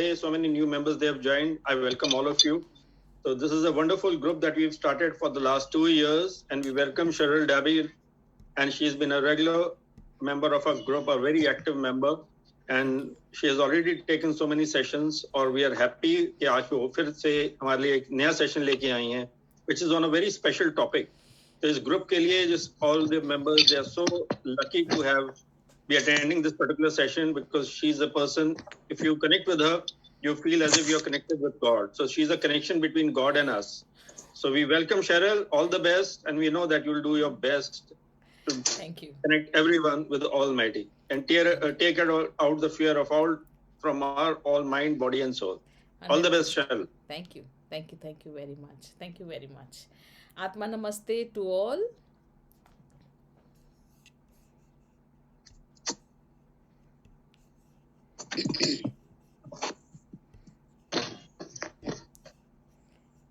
So many new members they have joined. I welcome all of you. So this is a wonderful group that we've started for the last 2 years, and we welcome Cheryl Dabir, and she's been a regular member of our group, a very active member, and she has already taken so many sessions. और we are happy कि आज वो फिर से हमारे लिए एक नया सेशन लेके आई हैं, which is on a very special topic. तो इस ग्रुप के लिए just all the members they are so lucky to have be attending this particular session because she's a person, if you connect with her, you feel as if you're connected with God. So she's a connection between God and us. So we welcome Cheryl, all the best, and we know that you'll do your best to Thank you. connect everyone with the Almighty and take out the fear of all from our all mind, body, and soul. All the best, Cheryl. Thank you. Thank you. Thank you very much. Thank you very much. Atma Namaste to all.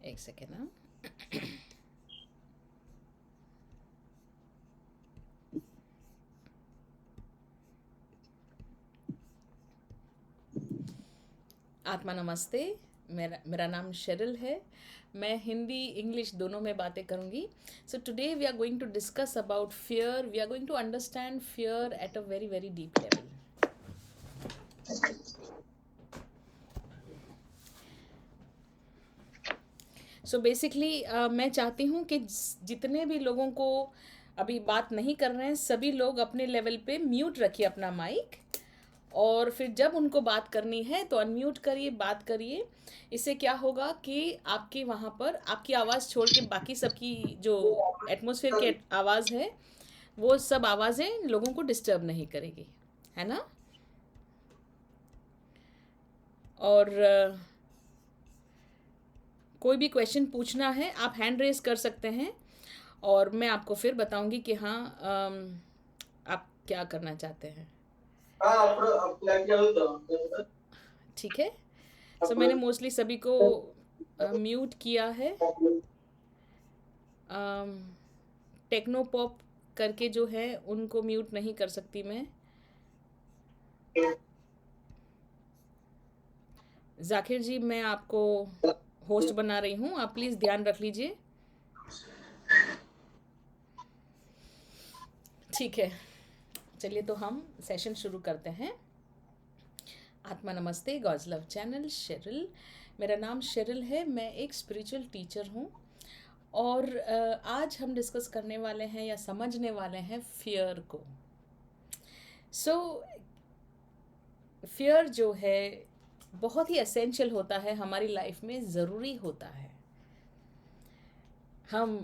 एक second ना. आत्मा नमस्ते. मेरा नाम Sherrill है. मैं Hindi English दोनों में बातें करूंगी. So today we are going to discuss about fear. We are going to understand fear at a very very deep level. So basically मैं चाहती हूँ कि जितने भी लोगों को अभी बात नहीं कर रहे हैं सभी लोग अपने लेवल पे म्यूट रखिए अपना माइक, और फिर जब उनको बात करनी है तो अनम्यूट करिए, बात करिए. इससे क्या होगा कि आपके वहाँ पर आपकी आवाज़ छोड़ के बाकी सबकी जो एटमॉस्फेयर की आवाज़ है वो सब आवाज़ें लोगों को डिस्टर्ब नहीं करेगी, है ना. और कोई भी क्वेश्चन पूछना है आप हैंड रेज कर सकते हैं और मैं आपको फिर बताऊंगी कि हाँ आप क्या करना चाहते हैं. ठीक है. सो मैंने मोस्टली सभी को म्यूट किया है. टेक्नो पॉप करके जो है उनको म्यूट नहीं कर सकती मैं. जाकिर जी मैं आपको होस्ट बना रही हूँ, आप प्लीज़ ध्यान रख लीजिए. ठीक है, चलिए तो हम सेशन शुरू करते हैं. आत्मा नमस्ते, गॉड्स लव चैनल, शेरिल. मेरा नाम शेरिल है. मैं एक स्पिरिचुअल टीचर हूँ और आज हम डिस्कस करने वाले हैं या समझने वाले हैं फियर को. सो फियर जो है बहुत ही एसेंशियल होता है हमारी लाइफ में, ज़रूरी होता है. हम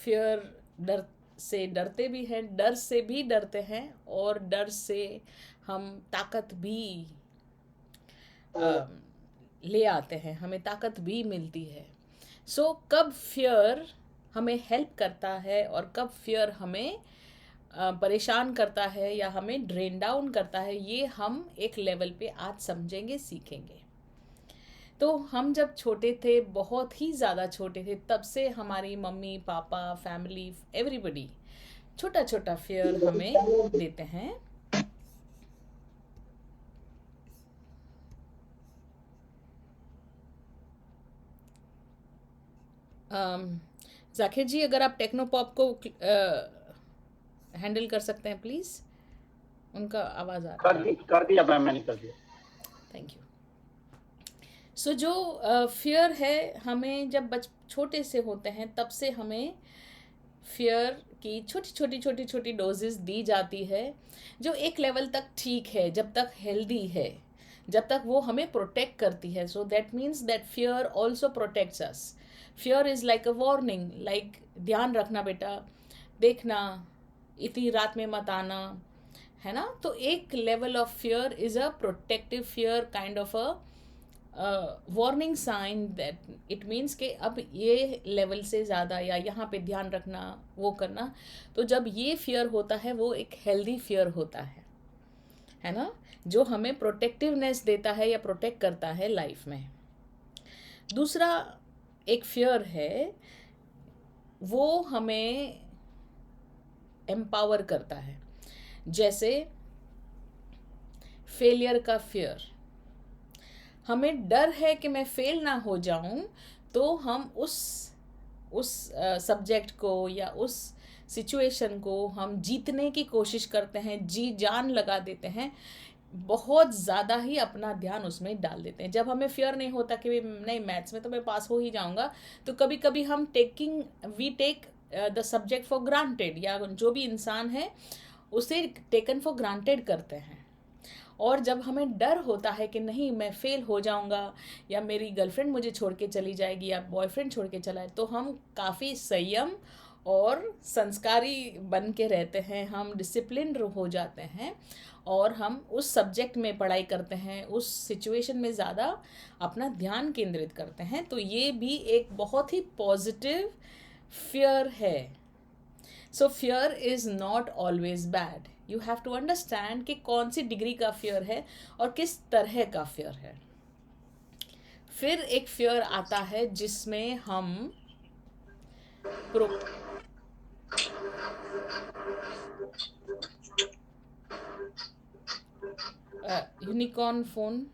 फियर डर से डरते भी हैं, डर से भी डरते हैं और डर से हम ताकत भी ले आते हैं, हमें ताकत भी मिलती है. सो कब फियर हमें हेल्प करता है और कब फियर हमें परेशान करता है या हमें ड्रेन डाउन करता है, ये हम एक लेवल पे आज समझेंगे, सीखेंगे. तो हम जब छोटे थे, बहुत ही ज़्यादा छोटे थे, तब से हमारी मम्मी पापा फैमिली एवरीबडी छोटा छोटा फियर हमें देते हैं. जाकिर जी अगर आप टेक्नो पॉप को हैंडल कर सकते हैं प्लीज़. उनका आवाज़ आ रहा है. कर दिया मैंने कर दिया. Thank you. सो जो फियर है हमें जब छोटे से होते हैं तब से हमें फियर की छोटी डोजेस दी जाती है जो एक लेवल तक ठीक है, जब तक हेल्दी है, जब तक वो हमें प्रोटेक्ट करती है. So that means that fear also protects us. Fear is like a warning, like ध्यान रखना बेटा, देखना, इतनी रात में मत आना, है ना. तो एक level of fear is a protective fear, kind of a warning sign. That it means कि अब ये लेवल से ज़्यादा या यहाँ पे ध्यान रखना, वो करना. तो जब ये फियर होता है वो एक हेल्दी फियर होता है ना, जो हमें प्रोटेक्टिवनेस देता है या प्रोटेक्ट करता है लाइफ में. दूसरा एक फियर है वो हमें एम्पावर करता है, जैसे फेलियर का फियर. हमें डर है कि मैं फेल ना हो जाऊं, तो हम उस सब्जेक्ट को या उस सिचुएशन को हम जीतने की कोशिश करते हैं, जी जान लगा देते हैं, बहुत ज़्यादा ही अपना ध्यान उसमें डाल देते हैं। जब हमें फियर नहीं होता कि नहीं, मैथ्स में तो मैं पास हो ही जाऊंगा, तो कभी कभी हम we take the subject for granted, या जो भी इंसान है उसे टेकन फॉर ग्रांटेड करते हैं। और जब हमें डर होता है कि नहीं, मैं फेल हो जाऊंगा, या मेरी गर्लफ्रेंड मुझे छोड़ के चली जाएगी, या बॉयफ्रेंड छोड़ के चला है, तो हम काफ़ी संयम और संस्कारी बन के रहते हैं, हम डिसिप्लिन हो जाते हैं, और हम उस सब्जेक्ट में पढ़ाई करते हैं, उस सिचुएशन में ज़्यादा अपना ध्यान केंद्रित करते हैं। तो ये भी एक बहुत ही पॉजिटिव फियर है। So fear is not always bad. You have to understand कि कौन सी डिग्री का फियर है और किस तरह का फियर है। फिर एक फियर आता है जिसमें हम यूनिकॉर्न फोन,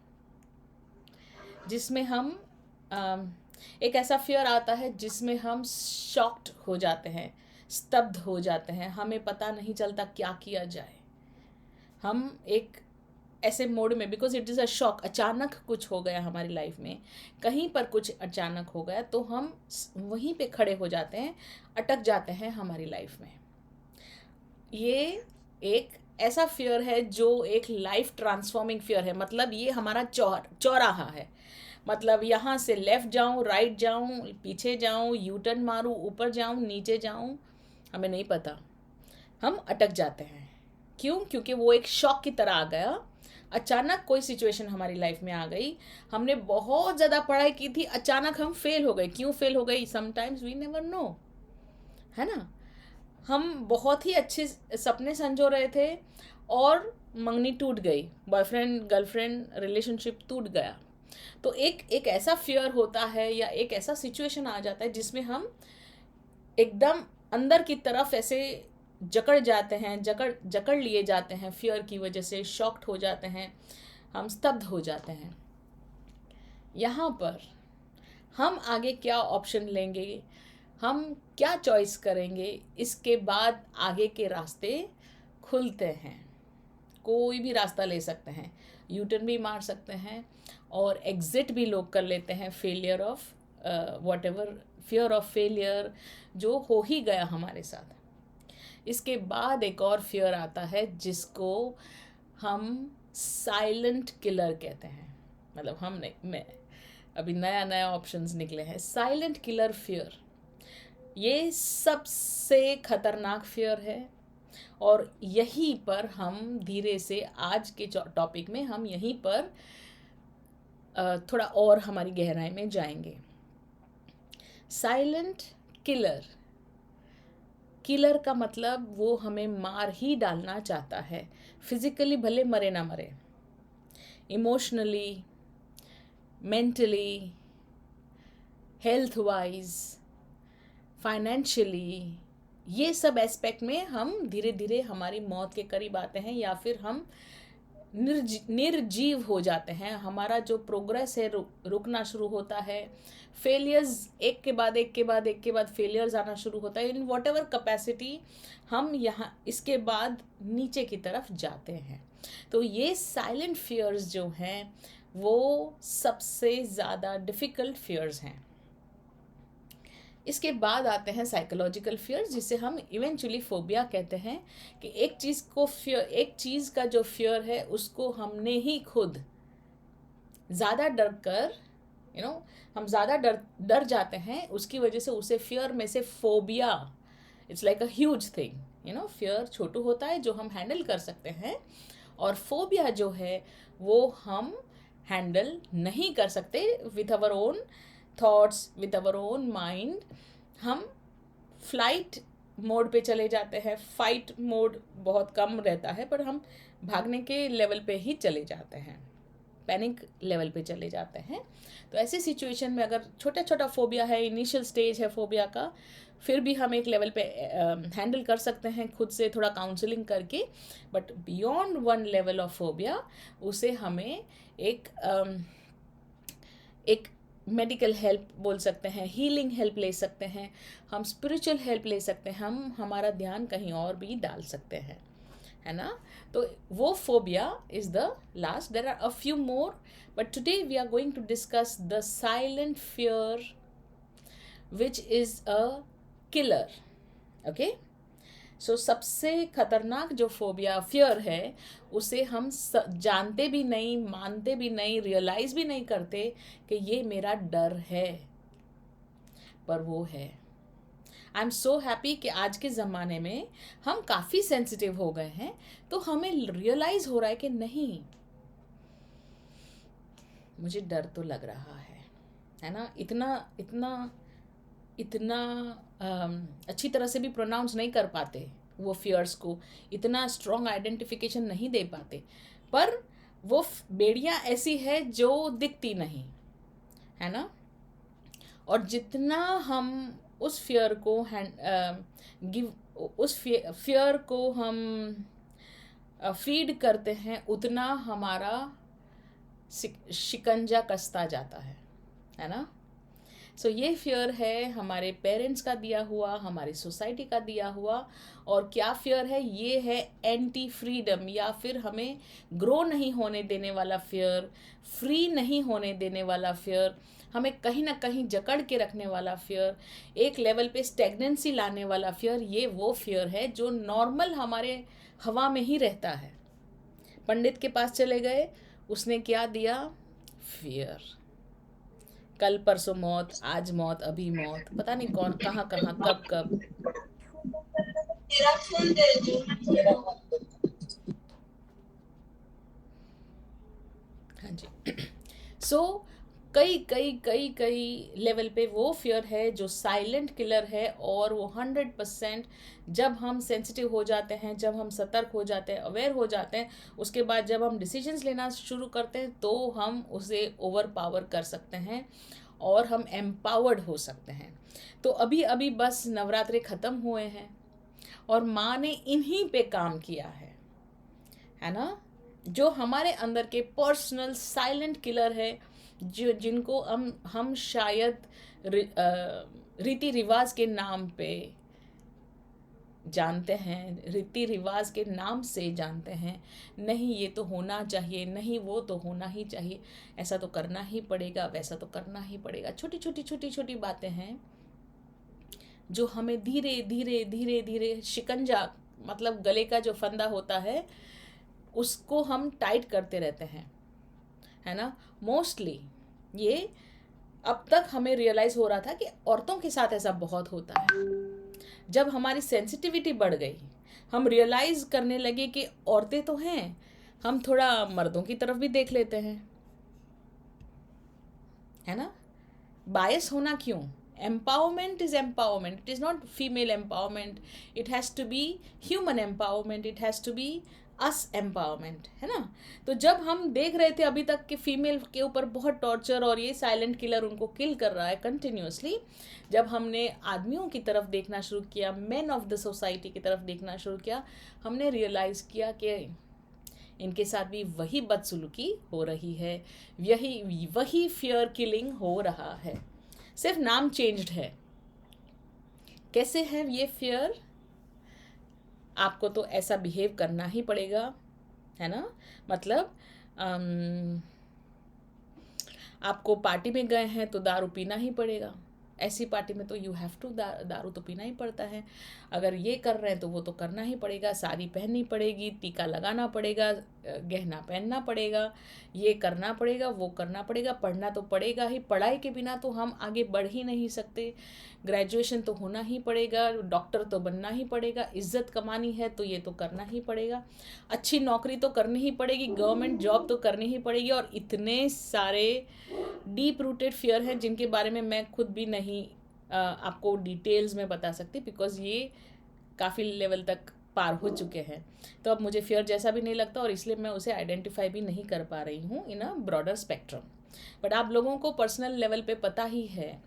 जिसमें हम एक ऐसा फियर आता है जिसमें हम शॉक्ड हो जाते हैं, स्तब्ध हो जाते हैं, हमें पता नहीं चलता क्या किया जाए। हम एक ऐसे मोड में, because it is a shock, अचानक कुछ हो गया हमारी लाइफ में, कहीं पर कुछ अचानक हो गया, तो हम वहीं पे खड़े हो जाते हैं, अटक जाते हैं हमारी लाइफ में। ये एक ऐसा फियर है जो एक लाइफ ट्रांसफॉर्मिंग फियर है। मतलब ये हमारा चौराहा है। मतलब यहाँ से लेफ़्ट जाऊँ, राइट जाऊँ, पीछे जाऊँ, यू टर्न मारूँ, ऊपर जाऊँ, नीचे जाऊँ, हमें नहीं पता, हम अटक जाते हैं। क्यों? क्योंकि वो एक शॉक की तरह आ गया। अचानक कोई सिचुएशन हमारी लाइफ में आ गई, हमने बहुत ज़्यादा पढ़ाई की थी, अचानक हम फेल हो गए। क्यों फेल हो गई? समटाइम्स वी नेवर नो, है ना। हम बहुत ही अच्छे सपने संजो रहे थे और मंगनी टूट गई, बॉयफ्रेंड गर्लफ्रेंड रिलेशनशिप टूट गया। तो एक ऐसा फियर होता है, या एक ऐसा सिचुएशन आ जाता है जिसमें हम एकदम अंदर की तरफ ऐसे जकड़ जाते हैं, जकड़ लिए जाते हैं, फियर की वजह से शॉक्ड हो जाते हैं, हम स्तब्ध हो जाते हैं। यहाँ पर हम आगे क्या ऑप्शन लेंगे, हम क्या चॉइस करेंगे, इसके बाद आगे के रास्ते खुलते हैं। कोई भी रास्ता ले सकते हैं, यू टर्न भी मार सकते हैं, और एग्जिट भी लोग कर लेते हैं failure of what ever, fear of failure जो हो ही गया हमारे साथ। इसके बाद एक और फियर आता है जिसको हम साइलेंट किलर कहते हैं। मतलब हम नहीं, मैं अभी नया नया ऑप्शंस निकले हैं। साइलेंट किलर फियर, ये सबसे खतरनाक फियर है, और यहीं पर हम धीरे से आज के टॉपिक में हम यहीं पर थोड़ा और हमारी गहराई में जाएंगे। साइलेंट किलर, किलर का मतलब वो हमें मार ही डालना चाहता है, फिजिकली भले मरे ना मरे, emotionally, mentally, health wise, financially, ये सब एस्पेक्ट में हम धीरे धीरे हमारी मौत के करीब आते हैं, या फिर हम निर्जीव हो जाते हैं। हमारा जो प्रोग्रेस है रुकना शुरू होता है, फेलियर्स एक के बाद एक के बाद एक के बाद फेलियर्स आना शुरू होता है, इन वॉट एवर कैपेसिटी हम यहाँ इसके बाद नीचे की तरफ जाते हैं। तो ये साइलेंट फियर्स जो हैं वो सबसे ज़्यादा डिफ़िकल्ट फियर्स हैं। इसके बाद आते हैं साइकोलॉजिकल फियर्स, जिसे हम इवेंचुअली फोबिया कहते हैं, कि एक चीज़ को फियर, एक चीज़ का जो फियर है उसको हमने ही खुद ज़्यादा डर कर हम ज़्यादा डर जाते हैं, उसकी वजह से उसे फियर में से phobia, it's like a huge thing. Fear छोटू होता है जो हम हैंडल कर सकते हैं, और फोबिया जो है वो हम हैंडल नहीं कर सकते with our own thoughts, with our own mind. हम फ्लाइट मोड पे चले जाते हैं, फाइट मोड बहुत कम रहता है, पर हम भागने के लेवल पे ही चले जाते हैं, पैनिक लेवल पे चले जाते हैं। तो ऐसी सिचुएशन में अगर छोटा छोटा फोबिया है, इनिशियल स्टेज है फोबिया का, फिर भी हम एक लेवल पे हैंडल कर सकते हैं खुद से थोड़ा काउंसलिंग करके। But beyond one level of phobia, उसे हमें एक एक मेडिकल हेल्प बोल सकते हैं, हीलिंग हेल्प ले सकते हैं, हम स्पिरिचुअल हेल्प ले सकते हैं, हम हमारा ध्यान कहीं और भी डाल सकते हैं, है ना। तो वो phobia is the last. There are a few more, but today we are going to discuss the silent fear which is a killer. Okay, so सबसे खतरनाक जो फोबिया फियर है उसे हम जानते भी नहीं, मानते भी नहीं, रियलाइज भी नहीं करते कि ये मेरा डर है, पर वो है. आई एम सो हैप्पी कि आज के ज़माने में हम काफ़ी सेंसिटिव हो गए हैं, तो हमें रियलाइज़ हो रहा है कि नहीं, मुझे डर तो लग रहा है ना. इतना इतना इतना अच्छी तरह से भी प्रोनाउंस नहीं कर पाते वो फियर्स को, इतना स्ट्रॉन्ग आइडेंटिफिकेशन नहीं दे पाते, पर वो बेड़ियाँ ऐसी है जो दिखती नहीं, है ना. और जितना हम उस फियर को उस फियर को हम फीड करते हैं, उतना हमारा शिकंजा कसता जाता है ना. सो ये फियर है हमारे पेरेंट्स का दिया हुआ, हमारी सोसाइटी का दिया हुआ. और क्या फियर है? ये है एंटी फ्रीडम, या फिर हमें ग्रो नहीं होने देने वाला फियर, फ्री नहीं होने देने वाला फियर, हमें कहीं ना कहीं जकड़ के रखने वाला फियर, एक लेवल पे स्टेगनेंसी लाने वाला फियर. ये वो फियर है जो नॉर्मल हमारे हवा में ही रहता है. पंडित के पास चले गए, उसने क्या दिया? फियर. कल परसों मौत, आज मौत, अभी मौत, पता नहीं कौन कहाँ कहाँ कब कब. हाँ जी. सो कई कई कई कई लेवल पे वो फियर है जो साइलेंट किलर है. और वो 100% जब हम सेंसिटिव हो जाते हैं, जब हम सतर्क हो जाते हैं, अवेयर हो जाते हैं, उसके बाद जब हम डिसीजंस लेना शुरू करते हैं, तो हम उसे ओवर पावर कर सकते हैं और हम एम्पावर्ड हो सकते हैं. तो अभी अभी बस नवरात्रे ख़त्म हुए हैं और माँ ने इन्हीं पे काम किया है ना. जो हमारे अंदर के पर्सनल साइलेंट किलर है, जो जिनको हम शायद रीति रिवाज के नाम पे जानते हैं, रीति रिवाज के नाम से जानते हैं. नहीं, ये तो होना चाहिए, नहीं वो तो होना ही चाहिए, ऐसा तो करना ही पड़ेगा, वैसा तो करना ही पड़ेगा. छोटी छोटी छोटी छोटी बातें हैं जो हमें धीरे धीरे धीरे धीरे शिकंजा, मतलब गले का जो फंदा होता है, उसको हम टाइट करते रहते हैं, है ना. मोस्टली ये अब तक हमें रियलाइज़ हो रहा था कि औरतों के साथ ऐसा बहुत होता है. जब हमारी सेंसिटिविटी बढ़ गई, हम रियलाइज़ करने लगे कि औरतें तो हैं, हम थोड़ा मर्दों की तरफ भी देख लेते हैं, है ना. बायस होना क्यों? Empowerment is empowerment. It is not female empowerment, it has to be human empowerment, it has to be us empowerment, है ना. तो जब हम देख रहे थे अभी तक कि फीमेल के ऊपर बहुत टॉर्चर और ये साइलेंट किलर उनको किल कर रहा है कंटिन्यूसली, जब हमने आदमियों की तरफ देखना शुरू किया, मेन ऑफ द सोसाइटी की तरफ देखना शुरू किया, हमने रियलाइज़ किया कि इनके साथ भी वही बदसलूकी हो रही है, वही फियर किलिंग हो रहा है, सिर्फ नाम चेंज्ड है. कैसे है ये फियर? आपको तो ऐसा बिहेव करना ही पड़ेगा, है ना. मतलब आपको पार्टी में गए हैं तो दारू पीना ही पड़ेगा. ऐसी पार्टी में तो यू हैव टू दारू तो पीना ही पड़ता है. अगर ये कर रहे हैं तो वो तो करना ही पड़ेगा. साड़ी पहननी पड़ेगी, टीका लगाना पड़ेगा, गहना पहनना पड़ेगा, ये करना पड़ेगा, वो करना पड़ेगा, पढ़ना तो पड़ेगा ही. पढ़ाई के बिना तो हम आगे बढ़ ही नहीं सकते. ग्रेजुएशन तो होना ही पड़ेगा, डॉक्टर तो बनना ही पड़ेगा, इज्जत कमानी है तो ये तो करना ही पड़ेगा, अच्छी नौकरी तो करनी ही पड़ेगी, गवर्नमेंट जॉब तो करनी ही पड़ेगी. और इतने सारे डीप रूटेड फियर हैं जिनके बारे में मैं खुद भी नहीं आपको डिटेल्स में बता सकती, बिकॉज ये काफ़ी लेवल तक पार हो चुके हैं. तो अब मुझे फियर जैसा भी नहीं लगता और इसलिए मैं उसे आइडेंटिफाई भी नहीं कर पा रही हूँ इन अ ब्रॉडर स्पेक्ट्रम. बट आप लोगों को पर्सनल लेवल पे पता ही है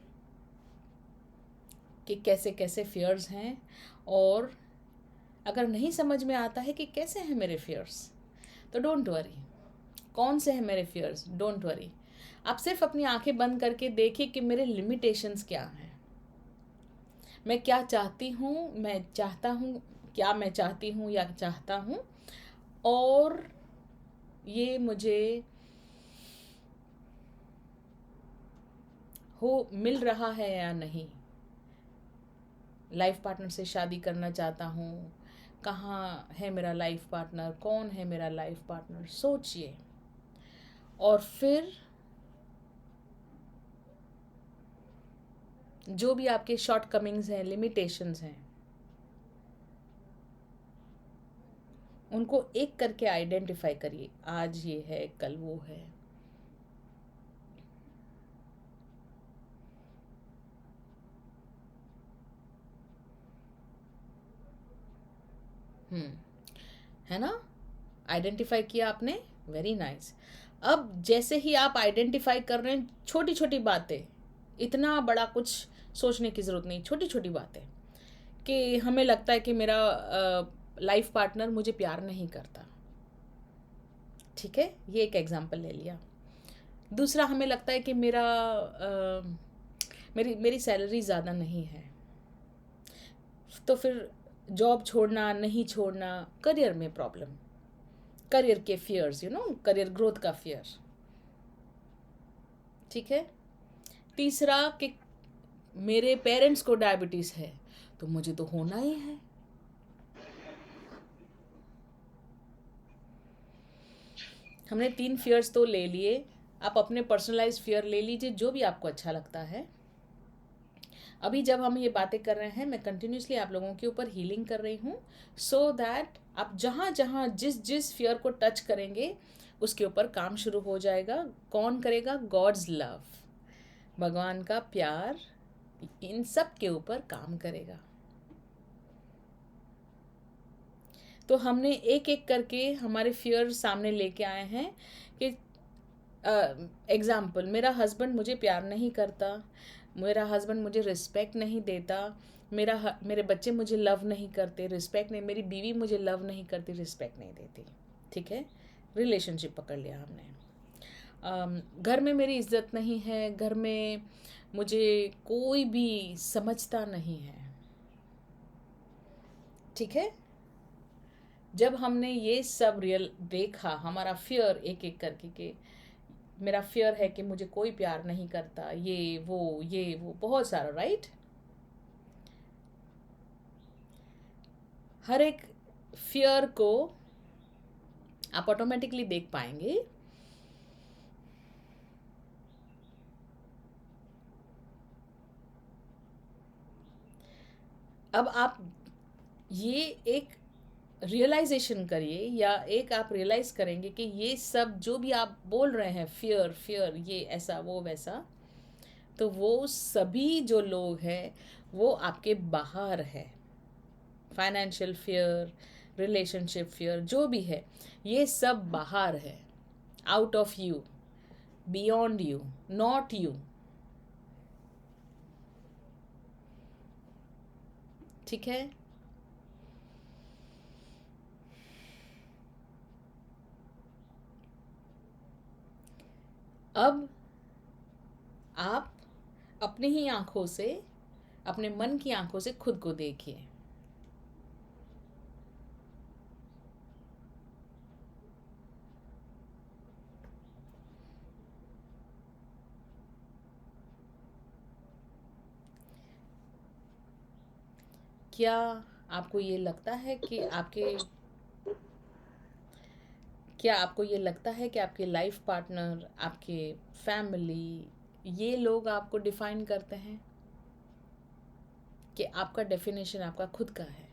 कि कैसे कैसे फियर्स हैं. और अगर नहीं समझ में आता है कि कैसे हैं मेरे फियर्स, तो डोंट वरी. कौन से हैं मेरे फियर्स? Don't worry. आप सिर्फ अपनी आंखें बंद करके देखिए कि मेरे लिमिटेशंस क्या हैं, मैं क्या चाहती हूँ, मैं चाहता हूँ, क्या मैं चाहती हूँ या चाहता हूँ, और ये मुझे हो मिल रहा है या नहीं। लाइफ पार्टनर से शादी करना चाहता हूँ, कहाँ है मेरा लाइफ पार्टनर, कौन है मेरा लाइफ पार्टनर, सोचिए। और फिर जो भी आपके शॉर्ट कमिंग्स हैं, लिमिटेशंस हैं, उनको एक करके आइडेंटिफाई करिए। आज ये है, कल वो है। है ना? आइडेंटिफाई किया आपने, वेरी नाइस। अब जैसे ही आप आइडेंटिफाई कर रहे हैं छोटी छोटी बातें, इतना बड़ा कुछ सोचने की ज़रूरत नहीं, छोटी छोटी बातें, कि हमें लगता है कि मेरा लाइफ पार्टनर मुझे प्यार नहीं करता, ठीक है, ये एक एग्जांपल ले लिया। दूसरा, हमें लगता है कि मेरी मेरी सैलरी ज़्यादा नहीं है, तो फिर जॉब छोड़ना, नहीं छोड़ना, करियर में प्रॉब्लम, करियर के फियर्स, करियर ग्रोथ का फियर, ठीक है। तीसरा, कि मेरे पेरेंट्स को डायबिटीज़ है तो मुझे तो होना ही है। हमने 3 फियर्स तो ले लिए। आप अपने पर्सनलाइज फियर ले लीजिए, जो भी आपको अच्छा लगता है। अभी जब हम ये बातें कर रहे हैं, मैं कंटिन्यूसली आप लोगों के ऊपर हीलिंग कर रही हूँ, सो दैट आप जहाँ जहाँ जिस जिस फियर को टच करेंगे उसके ऊपर काम शुरू हो जाएगा। कौन करेगा? गॉड्स लव, भगवान का प्यार इन सब के ऊपर काम करेगा। तो हमने एक एक करके हमारे फियर सामने लेके आए हैं कि एग्ज़ाम्पल, मेरा हस्बैंड मुझे प्यार नहीं करता, मेरा हस्बैंड मुझे रिस्पेक्ट नहीं देता, मेरे बच्चे मुझे लव नहीं करते, रिस्पेक्ट नहीं, मेरी बीवी मुझे लव नहीं करती, रिस्पेक्ट नहीं देती, ठीक है, रिलेशनशिप पकड़ लिया हमने। घर में मेरी इज्जत नहीं है, घर में मुझे कोई भी समझता नहीं है, ठीक है। जब हमने ये सब रियल देखा, हमारा फियर एक एक करके के, मेरा फियर है कि मुझे कोई प्यार नहीं करता, ये वो बहुत सारा, राइट। हर एक फियर को आप ऑटोमेटिकली देख पाएंगे। अब आप ये एक रियलाइजेशन करिए, या एक आप रियलाइज करेंगे कि ये सब जो भी आप बोल रहे हैं, फियर फियर, ये ऐसा वो वैसा, तो वो सभी जो लोग हैं वो आपके बाहर है। फाइनेंशियल फियर, रिलेशनशिप फियर, जो भी है, ये सब बाहर है, out of you, beyond you, not you, ठीक है। अब आप अपनी ही आंखों से, अपने मन की आंखों से खुद को देखिए। क्या आपको ये लगता है कि क्या आपको ये लगता है कि आपके लाइफ पार्टनर, आपके फैमिली, ये लोग आपको डिफाइन करते हैं, कि आपका डेफिनेशन आपका खुद का है?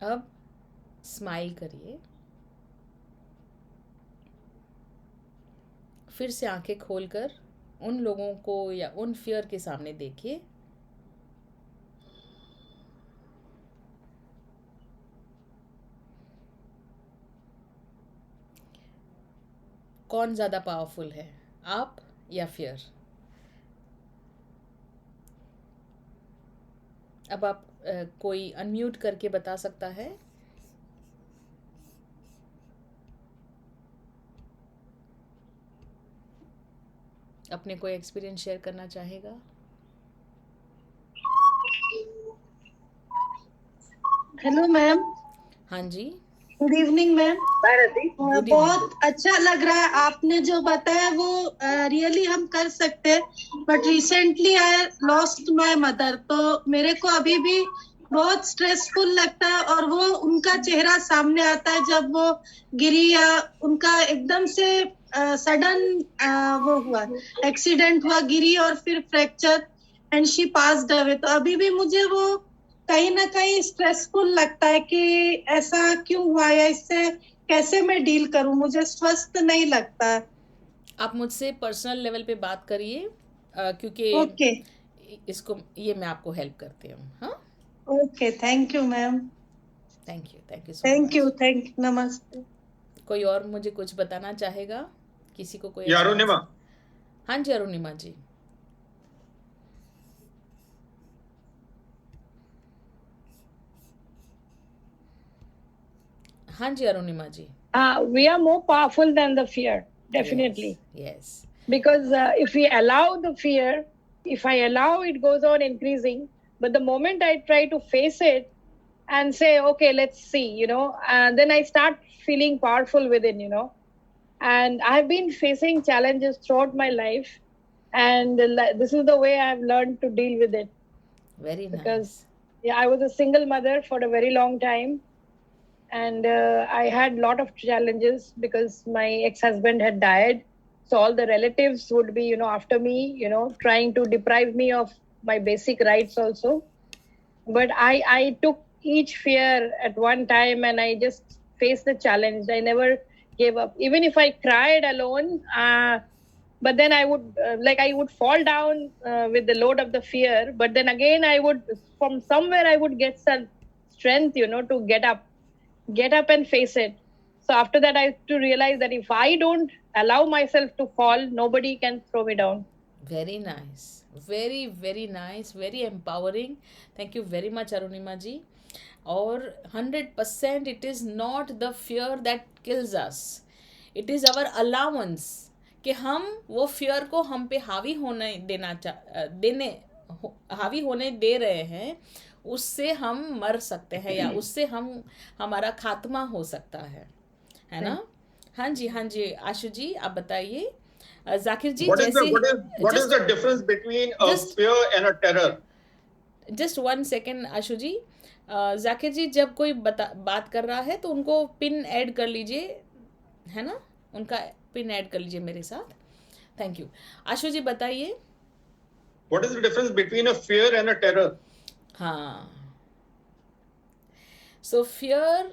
अब स्माइल करिए, फिर से आंखें खोलकर उन लोगों को या उन फियर के सामने देखिए। कौन ज़्यादा पावरफुल है, आप या फियर? अब आप कोई अनम्यूट करके बता सकता है? अपने कोई एक्सपीरियंस शेयर करना चाहेगा? हेलो मैम, हाँ जी, good evening ma'am. Good evening. बहुत अच्छा लग रहा है, आपने जो बताया वो रियली हम कर सकते हैं। But recently I lost my mother, तो मेरे को अभी भी बहुत स्ट्रेसफुल लगता है, और वो उनका चेहरा सामने आता है जब वो गिरी, या उनका एकदम से सडन वो हुआ, एक्सीडेंट हुआ, गिरी और फिर fracture and she passed away. तो अभी भी मुझे वो कहीं ना कहीं स्ट्रेसफुल लगता है कि ऐसा क्यों हुआ, या इससे कैसे मैं डील करूं, मुझे स्वस्थ नहीं लगता है। आप मुझसे पर्सनल लेवल पे बात करिए, क्योंकि ओके इसको ये मैं आपको हेल्प करती हूँ। हाँ, okay, thank you ma'am, thank you so thank you, much. नमस्ते। कोई और मुझे कुछ बताना चाहेगा? किसी को कोई Yeah, Arunima. हाँ जी, अरुणिमा जी। हाँ जी, अरुणिमा जी। We are more powerful than the fear, definitely. Yes. Because if we allow the fear, if I allow, it goes on increasing. But the moment I try to face it and say, okay, let's see, then I start feeling powerful within. And I've been facing challenges throughout my life. And this is the way I've learned to deal with it. Very Because nice. I was a single mother for a very long time. And I had a lot of challenges because my ex-husband had died. So all the relatives would be, after me, trying to deprive me of my basic rights also. But I took each fear at one time and I just faced the challenge. I never gave up. Even if I cried alone, but then I would fall down with the load of the fear. But then again, from somewhere I would get some strength, to get up and face it. So after that, I have to realize that if I don't allow myself to fall, nobody can throw me down. Very nice. Very, very nice. Very empowering. Thank you very much, Arunima ji. और 100% it is not the fear that kills us. It is our allowance कि हम वो fear को हम पे हावी होने दे रहे हैं, उससे हम मर सकते हैं, या उससे हमारा खात्मा हो सकता है ना? हाँ जी, आशु जी आप बताइए। जाकिर जी, What is the difference between a fear and a terror? Just 1 second Ashu ji. Zakir ji, जब कोई बात कर रहा है तो उनको पिन ऐड कर लीजिए, है ना? उनका पिन ऐड कर लीजिए मेरे साथ। Thank you. आशु जी बताइए। What is the difference between a fear and a terror? हाँ, सो फियर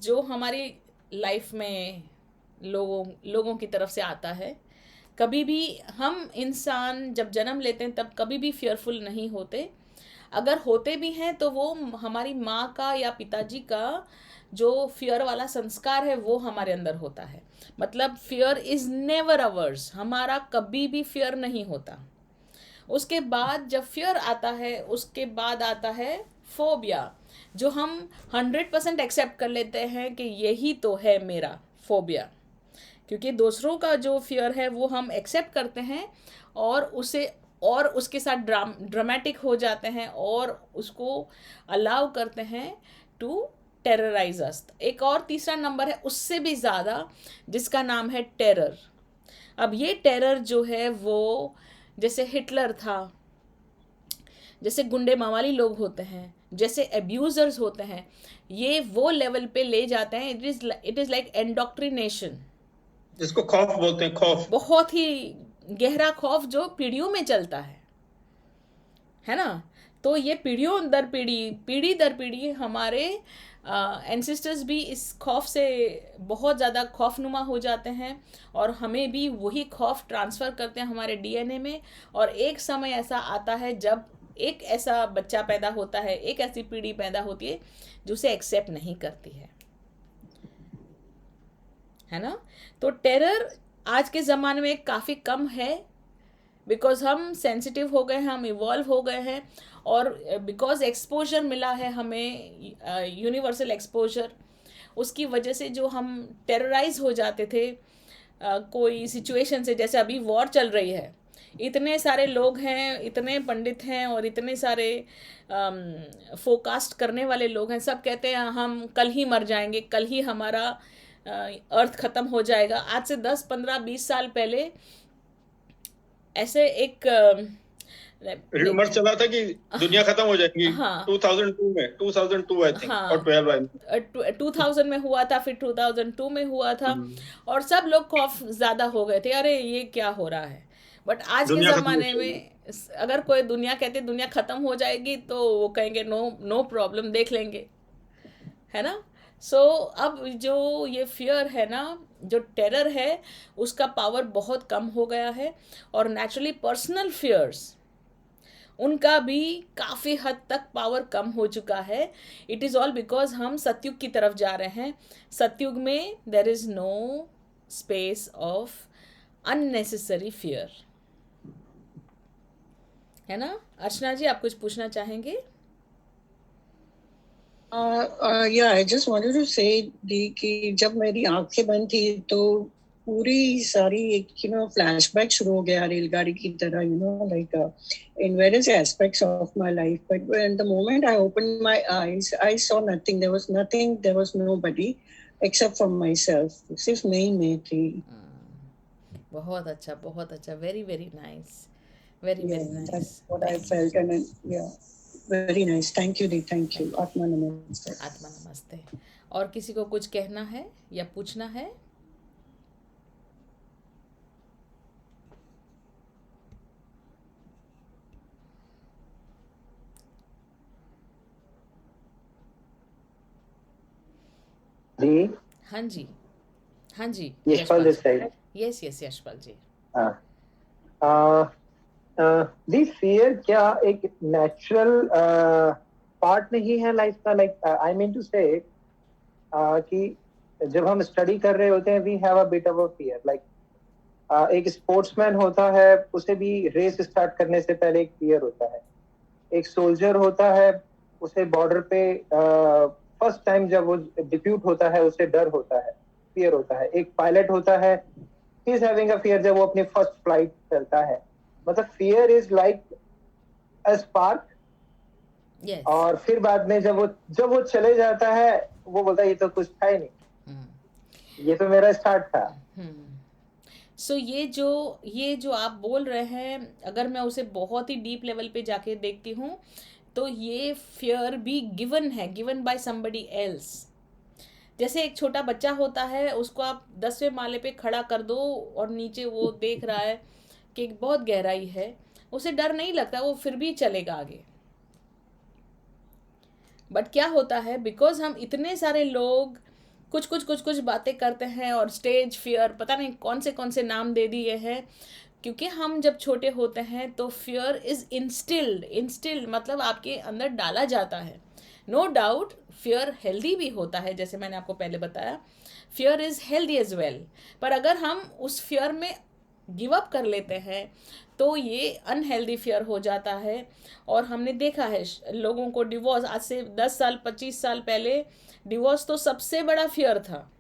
जो हमारी लाइफ में लोगों की तरफ से आता है, कभी भी हम इंसान जब जन्म लेते हैं तब कभी भी फियरफुल नहीं होते। अगर होते भी हैं तो वो हमारी माँ का या पिताजी का जो फियर वाला संस्कार है वो हमारे अंदर होता है। मतलब फियर इज़ नेवर अवर्स, हमारा कभी भी फियर नहीं होता। उसके बाद जब फियर आता है, उसके बाद आता है फोबिया, जो हम 100% एक्सेप्ट कर लेते हैं कि यही तो है मेरा फोबिया, क्योंकि दूसरों का जो फियर है वो हम एक्सेप्ट करते हैं और उसके साथ ड्रामेटिक हो जाते हैं और उसको अलाउ करते हैं टू टेरराइज अस। एक और तीसरा नंबर है उससे भी ज़्यादा, जिसका नाम है टेरर। अब ये टेरर जो है वो जैसे हिटलर था, जैसे गुंडे मवाली लोग होते हैं, जैसे एब्यूजर्स होते हैं, ये वो लेवल पे ले जाते हैं। इट इज़ लाइक एंडोक्ट्रिनेशन, जिसको खौफ बोलते हैं, खौफ, बहुत ही गहरा खौफ जो पीढ़ियों में चलता है ना? तो ये पीढ़ी दर पीढ़ी हमारे एंसेस्टर्स भी इस खौफ से बहुत ज़्यादा खौफनुमा हो जाते हैं और हमें भी वही खौफ ट्रांसफ़र करते हैं हमारे डीएनए में। और एक समय ऐसा आता है जब एक ऐसा बच्चा पैदा होता है, एक ऐसी पीढ़ी पैदा होती है जो उसे एक्सेप्ट नहीं करती है ना? तो टेरर आज के ज़माने में काफ़ी कम है, बिकॉज हम सेंसिटिव हो गए हैं, हम इवॉल्व हो गए हैं, और बिकॉज एक्सपोजर मिला है हमें, यूनिवर्सल एक्सपोजर, उसकी वजह से जो हम टेरराइज हो जाते थे कोई सिचुएशन से, जैसे अभी वॉर चल रही है, इतने सारे लोग हैं, इतने पंडित हैं और इतने सारे फोरकास्ट करने वाले लोग हैं, सब कहते हैं हम कल ही मर जाएंगे, कल ही हमारा अर्थ ख़त्म हो जाएगा। आज से 10, 15, 20 साल पहले ऐसे एक रूमर चला था कि दुनिया खत्म हो जाएगी। हाँ। 2002 आई थिंक, हाँ। और 12 आई थिंक। 2000 में हुआ था, फिर 2002 में हुआ था, और सब लोग खौफ ज़्यादा हो गए थे, अरे ये क्या हो रहा है। बट आज के दुनिया खत्म ज़माने हो में अगर कोई दुनिया कहते दुनिया ख़त्म हो जाएगी, तो वो कहेंगे नो प्रॉब्लम, देख लेंगे, है ना। सो अब जो ये फियर है ना, जो टेरर है, उसका पावर बहुत कम हो गया है, और नेचुरली पर्सनल फियर्स उनका भी काफ़ी हद तक पावर कम हो चुका है। इट इज़ ऑल बिकॉज हम सतयुग की तरफ जा रहे हैं। सतयुग में there is no space of unnecessary fear, है ना। अर्चना जी, आप कुछ पूछना चाहेंगे? Yeah, I just wanted to say कि जब मेरी आंखें बंद थी तो पूरी सारी एक flashback शुरू हो गया रेलगाड़ी की तरह, like in various aspects of my life. But when the moment I opened my eyes, I saw nothing. There was nothing. There was nobody except for myself. सिर्फ मैं थी. बहुत अच्छा, बहुत अच्छा, very very nice, very very nice. That's what I felt, and yeah, very nice. Thank you, Dee. Thank you. आत्मा नमस्ते. आत्मा नमस्ते। और किसी को कुछ कहना है या पूछना है? दी, हाँ जी, हाँ जी, Yashpal this side. Yes yes, Yashpal ji. दी, फियर क्या एक नेचुरल पार्ट नहीं है लाइफ का? लाइक आई मीन टू से कि जब हम स्टडी कर रहे होते हैं, we have a bit of a fear. Like एक स्पोर्ट्समैन होता है, उसे भी रेस स्टार्ट करने से पहले एक फियर होता है। एक सोल्जर होता है, उसे बॉर्डर पे फर्स्ट टाइम जब वो डिप्यूट होता है, उसे डर होता है, फियर होता है। एक पायलट होता है, he is having a fear जब वो अपनी फर्स्ट फ्लाइट चलता है। मतलब fear is like a spark, yes. और फिर बाद में जब वो चले जाता है, वो बोलता है ये तो कुछ था ही नहीं, ये तो मेरा स्टार्ट था। सो ये जो आप बोल रहे हैं, अगर मैं उसे बहुत ही डीप लेवल पे जाके देखती हूँ, तो ये फियर भी गिवन है, गिवन बाय समबडी एल्स। जैसे एक छोटा बच्चा होता है, उसको आप 10वें माले पे खड़ा कर दो और नीचे वो देख रहा है कि बहुत गहराई है, उसे डर नहीं लगता, वो फिर भी चलेगा आगे। बट क्या होता है, बिकॉज हम इतने सारे लोग कुछ बातें करते हैं, और स्टेज फियर, पता नहीं कौन से नाम दे दिए हैं, क्योंकि हम जब छोटे होते हैं तो फियर इज इंस्टिल्ड मतलब आपके अंदर डाला जाता है। नो डाउट फियर हेल्दी भी होता है, जैसे मैंने आपको पहले बताया, fear is healthy as well. पर अगर हम उस फियर में गिव अप कर लेते हैं, तो ये अनहेल्दी फियर हो जाता है। और हमने देखा है लोगों को डिवोर्स, आज से 10 साल 25 साल पहले डिवोर्स तो सबसे बड़ा फियर था।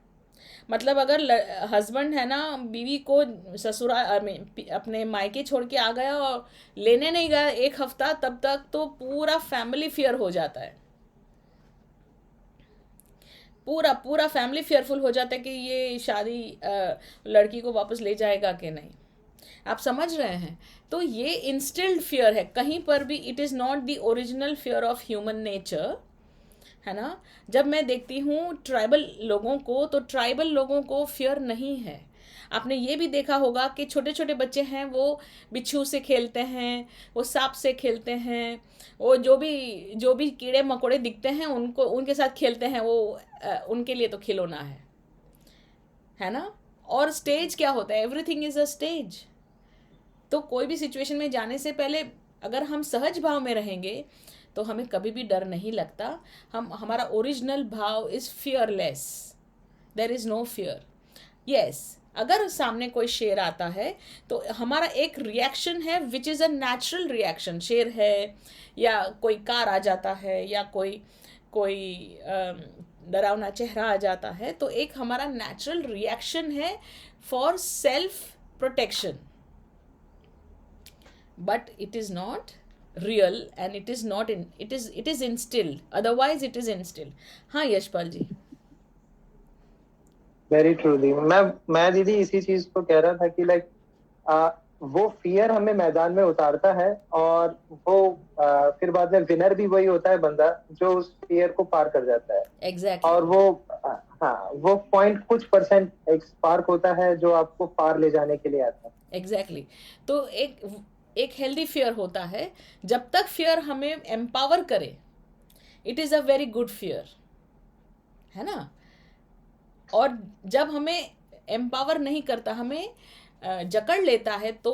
मतलब अगर हस्बैंड है ना, बीवी को ससुराल में अपने मायके छोड़ के आ गया और लेने नहीं गया 1 हफ्ता, तब तक तो पूरा फैमिली फियर हो जाता है, पूरा फैमिली फियरफुल हो जाता है कि ये शादी लड़की को वापस ले जाएगा कि नहीं। आप समझ रहे हैं? तो ये इंस्टिल्ड फियर है कहीं पर भी। It is not the original fear of human nature, है ना। जब मैं देखती हूँ ट्राइबल लोगों को, तो ट्राइबल लोगों को फियर नहीं है। आपने ये भी देखा होगा कि छोटे छोटे बच्चे हैं, वो बिच्छू से खेलते हैं, वो सांप से खेलते हैं, वो जो भी कीड़े मकोड़े दिखते हैं उनके साथ खेलते हैं। वो उनके लिए तो खिलौना है ना। और स्टेज क्या होता है? Everything is a stage. तो कोई भी सिचुएशन में जाने से पहले अगर हम सहज भाव में रहेंगे, तो हमें कभी भी डर नहीं लगता। हमारा ओरिजिनल भाव is fearless, there is no fear. Yes, अगर सामने कोई शेर आता है तो हमारा एक रिएक्शन है which is a natural reaction, शेर है या कोई कार आ जाता है या कोई कोई डरावना चेहरा आ जाता है, तो एक हमारा नेचुरल रिएक्शन है for self protection, but it is not real and it is not in it is instilled, otherwise it is instilled. हाँ यशपाल जी। वेरी ट्रू दी। मैं दीदी इसी चीज को कह रहा था कि लाइक वो फियर हमें मैदान में उतारता है और वो फिर बाद में विनर भी वही होता है बंदा जो उस फियर को पार कर जाता है। एग्जैक्टली। और वो हाँ वो पॉइंट कुछ परसेंट एक स्पार्क होता है जो आपको पार ले जाने के लिए आता है। एग्जैक्टली। तो एक हेल्दी फियर होता है, जब तक फियर हमें एम्पावर करे it is a very good fear, है ना। और जब हमें एम्पावर नहीं करता, हमें जकड़ लेता है, तो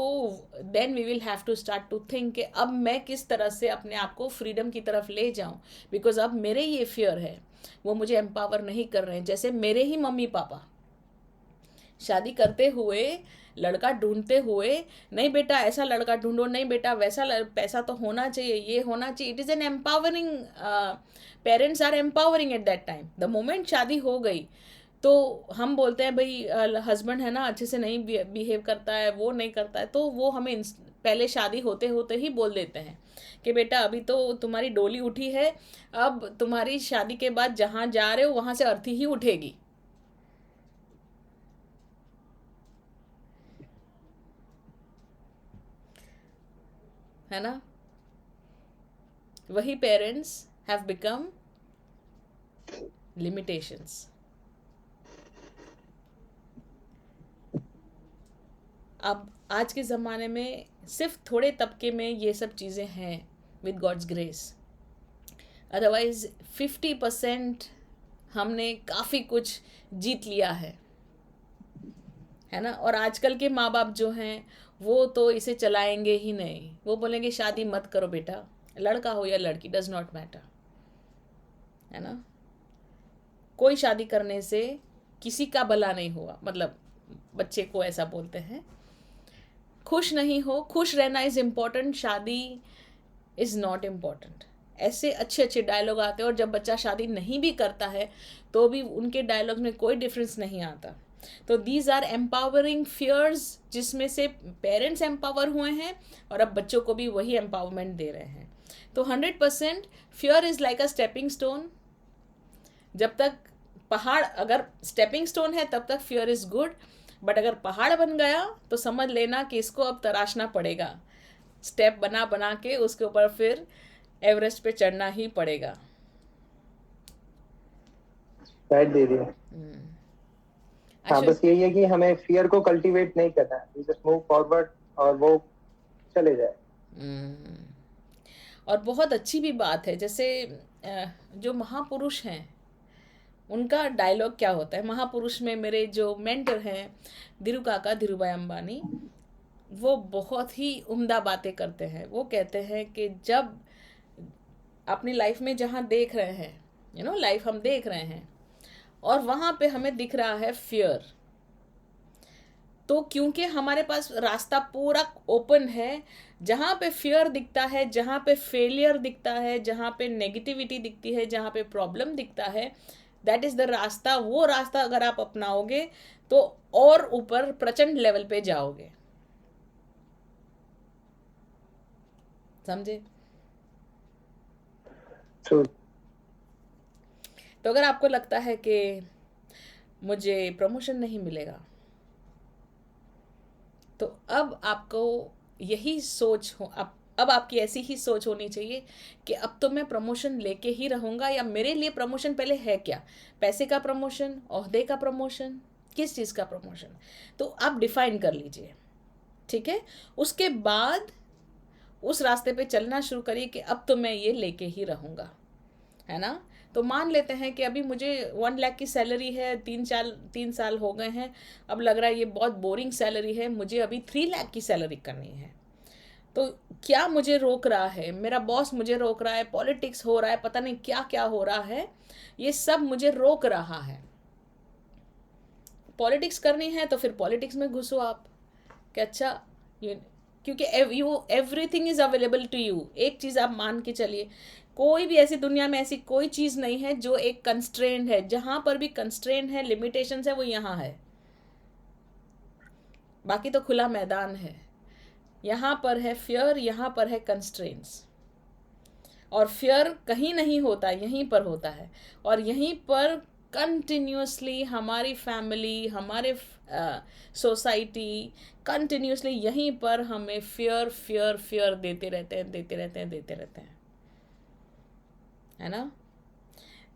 then we will have to start to think कि अब मैं किस तरह से अपने आप को फ्रीडम की तरफ ले जाऊं, बिकॉज अब मेरे ये फियर है वो मुझे एम्पावर नहीं कर रहे हैं। जैसे मेरे ही मम्मी पापा शादी करते हुए, लड़का ढूंढते हुए, नहीं बेटा ऐसा लड़का ढूंढो, नहीं बेटा वैसा पैसा तो होना चाहिए, ये होना चाहिए। It is an empowering, parents are empowering at that time. The moment शादी हो गई तो हम बोलते हैं भाई हस्बैंड है ना अच्छे से नहीं बिहेव करता है, वो नहीं करता है, तो वो हमें पहले शादी होते होते ही बोल देते हैं कि बेटा अभी तो तुम्हारी डोली उठी है, अब तुम्हारी शादी के बाद जहाँ जा रहे हो वहाँ से अर्थी ही उठेगी। है ना। वही पेरेंट्स हैव बिकम लिमिटेशंस। अब आज के ज़माने में सिर्फ थोड़े तबके में ये सब चीज़ें हैं विद गॉड्स ग्रेस, अदरवाइज 50% हमने काफ़ी कुछ जीत लिया है ना। और आजकल के माँ बाप जो हैं वो तो इसे चलाएंगे ही नहीं, वो बोलेंगे शादी मत करो बेटा, लड़का हो या लड़की डज नॉट मैटर, है ना। कोई शादी करने से किसी का भला नहीं हुआ, मतलब बच्चे को ऐसा बोलते हैं। खुश नहीं हो, खुश रहना इज़ इम्पॉर्टेंट, शादी इज़ नॉट इम्पॉर्टेंट। ऐसे अच्छे अच्छे डायलॉग आते हैं, और जब बच्चा शादी नहीं भी करता है तो भी उनके डायलॉग में कोई डिफरेंस नहीं आता। तो दीज आर एम्पावरिंग फियर्स, जिसमें से पेरेंट्स एम्पावर हुए हैं और अब बच्चों को भी वही एम्पावरमेंट दे रहे हैं। तो 100% fear is like a stepping stone. जब तक पहाड़, अगर स्टेपिंग स्टोन है तब तक फियर इज़ गुड, बट अगर पहाड़ बन गया तो समझ लेना कि इसको अब तराशना पड़ेगा, स्टेप बना बना के उसके ऊपर फिर एवरेस्ट पे चढ़ना ही पड़ेगा। राइट दीदी। हाँ, बस यही है कि हमें फियर को कल्टीवेट नहीं करना है, वी जस्ट मूव फॉरवर्ड और वो चले जाए। और बहुत अच्छी भी बात है, जैसे जो महापुरुष हैं उनका डायलॉग क्या होता है। महापुरुष में मेरे जो मेंटर हैं धीरूभाई अंबानी, वो बहुत ही उम्दा बातें करते हैं। वो कहते हैं कि जब अपनी लाइफ में जहाँ देख रहे हैं, लाइफ हम देख रहे हैं और वहाँ पे हमें दिख रहा है फियर, तो क्योंकि हमारे पास रास्ता पूरा ओपन है, जहाँ पे फियर दिखता है, जहाँ पे फेलियर दिखता है, जहाँ पे नेगेटिविटी दिखती है, जहाँ पे प्रॉब्लम दिखता है, दैट इज़ द रास्ता। वो रास्ता अगर आप अपनाओगे तो और ऊपर प्रचंड लेवल पे जाओगे, समझे। तो अगर आपको लगता है कि मुझे प्रमोशन नहीं मिलेगा, तो अब आपको यही सोच हो, अब आपकी ऐसी ही सोच होनी चाहिए कि अब तो मैं प्रमोशन लेके ही रहूँगा, या मेरे लिए प्रमोशन पहले है क्या, पैसे का प्रमोशन, ओहदे का प्रमोशन, किस चीज़ का प्रमोशन, तो आप डिफाइन कर लीजिए, ठीक है। उसके बाद उस रास्ते पे चलना शुरू करिए कि अब तो मैं ये लेके ही रहूँगा, है ना। तो मान लेते हैं कि अभी मुझे 1 लाख की सैलरी है, 3 साल हो गए हैं, अब लग रहा है ये बहुत बोरिंग सैलरी है, मुझे अभी 3 लाख की सैलरी करनी है। तो क्या मुझे रोक रहा है, मेरा बॉस मुझे रोक रहा है, पॉलिटिक्स हो रहा है, पता नहीं क्या क्या हो रहा है, ये सब मुझे रोक रहा है। पॉलिटिक्स करनी है तो फिर पॉलिटिक्स में घुसो आप, कि अच्छा क्योंकि everything is available to you. एक चीज़ आप मान के चलिए, कोई भी ऐसी दुनिया में ऐसी कोई चीज़ नहीं है जो एक कंस्ट्रेंट है। जहाँ पर भी कंस्ट्रेंट है, लिमिटेशंस है, वो यहाँ है, बाकी तो खुला मैदान है। यहाँ पर है फियर, यहाँ पर है कंस्ट्रेंट्स। और फियर कहीं नहीं होता, यहीं पर होता है। और यहीं पर कंटिन्यूसली हमारी फैमिली, हमारे सोसाइटी कंटिन्यूसली यहीं पर हमें फियर फियर फियर देते रहते हैं, देते रहते हैं, देते रहते हैं, है ना।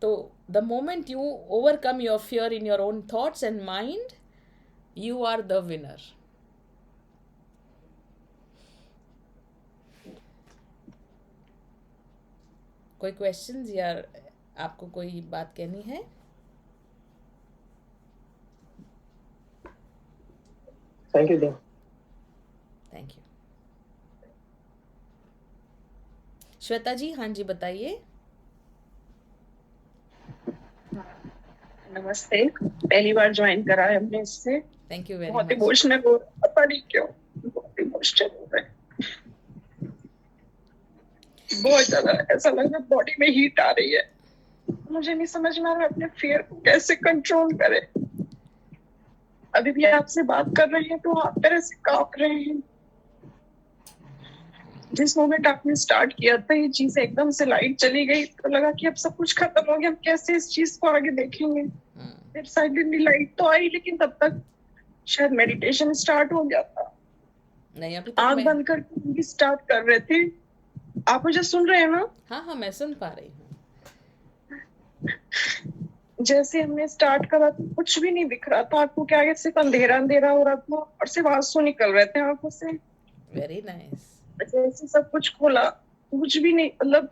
तो the moment you overcome your fear in your own thoughts and mind, you are the winner. कोई क्वेश्चंस या आपको कोई बात कहनी है? थैंक यू दी। Thank you. श्वेता जी, हाँ जी बताइए। नमस्ते, पहली बार ज्वाइन करा है हमने इससे। थैंक यू वेरी बहुत मच। इमोशनल हो, पता नहीं क्यों बहुत इमोशनल हो रहा है। बहुत ज्यादा ऐसा लग रहा है बॉडी में हीट आ रही है। मुझे नहीं समझ में आ रहा अपने फियर को कैसे कंट्रोल करें। अभी भी आपसे बात कर रहे हैं तो हाथ पैर ऐसे कांप रहे हैं। जिस मोमेंट आपने स्टार्ट किया था ये चीज एकदम से लाइट चली गई तो लगा कि अब सब कुछ खत्म हो गया, हम कैसे इस चीज को आगे देखेंगे। फिर साइडली लाइट तो आई, लेकिन तब तक शायद मेडिटेशन स्टार्ट हो गया था। नहीं, अभी तक आंख बंद करके स्टार्ट कर रहे थे। आप मुझे सुन रहे हैं ना? हाँ हाँ, मैं सुन पा रही हूँ। जैसे हमने स्टार्ट करा तो कुछ भी नहीं दिख रहा था, आंखों के आगे सिर्फ अंधेरा अंधेरा हो रहा था और सिर्फ आंसू निकल रहे थे आंखों से। Very nice. जैसे सब कुछ खोला, कुछ भी नहीं, मतलब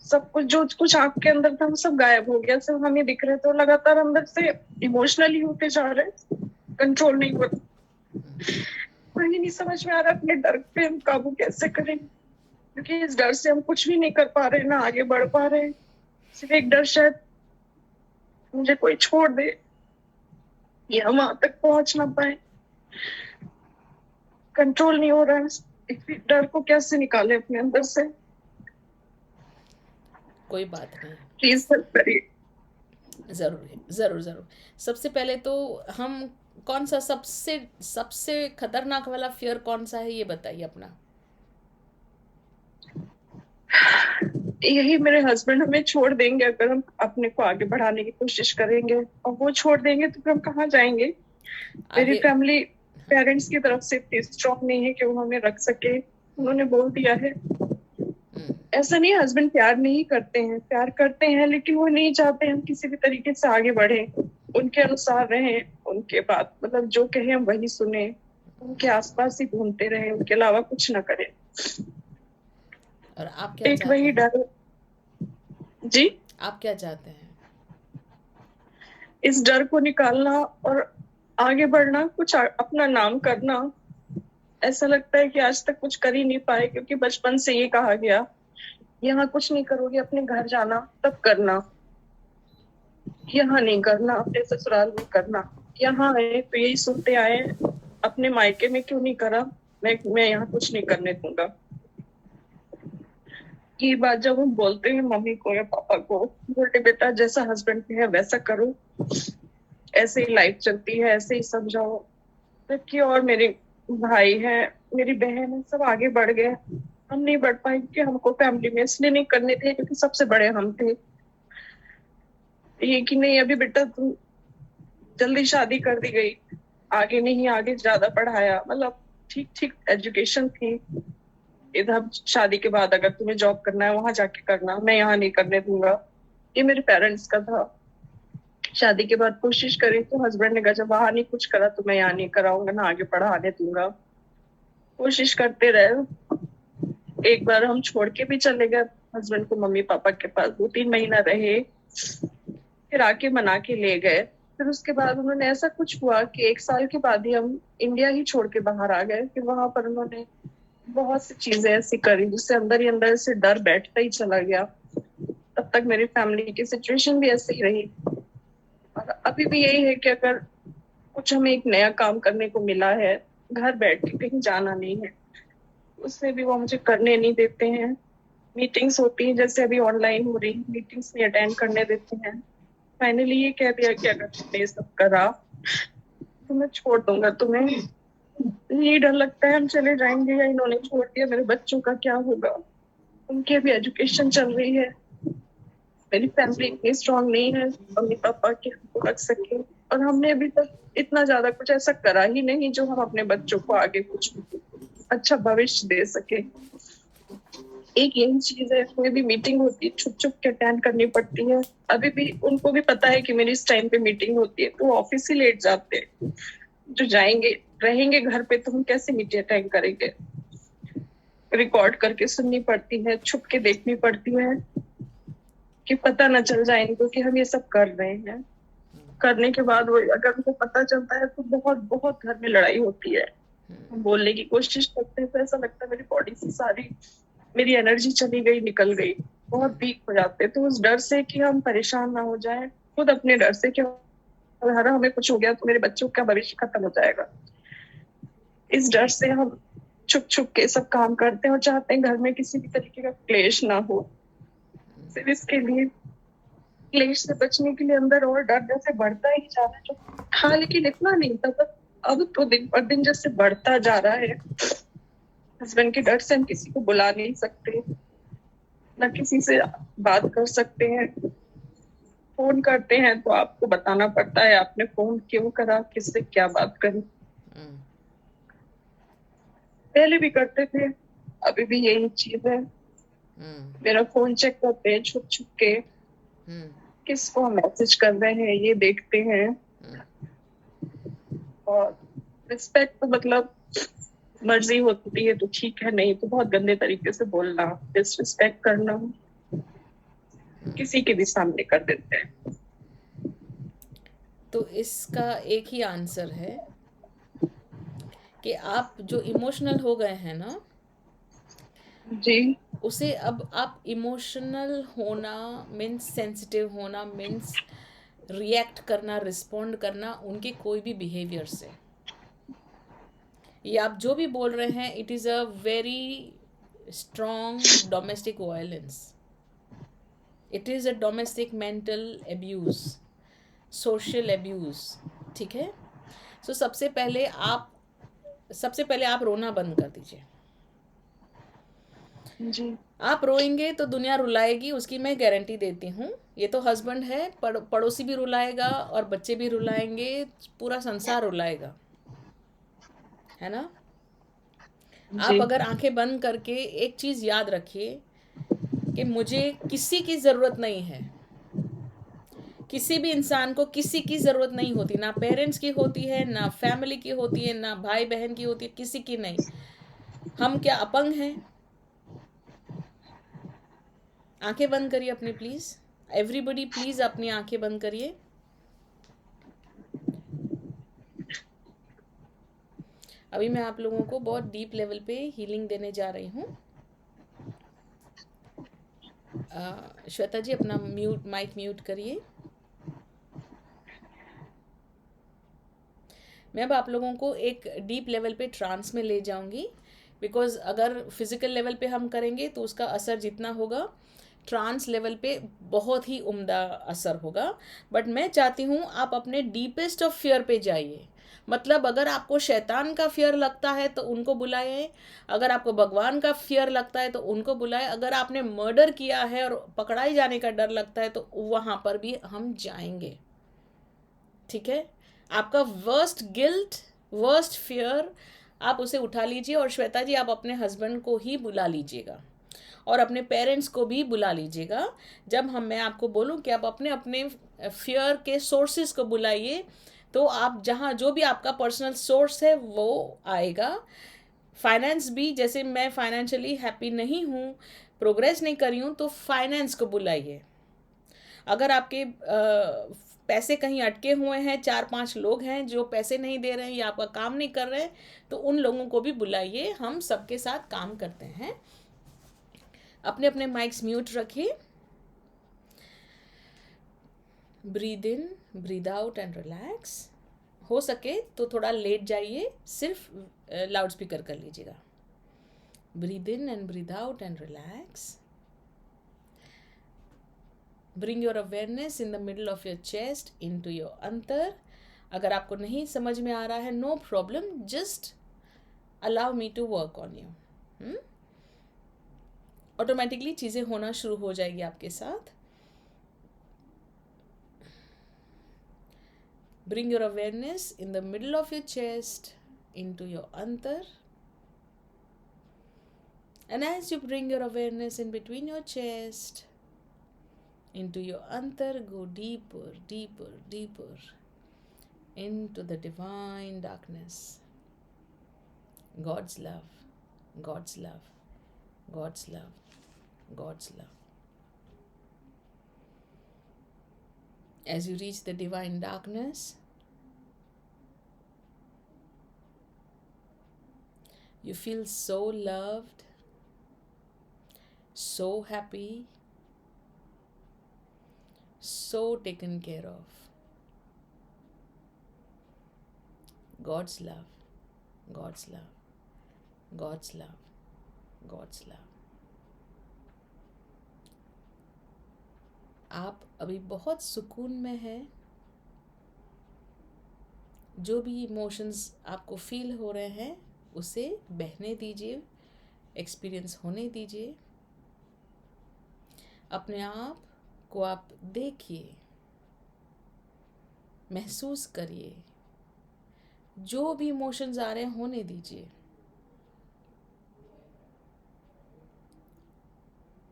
सब कुछ जो कुछ आंख के अंदर था वो सब गायब हो गया, सिर्फ हमें दिख रहे थे। लगातार अंदर से इमोशनली होते जा रहे, कंट्रोल नहीं हो रहा। मुझे नहीं समझ में आ रहा अपने डर पे हम काबू कैसे करें, क्योंकि इस डर से हम कुछ भी नहीं कर पा रहे, ना आगे बढ़ पा रहे। सिर्फ एक डर, शायद मुझे कोई छोड़ दे या वहां तक पहुंच ना पाए। कंट्रोल नहीं हो रहा है। इस डर को कैसे निकाले अपने अंदर से? कोई बात नहीं, प्लीज हेल्प करिए। जरूर जरूर जरूर। सबसे पहले तो हम कौन सा सबसे सबसे खतरनाक वाला फियर कौन सा है ये बताइए अपना। यही, मेरे हस्बैंड हमें छोड़ देंगे अगर हम अपने को आगे बढ़ाने की कोशिश करेंगे, और वो छोड़ देंगे तो फिर हम कहाँ जाएंगे? मेरी आगे फैमिली पेरेंट्स की तरफ से इतनी स्ट्रॉन्ग नहीं है कि वो हमें रख सके। उन्होंने बोल दिया है। ऐसा नहीं है हस्बैंड प्यार नहीं करते हैं, प्यार करते हैं, लेकिन वो नहीं चाहते हम किसी भी तरीके से आगे बढ़े, उनके अनुसार रहें, उनके बात मतलब जो कहे हम वही सुने, उनके आसपास ही घूमते रहे, उनके अलावा कुछ ना करें। और आप क्या एक चाहते वही हैं? डर। जी, आप क्या चाहते हैं? इस डर को निकालना और आगे बढ़ना, कुछ अपना नाम करना। ऐसा लगता है कि आज तक कुछ कर ही नहीं पाए, क्योंकि बचपन से ये कहा गया, यहाँ कुछ नहीं करोगे अपने घर जाना तब करना, यहाँ नहीं करना, अपने ससुराल में करना। यहाँ आए तो यही सुनते आए, अपने मायके में क्यों नहीं करा, मैं यहाँ कुछ नहीं करने दूंगा। ये बात जब हम बोलते हैं मम्मी को या पापा को, बोलते बेटा जैसा हस्बैंड है वैसा करो, ऐसे ही लाइफ चलती है, ऐसे ही समझाओ। जबकि और मेरे भाई है, मेरी बहन है, सब आगे बढ़ गए, हम नहीं बढ़ पाए क्योंकि हमको फैमिली में इसलिए नहीं करने थे क्योंकि सबसे बड़े हम थे। ये कि नहीं अभी बेटा तुम जल्दी शादी कर दी गई, आगे नहीं, आगे ज्यादा पढ़ाया, मतलब ठीक ठीक एजुकेशन थी, इधर शादी के बाद अगर तुम्हें जॉब करना है वहां जाके करना, मैं यहाँ नहीं करने दूंगा। ये मेरे पेरेंट्स का था। शादी के बाद कोशिश करी तो हस्बैंड ने कहा जब वहां नहीं कुछ करा तो मैं यहाँ नहीं कराऊंगा, ना आगे पढ़ाने दूंगा। कोशिश करते रहे। एक बार हम छोड़ के भी चले गए हस्बैंड को मम्मी पापा के पास, 2-3 महीना रहे, फिर आके मना के ले गए। फिर उसके बाद उन्होंने ऐसा कुछ हुआ कि 1 साल के बाद ही हम इंडिया ही छोड़ के बाहर आ गए। फिर वहां पर उन्होंने बहुत सी चीजें ऐसी करी जिससे अंदर ही अंदर से डर बैठता ही चला गया। तब तक मेरी फैमिली की सिचुएशन भी ऐसे ही रही, और अभी भी यही है कि अगर कुछ हमें एक नया काम करने को मिला है, घर बैठ के, कहीं जाना नहीं है, उसमें भी वो मुझे करने नहीं देते हैं। मीटिंग्स होती हैं जैसे अभी ऑनलाइन हो रही, मीटिंग्स नहीं अटेंड करने देते हैं। फाइनली ये कह दिया कि अगर तुमने ये सब करा तो मैं छोड़ दूंगा तुम्हें। ये डर लगता है हम चले जाएंगे या इन्होंने छोड़ दिया, मेरे बच्चों का क्या होगा। उनकी अभी एजुकेशन चल रही है, मेरी फैमिली इतनी स्ट्रांग नहीं है मम्मी पापा के हमको रख सके, और हमने अभी तक इतना ज्यादा कुछ ऐसा करा ही नहीं जो हम अपने बच्चों को आगे कुछ अच्छा भविष्य दे सके। एक यही चीज है, कोई भी मीटिंग होती है छुप छुप के अटेंड करनी पड़ती है। अभी भी उनको भी पता है कि मेरी इस टाइम पे मीटिंग होती है, तो वो ऑफिस ही लेट जाते हैं। जो जाएंगे रहेंगे घर पे तो हम कैसे मीटिंग अटेंड करेंगे। रिकॉर्ड करके सुननी पड़ती है, छुप के देखनी पड़ती है कि पता न चल जाए इनको कि हम ये सब कर रहे हैं। करने के बाद वो अगर उनको पता चलता है तो बहुत बहुत घर में लड़ाई होती है। हम बोलने की कोशिश करते हैं तो ऐसा लगता है मेरी बॉडी से सारी मेरी एनर्जी चली गई, निकल गई, बहुत वीक हो जाते हैं। तो उस डर से कि हम परेशान ना हो जाए, खुद अपने डर से कि अगर हमें कुछ हो गया तो मेरे बच्चों का भविष्य खत्म हो जाएगा, इस डर से हम छुप छुप के सब काम करते हैं और चाहते हैं घर में किसी भी तरीके का क्लेश ना हो। सिर्फ इसके लिए, क्लेश से बचने के लिए अंदर और डर जैसे बढ़ता ही जा रहा है। जो हाँ, लेकिन इतना नहीं था, बस अब तो दिन पर दिन जैसे बढ़ता जा रहा है। हस्बैंड के डर से हम किसी को बुला नहीं सकते, ना किसी से बात कर सकते हैं। फोन करते हैं तो आपको बताना पड़ता है आपने फोन क्यों करा, किससे क्या बात करी। पहले भी करते थे, अभी भी यही चीज है। मेरा फोन चेक करते हैं छुप छुप के, किसको हम मैसेज कर रहे हैं ये देखते हैं। और रिस्पेक्ट तो मतलब मर्जी होती है तो ठीक है, नहीं तो बहुत गंदे तरीके से बोलना, डिसरिस्पेक्ट करना किसी के भी सामने कर देते हैं। तो इसका एक ही आंसर है कि आप जो इमोशनल हो गए हैं ना, जी, उसे अब आप इमोशनल होना मीन्स सेंसिटिव होना, मीन्स रिएक्ट करना, रिस्पॉन्ड करना उनके कोई भी बिहेवियर से। ये आप जो भी बोल रहे हैं, it is a very strong domestic violence, it is a domestic mental abuse, social abuse, ठीक है। सो सबसे पहले आप रोना बंद कर दीजिए। जी, आप रोएंगे तो दुनिया रुलाएगी, उसकी मैं गारंटी देती हूँ। ये तो हस्बैंड है, पड़ोसी भी रुलाएगा और बच्चे भी रुलाएंगे, पूरा संसार रुलाएगा, है ना। आप जी, अगर आंखें बंद करके एक चीज़ याद रखिए कि मुझे किसी की ज़रूरत नहीं है, किसी भी इंसान को किसी की ज़रूरत नहीं होती, ना पेरेंट्स की होती है, ना फैमिली की होती है, ना भाई बहन की होती है, किसी की नहीं। हम क्या अपंग हैं? आंखें बंद करिए अपनी प्लीज़, एवरीबडी प्लीज़ अपनी आंखें बंद करिए। अभी मैं आप लोगों को बहुत डीप लेवल पे हीलिंग देने जा रही हूँ। श्वेता जी अपना माइक म्यूट करिए। मैं अब आप लोगों को एक डीप लेवल पे ट्रांस में ले जाऊंगी, बिकॉज अगर फिजिकल लेवल पे हम करेंगे तो उसका असर जितना होगा ट्रांस लेवल पे बहुत ही उम्दा असर होगा। बट मैं चाहती हूँ आप अपने डीपेस्ट ऑफ फियर पे जाइए। मतलब अगर आपको शैतान का फियर लगता है तो उनको बुलाएं, अगर आपको भगवान का फियर लगता है तो उनको बुलाएं, अगर आपने मर्डर किया है और पकड़ाई जाने का डर लगता है तो वहाँ पर भी हम जाएंगे, ठीक है। आपका वर्स्ट गिल्ट, वर्स्ट फियर आप उसे उठा लीजिए। और श्वेता जी आप अपने हस्बैंड को ही बुला लीजिएगा और अपने पेरेंट्स को भी बुला लीजिएगा। जब मैं आपको बोलूँ कि आप अपने अपने फियर के सोर्सेज को बुलाइए, तो आप जहाँ जो भी आपका पर्सनल सोर्स है वो आएगा। फाइनेंस भी, जैसे मैं फाइनेंशियली हैप्पी नहीं हूँ, प्रोग्रेस नहीं कर रही हूँ, तो फाइनेंस को बुलाइए। अगर आपके पैसे कहीं अटके हुए हैं, 4-5 लोग हैं जो पैसे नहीं दे रहे हैं या आपका काम नहीं कर रहे हैं, तो उन लोगों को भी बुलाइए, हम सबके साथ काम करते हैं। अपने अपने माइक्स म्यूट रखिए। Breathe in, breathe out and relax. हो सके तो थोड़ा लेट जाइए, सिर्फ लाउड स्पीकर कर लीजिएगा. Breathe in and breathe out and relax. Bring your awareness in the middle of your chest into your अंतर. अगर आपको नहीं समझ में आ रहा है, no problem, just allow me to work on you. Automatically चीज़ें होना शुरू हो जाएगी आपके साथ. Bring your awareness in the middle of your chest into your antar. And as you bring your awareness in between your chest into your antar, go deeper, deeper, deeper into the divine darkness. God's love, God's love, God's love, God's love. As you reach the divine darkness, you feel so loved, so happy, so taken care of. God's love, God's love, God's love, God's love. आप अभी बहुत सुकून में हैं. जो भी emotions आपको feel हो रहे हैं उसे बहने दीजिए, एक्सपीरियंस होने दीजिए. अपने आप को आप देखिए, महसूस करिए. जो भी इमोशंस आ रहे हैं होने दीजिए.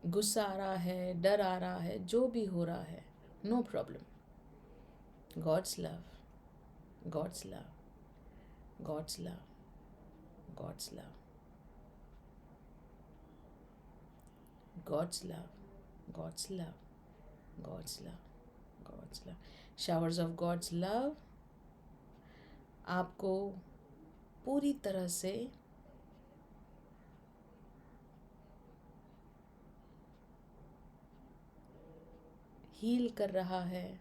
गुस्सा आ रहा है, डर आ रहा है, जो भी हो रहा है, no problem. God's love, God's love, God's love, God's love, God's love, God's love, God's love, God's love. Showers of God's love आपको पूरी तरह से हील कर रहा है.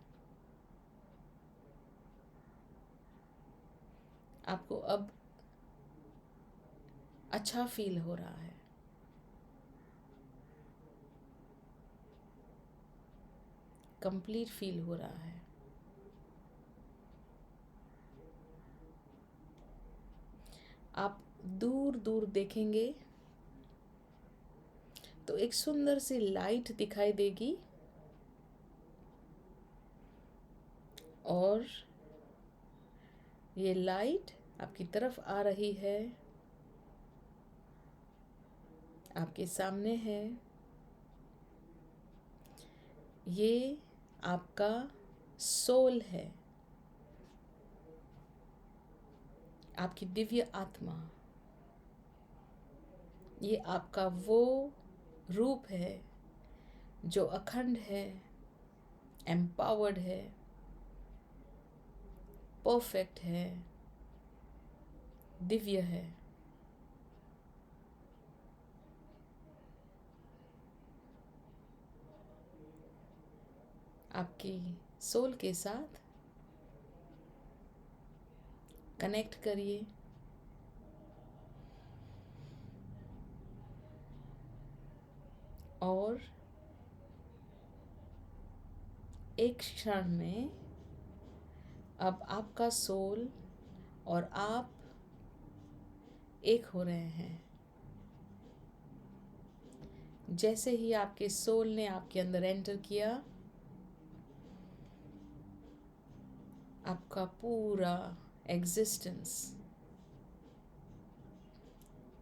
आपको अब अच्छा फील हो रहा है. कंप्लीट फील हो रहा है. आप दूर दूर देखेंगे तो एक सुंदर सी लाइट दिखाई देगी और ये लाइट आपकी तरफ आ रही है, आपके सामने है. ये आपका सोल है, आपकी दिव्य आत्मा. ये आपका वो रूप है जो अखंड है, एम्पावर्ड है, परफेक्ट है, दिव्य है. आपकी सोल के साथ कनेक्ट करिए. और एक क्षण में अब आपका सोल और आप एक हो रहे हैं. जैसे ही आपके सोल ने आपके अंदर एंटर किया, आपका पूरा एग्जिस्टेंस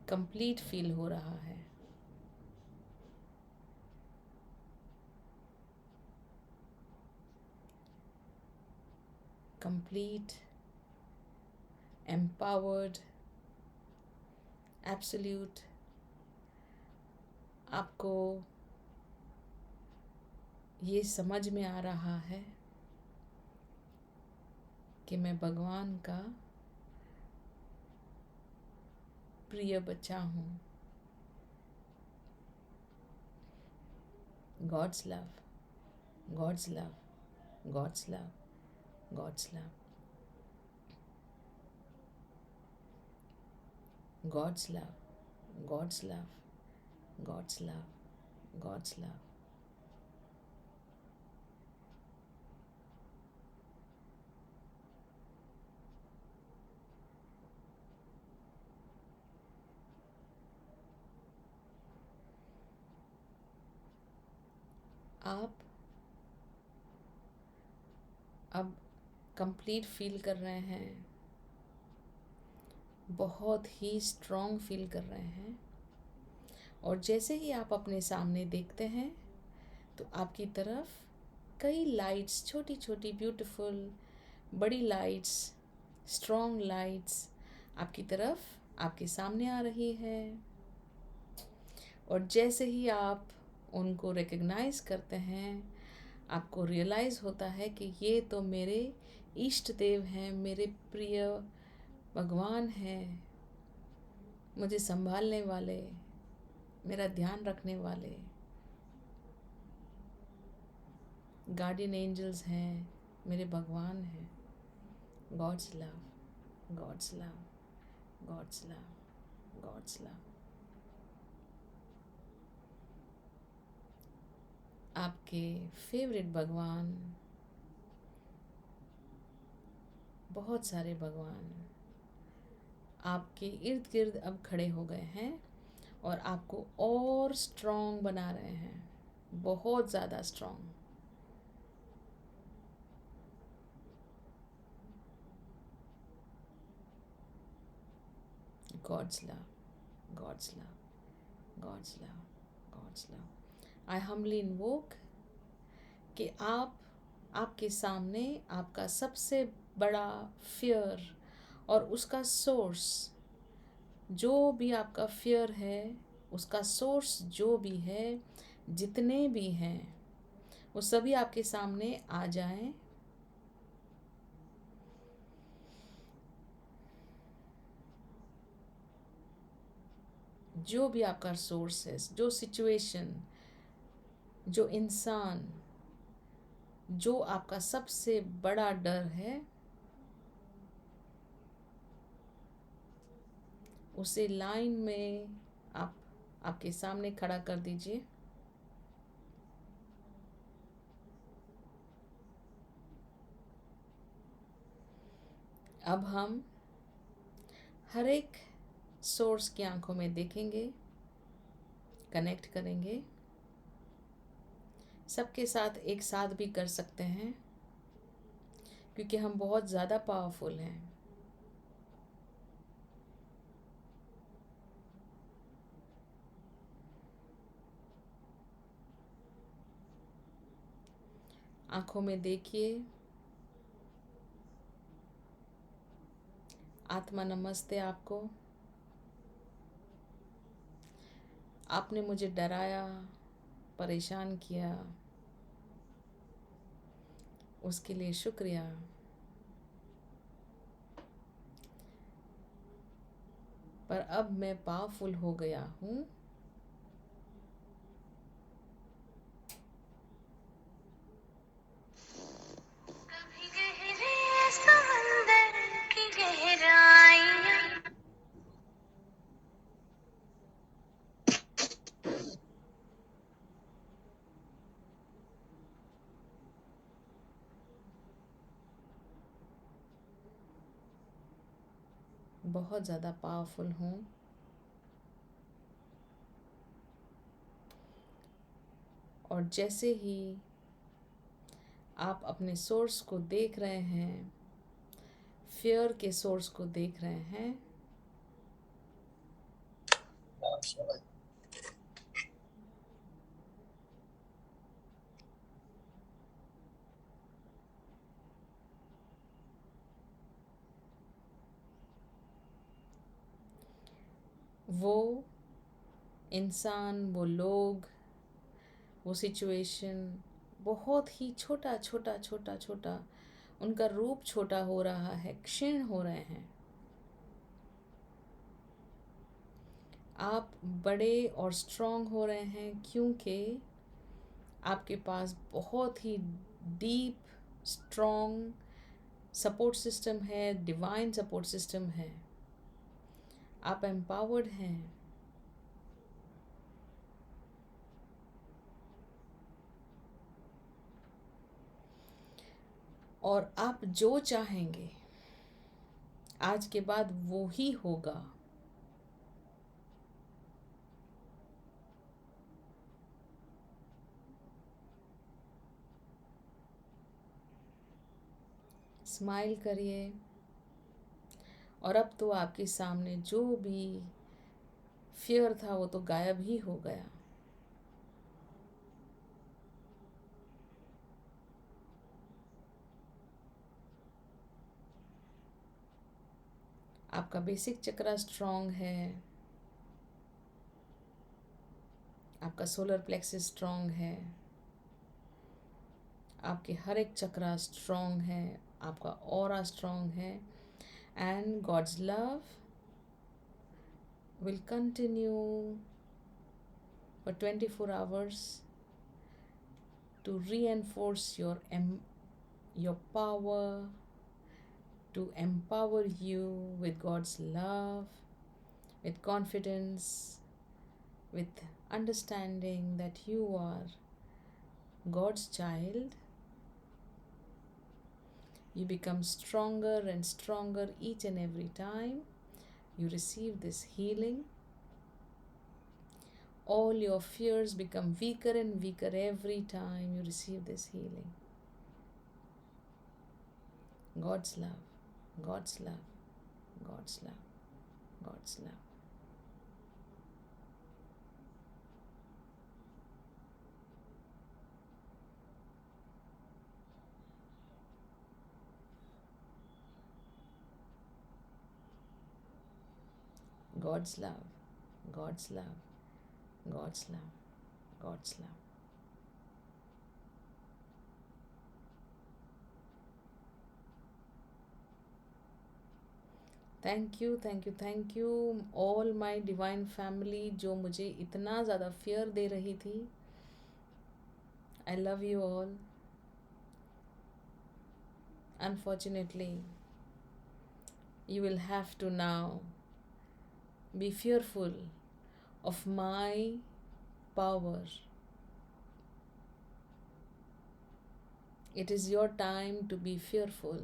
कंप्लीट फील हो रहा है. Complete, empowered, absolute. आपको ये समझ में आ रहा है कि मैं भगवान का प्रिय बच्चा हूँ. God's love, God's love, God's love, God's love. God's love, God's love, God's love, God's love. आप अब कंप्लीट फील कर रहे हैं, बहुत ही स्ट्रॉन्ग फील कर रहे हैं। और जैसे ही आप अपने सामने देखते हैं तो आपकी तरफ कई लाइट्स, छोटी छोटी ब्यूटीफुल बड़ी लाइट्स, स्ट्रॉन्ग लाइट्स आपकी तरफ, आपके सामने आ रही है। और जैसे ही आप उनको रिकग्नाइज करते हैं, आपको रियलाइज़ होता है कि ये तो मेरे इष्ट देव हैं, मेरे प्रिय भगवान हैं, मुझे संभालने वाले, मेरा ध्यान रखने वाले गार्डियन एंजल्स हैं, मेरे भगवान हैं। God's love, God's love, God's love, God's love. आपके फेवरेट भगवान, बहुत सारे भगवान आपके इर्द गिर्द अब खड़े हो गए हैं और आपको और स्ट्रॉन्ग बना रहे हैं, बहुत ज़्यादा strong. God's love, God's love, God's love, God's love. I humbly invoke कि आपके सामने आपका सबसे बड़ा फियर और उसका सोर्स, जो भी आपका फियर है उसका सोर्स जो भी है, जितने भी हैं, वो सभी आपके सामने आ जाएं। जो भी आपका सोर्स है, जो सिचुएशन, जो इंसान, जो आपका सबसे बड़ा डर है, उसे लाइन में आपके सामने खड़ा कर दीजिए। अब हम हर एक सोर्स की आंखों में देखेंगे, कनेक्ट करेंगे। सबके साथ एक साथ भी कर सकते हैं क्योंकि हम बहुत ज़्यादा पावरफुल हैं। आंखों में देखिए। आत्मा नमस्ते आपको। आपने मुझे डराया, परेशान किया, उसके लिए शुक्रिया। पर अब मैं पावरफुल हो गया हूँ। बहुत ज़्यादा पावरफुल हूँ। और जैसे ही आप अपने सोर्स को देख रहे हैं, फियर के सोर्स को देख रहे हैं, वो इंसान, वो लोग, वो सिचुएशन बहुत ही छोटा छोटा छोटा छोटा, उनका रूप छोटा हो रहा है, क्षीण हो रहे हैं। आप बड़े और स्ट्रॉन्ग हो रहे हैं क्योंकि आपके पास बहुत ही डीप स्ट्रॉन्ग सपोर्ट सिस्टम है, डिवाइन सपोर्ट सिस्टम है। आप एम्पावर्ड हैं। और आप जो चाहेंगे आज के बाद वो ही होगा। स्माइल करिए। और अब तो आपके सामने जो भी फियर था वो तो गायब ही हो गया। आपका बेसिक चक्रा स्ट्रॉन्ग है, आपका सोलर प्लेक्सस स्ट्रॉन्ग है, आपके हर एक चक्रा स्ट्रॉन्ग है, आपका ऑरा स्ट्रॉन्ग है। And God's love will continue for 24 hours to reinforce your power, to empower you with God's love, with confidence, with understanding that you are God's child. You become stronger and stronger each and every time you receive this healing. All your fears become weaker and weaker every time you receive this healing. God's love, God's love, God's love, God's love. God's love, God's love, God's love, God's love. Thank you, thank you, thank you all my divine family जो मुझे इतना ज़्यादा fear they रही थी। I love you all. Unfortunately, you will have to now be fearful of my power. It is your time to be fearful.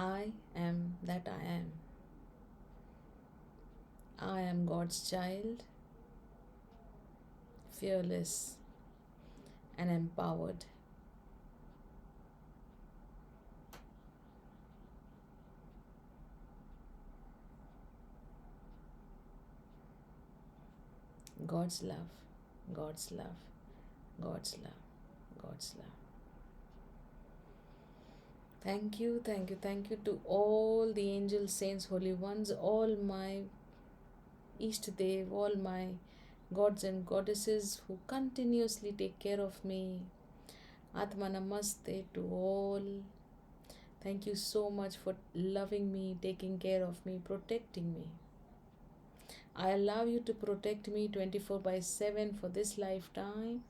I am that I am. I am God's child, fearless and empowered. God's love, God's love, God's love, God's love. Thank you, thank you, thank you to all the angels, saints, holy ones, all my Ishtadev, all my gods and goddesses who continuously take care of me. Atma Namaste to all. Thank you so much for loving me, taking care of me, protecting me. I allow you to protect me 24/7 for this lifetime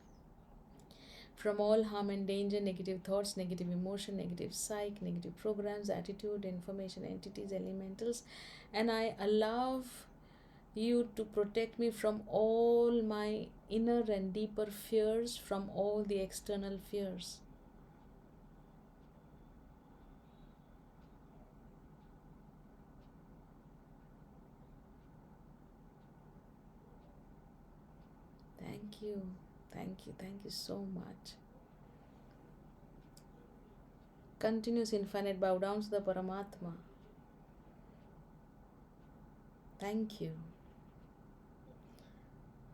from all harm and danger, negative thoughts, negative emotion, negative psych, negative programs, attitude, information, entities, elementals. And I allow you to protect me from all my inner and deeper fears, from all the external fears. Thank you, thank you, thank you so much. Continuous infinite bow down to the Paramatma. Thank you.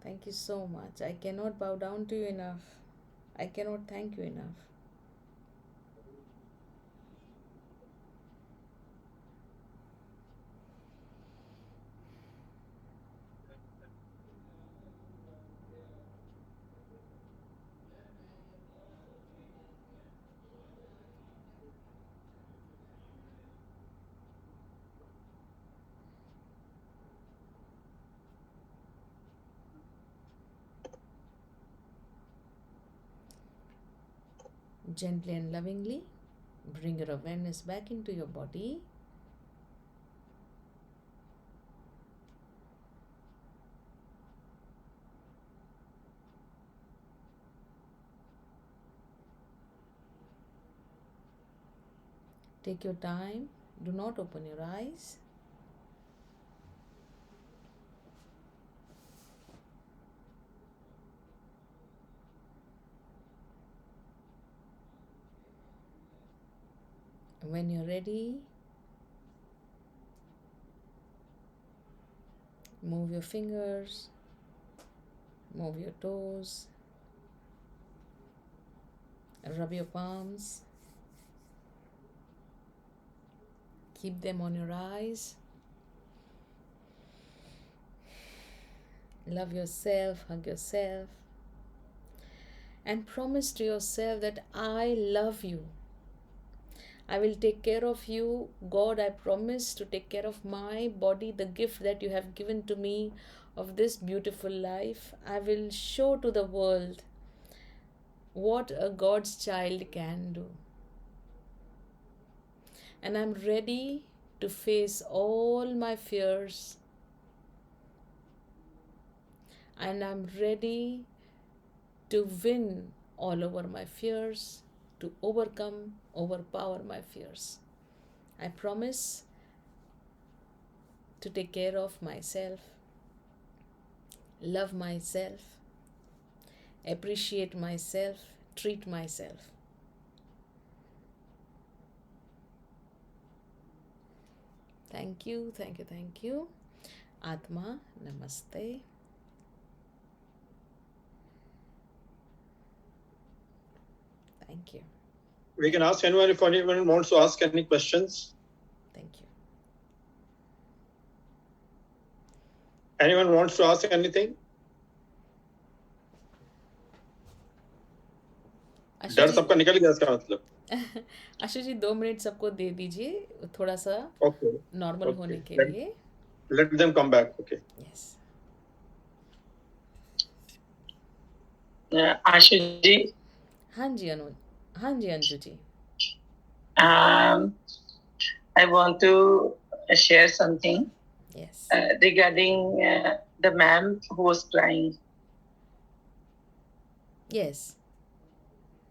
Thank you so much. I cannot bow down to you enough. I cannot thank you enough. Gently and lovingly Bring your awareness back into your body. Take your time. Do not open your eyes. When you're ready, move your fingers, move your toes, rub your palms, keep them on your eyes. Love yourself, hug yourself, and promise to yourself that I love you. I will take care of you. God, I promise to take care of my body, the gift that you have given to me of this beautiful life. I will show to the world what a God's child can do. And I'm ready to face all my fears. And I'm ready to win all over my fears, to overpower my fears. I promise to take care of myself, love myself, appreciate myself, treat myself. Thank you, thank you, thank you. Atma, namaste. Thank you. We can ask anyone if anyone wants to ask any questions. Thank you. Anyone wants to ask anything? डर सबका निकल गया इसका मतलब. आशु जी 2 minute सबको दे दीजिए थोड़ा सा Okay. नॉर्मल होने के लिए. Let them come back. Okay. Yes. आशु जी. हाँ जी अनुज. हाँ जी Anju ji. I want to share something. Yes. Regarding the ma'am who was crying. Yes.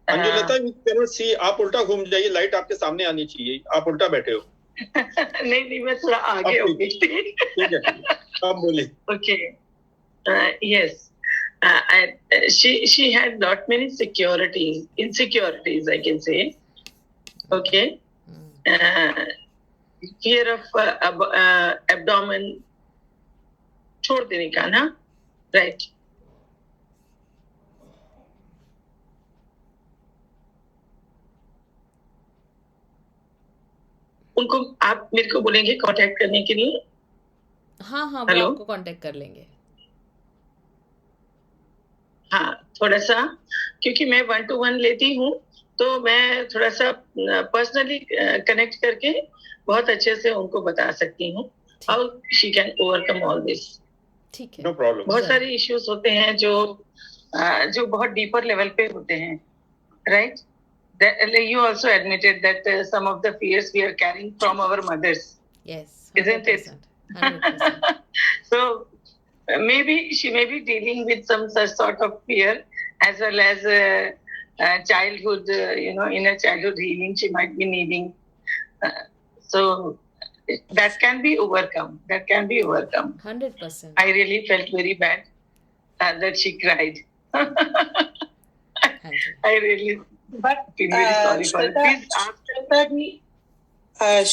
Anjulata, you cannot see. आप उल्टा घूम जाइए, लाइट आपके सामने आनी चाहिए. आप उल्टा बैठे हो. नहीं मैं थोड़ा आगे हो गई थी. ठीक है. आप बोलिए. Okay. Yes. She had not many insecurities, I can say. Okay. Fear of abdomen छोड़ देने का ना, right? उनको आप मेरे को बोलेंगे कांटेक्ट करने के लिए? हाँ वो आपको कांटेक्ट कर लेंगे. हाँ, थोड़ा सा, क्योंकि मैं 1-to-1 लेती हूँ, तो मैं थोड़ा सा पर्सनली कनेक्ट करके बहुत अच्छे से उनको बता सकती हूँ how she can overcome all this. ठीक है. No problem. बहुत सारे इश्यूज होते हैं जो बहुत डीपर लेवल पे होते हैं, right? You also admitted that some of the fears we are carrying from our mothers. Yes. 100%. Isn't it? 100%. So maybe she may be dealing with some such sort of fear, as well as childhood, inner childhood healing she might be needing. So that can be overcome. 100%. I really felt very bad that she cried. I really feel very sorry for it. Please ask.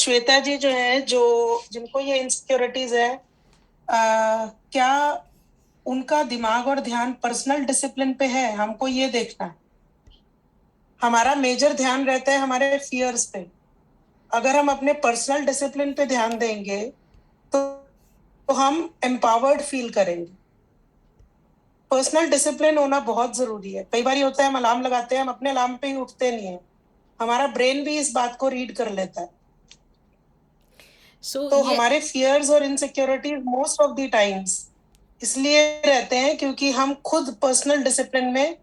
Shweta ji जो है, जिनको ये insecurities है, क्या उनका दिमाग और ध्यान पर्सनल डिसिप्लिन पे है? हमको ये देखना है. हमारा मेजर ध्यान रहता है हमारे फियर्स पे. अगर हम अपने पर्सनल डिसिप्लिन पे ध्यान देंगे तो हम एम्पावर्ड फील करेंगे. पर्सनल डिसिप्लिन होना बहुत जरूरी है. कई बार होता है हम अलार्म लगाते हैं, हम अपने अलार्म पे ही उठते नहीं है. हमारा ब्रेन भी इस बात को रीड कर लेता है. तो हमारे फियर्स और insecurities most of the times इसलिए रहते हैं क्योंकि हम खुद पर्सनल डिसिप्लिन में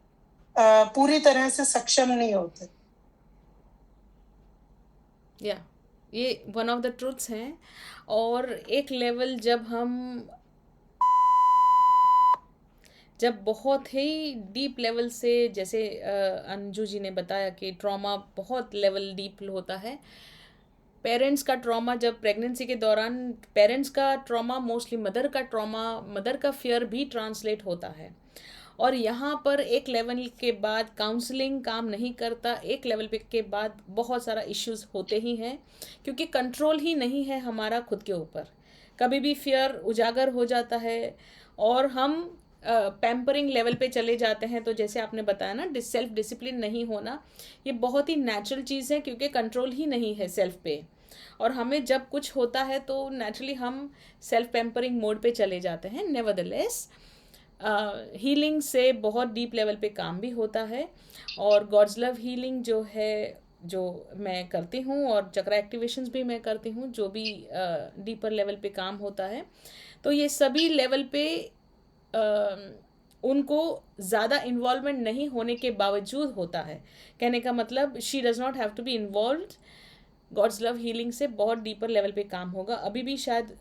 पूरी तरह से सक्षम नहीं होते. या ये वन ऑफ द ट्रूथ्स हैं। और एक लेवल जब बहुत ही डीप लेवल से, जैसे अंजू जी ने बताया कि ट्रॉमा बहुत लेवल डीप होता है। पेरेंट्स का ट्रॉमा, जब प्रेगनेंसी के दौरान पेरेंट्स का ट्रॉमा, मोस्टली मदर का ट्रॉमा, मदर का फियर भी ट्रांसलेट होता है। और यहाँ पर एक लेवल के बाद काउंसलिंग काम नहीं करता, एक लेवल पे के बाद बहुत सारा इश्यूज होते ही हैं, क्योंकि कंट्रोल ही नहीं है हमारा खुद के ऊपर। कभी भी फियर उजागर हो जाता है और हम पैम्परिंग लेवल पे चले जाते हैं। तो जैसे आपने बताया ना, सेल्फ डिसिप्लिन नहीं होना, ये बहुत ही नेचुरल चीज़ है, क्योंकि कंट्रोल ही नहीं है सेल्फ पे। और हमें जब कुछ होता है तो नेचुरली हम सेल्फ पैम्परिंग मोड पे चले जाते हैं। नेवरदलेस हीलिंग से बहुत डीप लेवल पे काम भी होता है। और गॉड्स लव हीलिंग जो है, जो मैं करती हूँ, और चक्रा एक्टिवेशंस भी मैं करती हूँ, जो भी डीपर लेवल पे काम होता है। तो ये सभी लेवल पे उनको ज़्यादा इन्वॉल्वमेंट नहीं होने के बावजूद होता है। कहने का मतलब, she does not have to be involved. God's love healing से बहुत डीपर लेवल पे काम होगा। अभी भी शायद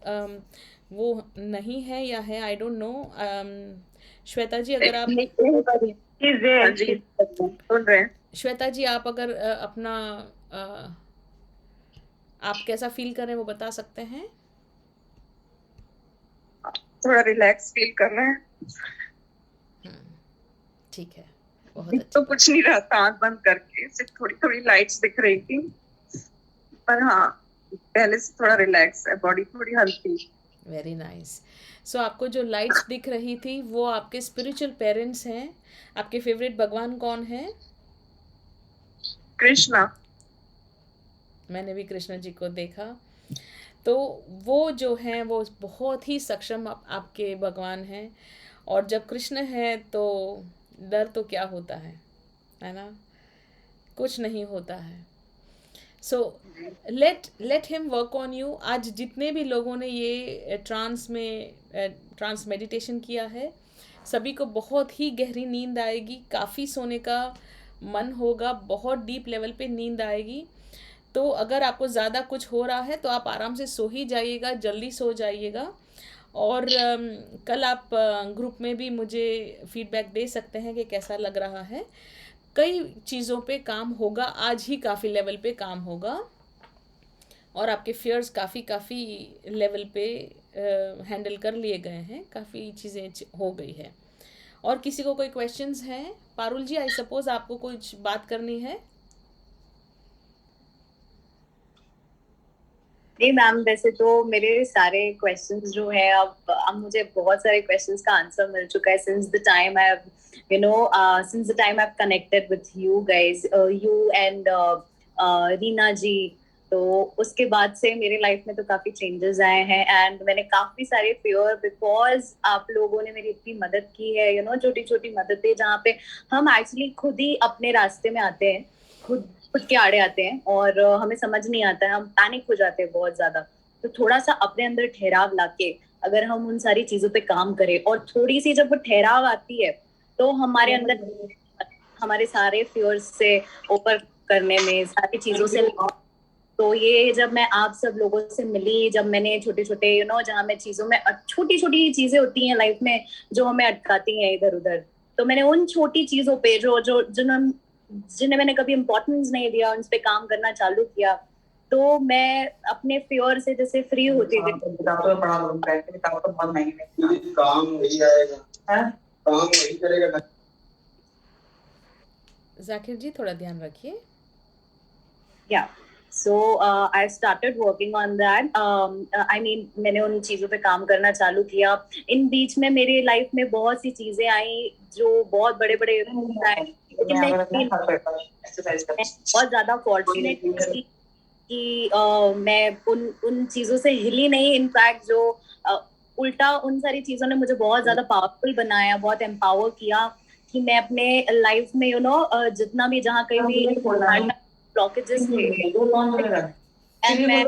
वो नहीं है या है, आई डोंट नो। श्वेता जी, अगर आप श्वेता जी, आप अगर अपना आप कैसा फील कर रहे हैं वो बता सकते हैं? थोड़ा रिलैक्स फील कर रहे हैं। ठीक है, बहुत तो अच्छा। कुछ नहीं रहता, आंख बंद करके सिर्फ थोड़ी थोड़ी लाइट्स दिख रही थी, पर हाँ पहले से थोड़ा रिलैक्स है, बॉडी थोड़ी हल्की। Very nice. सो आपको जो लाइट्स दिख रही थी वो आपके स्पिरिचुअल पेरेंट्स हैं। आपके फेवरेट भगवान कौन है? कृष्णा। मैंने भी कृष्ण जी को देखा। तो वो जो हैं वो बहुत ही सक्षम आपके भगवान हैं। और जब कृष्ण है तो डर तो क्या होता है ना? कुछ नहीं होता है। So let him work on you. आज जितने भी लोगों ने ये ट्रांस मेडिटेशन किया है, सभी को बहुत ही गहरी नींद आएगी, काफ़ी सोने का मन होगा, बहुत डीप लेवल पे नींद आएगी। तो अगर आपको ज़्यादा कुछ हो रहा है तो आप आराम से सो ही जाइएगा, जल्दी सो जाइएगा। और कल आप ग्रुप में भी मुझे फीडबैक दे सकते हैं कि कैसा लग रहा है। कई चीज़ों पे काम होगा, आज ही काफ़ी लेवल पे काम होगा, और आपके फियर्स काफ़ी लेवल पे हैंडल कर लिए गए हैं, काफ़ी चीज़ें हो गई है। और किसी को कोई क्वेश्चंस हैं? पारुल जी, आई सपोज आपको कुछ बात करनी है। नहीं मैम, वैसे तो मेरे सारे क्वेश्चंस जो है, अब मुझे बहुत सारे क्वेश्चंस का आंसर मिल चुका है since the time I have connected with you guys, you and Reena ji. तो उसके बाद से मेरे लाइफ में तो काफी चेंजेस आए हैं, एंड मैंने काफी सारे फियर, बिकॉज आप लोगों ने मेरी इतनी मदद की है, छोटी छोटी मददें, जहाँ पे हम एक्चुअली खुद ही अपने रास्ते में आते हैं, खुद के आड़े आते हैं, और हमें समझ नहीं आता है, हम पैनिक हो जाते हैं बहुत ज्यादा। तो थोड़ा सा अपने अंदर ठहराव लाके अगर हम उन सारी चीजों पे काम करें, और थोड़ी सी जब वो ठहराव आती है तो हमारे अंदर हमारे सारे फियर्स से ऊपर करने में, सारी चीजों से। तो ये जब मैं आप सब लोगों से मिली, जब मैंने छोटे छोटे जहाँ मैं चीजों में, छोटी छोटी चीजें होती हैं लाइफ में जो हमें अटकाती हैं इधर उधर, तो मैंने उन छोटी चीजों पे जिन्हें मैंने कभी इम्पोर्टेंस नहीं दिया, उन पे काम करना चालू किया। तो मैं अपने फियर से जैसे फ्री होती गई। जाकिर जी, थोड़ा ध्यान रखिए। या so I started working on that. मैंने उन चीजों पे काम करना चालू किया। इन बीच में मेरी लाइफ में बहुत सी चीजें आई जो बहुत बड़े बड़े, लेकिन मैं बहुत ज्यादा फॉर्चुनेट थी कि मैं उन चीजों से हिली नहीं। इनफैक्ट जो उल्टा उन सारी चीजों ने मुझे बहुत ज्यादा पावरफुल बनाया, बहुत एम्पावर किया कि मैं अपने लाइफ में जितना भी, जहाँ कहीं भी ब्लॉकेजेस थे, एंड मैं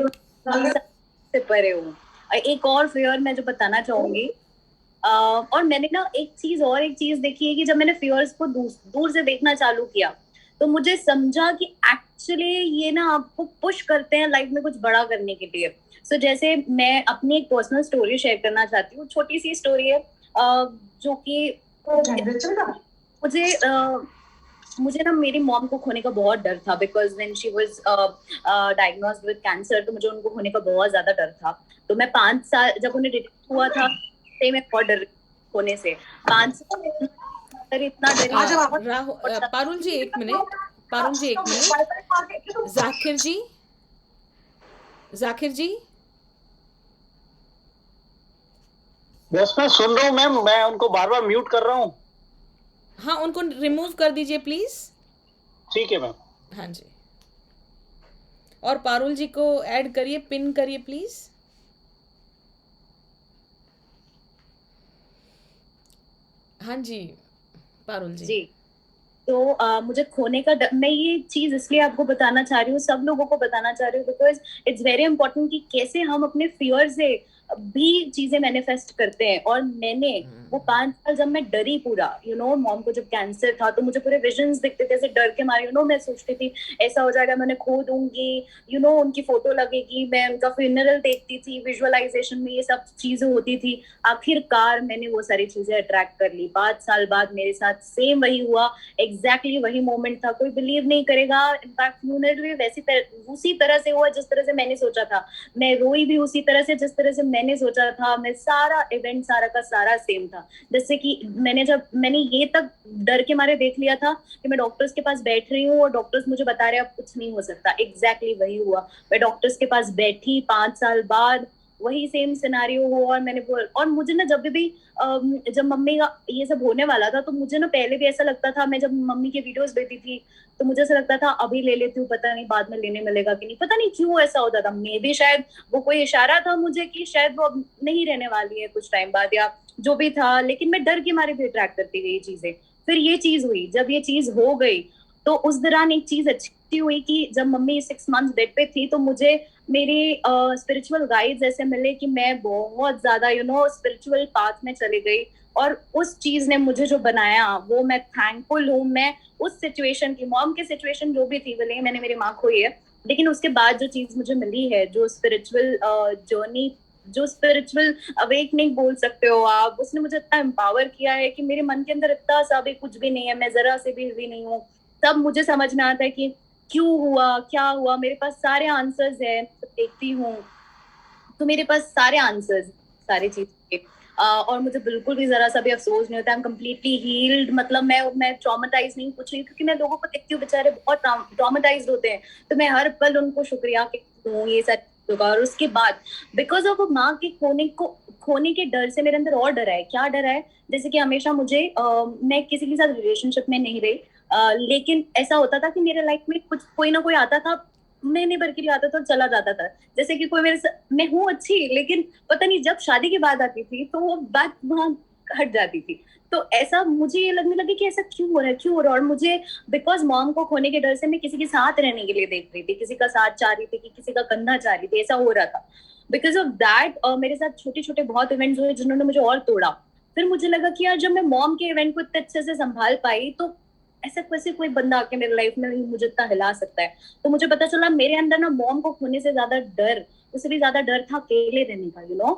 से परे हूँ। एक और फियर मैं जो बताना चाहूंगी, और मैंने एक चीज देखी है कि जब मैंने फियर्स को दूर से देखना चालू किया, तो मुझे समझा कि एक्चुअली ये ना आपको पुश करते हैं लाइफ में कुछ बड़ा करने के लिए। सो जैसे मैं अपनी एक पर्सनल स्टोरी शेयर करना चाहती हूँ, छोटी सी स्टोरी है जो कि मुझे ना मेरी मॉम को खोने का बहुत डर था, because when she was diagnosed with cancer, तो मुझे उनको खोने का बहुत ज्यादा डर था। तो मैं 5 साल जब उन्हें डिटेक्ट हुआ था, तो मैं बहुत डर खोने से 5 साल इतना डरी। पारुल जी एक मिनट, जाकिर जी बस मैं सुन रहा हूँ मैम, मैं उनको बार बार म्यूट कर रहा हूँ। हाँ, उनको रिमूव कर दीजिए प्लीज। ठीक है मैम। हाँ जी, और पारुल जी को ऐड करिए, पिन करिए प्लीज। हाँ जी पारुल जी। तो मुझे खोने का मैं ये चीज इसलिए आपको बताना चाह रही हूँ, सब लोगों को बताना चाह रही हूँ, बिकॉज इट्स वेरी इंपॉर्टेंट कि कैसे हम अपने फियर से भी चीजें मैनिफेस्ट करते हैं। और मैंने वो 5 साल जब मैं डरी पूरा, मॉम को जब कैंसर था तो मुझे पूरे विजन्स दिखते थे, ऐसे डर के मारे, मैं सोचती थी ऐसा हो जाएगा, मैं उन्हें खो दूंगी, उनकी फोटो लगेगी, मैं उनका फ्यूनरल देखती थी, विजुअलाइजेशन में ये सब चीजें होती थी। आखिरकार मैंने वो सारी चीजें अट्रैक्ट कर ली। 5 साल बाद मेरे साथ सेम वही हुआ, एग्जैक्टली वही मोमेंट था। कोई बिलीव नहीं करेगा, इनफैक्ट फ्यूनरल भी उसी तरह से हुआ जिस तरह से मैंने सोचा था। मैं रोई भी उसी तरह से जिस तरह से मैंने सोचा था। मैं सारा इवेंट सारा का सारा सेम था। जैसे कि मैंने ये तक डर के मारे देख लिया था कि मैं डॉक्टर्स के पास बैठ रही हूँ और डॉक्टर्स मुझे बता रहे हैं अब कुछ नहीं हो सकता। एग्जैक्टली वही हुआ। मैं डॉक्टर्स के पास बैठी 5 साल बाद, वही सेम सिनारियो हो। और मुझे ना जब भी जब मम्मी का ये सब होने वाला था, तो मुझे ना पहले भी ऐसा लगता था, मैं जब मम्मी के वीडियोस देखती थी तो मुझे ऐसा लगता था अभी ले लेती हूँ, पता नहीं बाद में लेने मिलेगा कि नहीं, पता नहीं क्यों ऐसा होता था। मे भी शायद वो कोई इशारा था मुझे कि शायद वो अब नहीं रहने वाली है कुछ टाइम बाद, या जो भी था। लेकिन मैं डर के मारे भी अट्रैक्ट करती गई चीजें। फिर ये चीज हुई, जब ये चीज हो गई तो उस दौरान एक चीज अच्छी हुई कि जब मम्मी 6 मंथ्स बेड पे थी तो मुझे मेरे स्पिरिचुअल गाइड्स ऐसे मिले कि मैं बहुत ज्यादा स्पिरिचुअल पाथ में चली गई। और उस चीज ने मुझे जो बनाया वो मैं थैंकफुल हूँ। मैं उस सिचुएशन की, मॉम की सिचुएशन जो भी थी, भले मैंने मेरी माँ खोई है, लेकिन उसके बाद जो चीज मुझे मिली है, जो स्पिरिचुअल जर्नी, जो स्पिरिचुअल अवेकनिंग बोल सकते हो आप, उसने मुझे इतना एम्पावर किया है कि मेरे मन के अंदर इतना सा भी कुछ भी नहीं है, मैं जरा से भी हिली नहीं हूँ। तब मुझे समझ में आता है कि क्यों हुआ, क्या हुआ। मेरे पास सारे आंसर्स हैं। देखती हूँ तो मेरे पास सारे आंसर्स, सारी चीज के। और मुझे बिल्कुल भी जरा सा भी अफसोस नहीं होता। I am completely healed. मतलब मैं ट्रॉमेटाइज नहीं, कुछ नहीं, क्योंकि मैं लोगों को देखती हूँ बेचारे बहुत ट्रॉमेटाइज होते हैं, तो मैं हर पल उनको शुक्रिया कहती हूँ ये सारी चीजों का। और उसके बाद बिकॉज ऑफ माँ के खोने के डर से मेरे अंदर और डर है। क्या डर है? जैसे कि हमेशा मुझे मैं किसी के साथ रिलेशनशिप में नहीं रही, लेकिन ऐसा होता था कि मेरे लाइफ में कुछ कोई ना कोई आता था, महीने भर के लिए आता था और चला जाता था। जैसे कि कोई मैं हूँ अच्छी, लेकिन पता नहीं जब शादी की बात आती थी तो वो बात वहां हट जाती थी। तो ऐसा मुझे ये लगने लगे कि ऐसा क्यों हो रहा है। और मुझे बिकॉज मॉम को खोने के डर से मैं किसी के साथ रहने के लिए देख रही थी, किसी का साथ चाह रही थी, कि किसी का कंधा चाह रही थी, ऐसा हो रहा था। बिकॉज ऑफ दैट मेरे साथ छोटे छोटे बहुत इवेंट्स हुए जिन्होंने मुझे और तोड़ा। फिर मुझे लगा कि यार जब मैं मॉम के इवेंट को इतने अच्छे से संभाल पाई, तो ऐसा कैसे कोई बंदा आके मेरे लाइफ में मुझे इतना हिला सकता है। तो मुझे पता चला मेरे अंदर ना मॉम को खोने से ज्यादा डर, उससे भी ज्यादा डर था अकेले रहने का।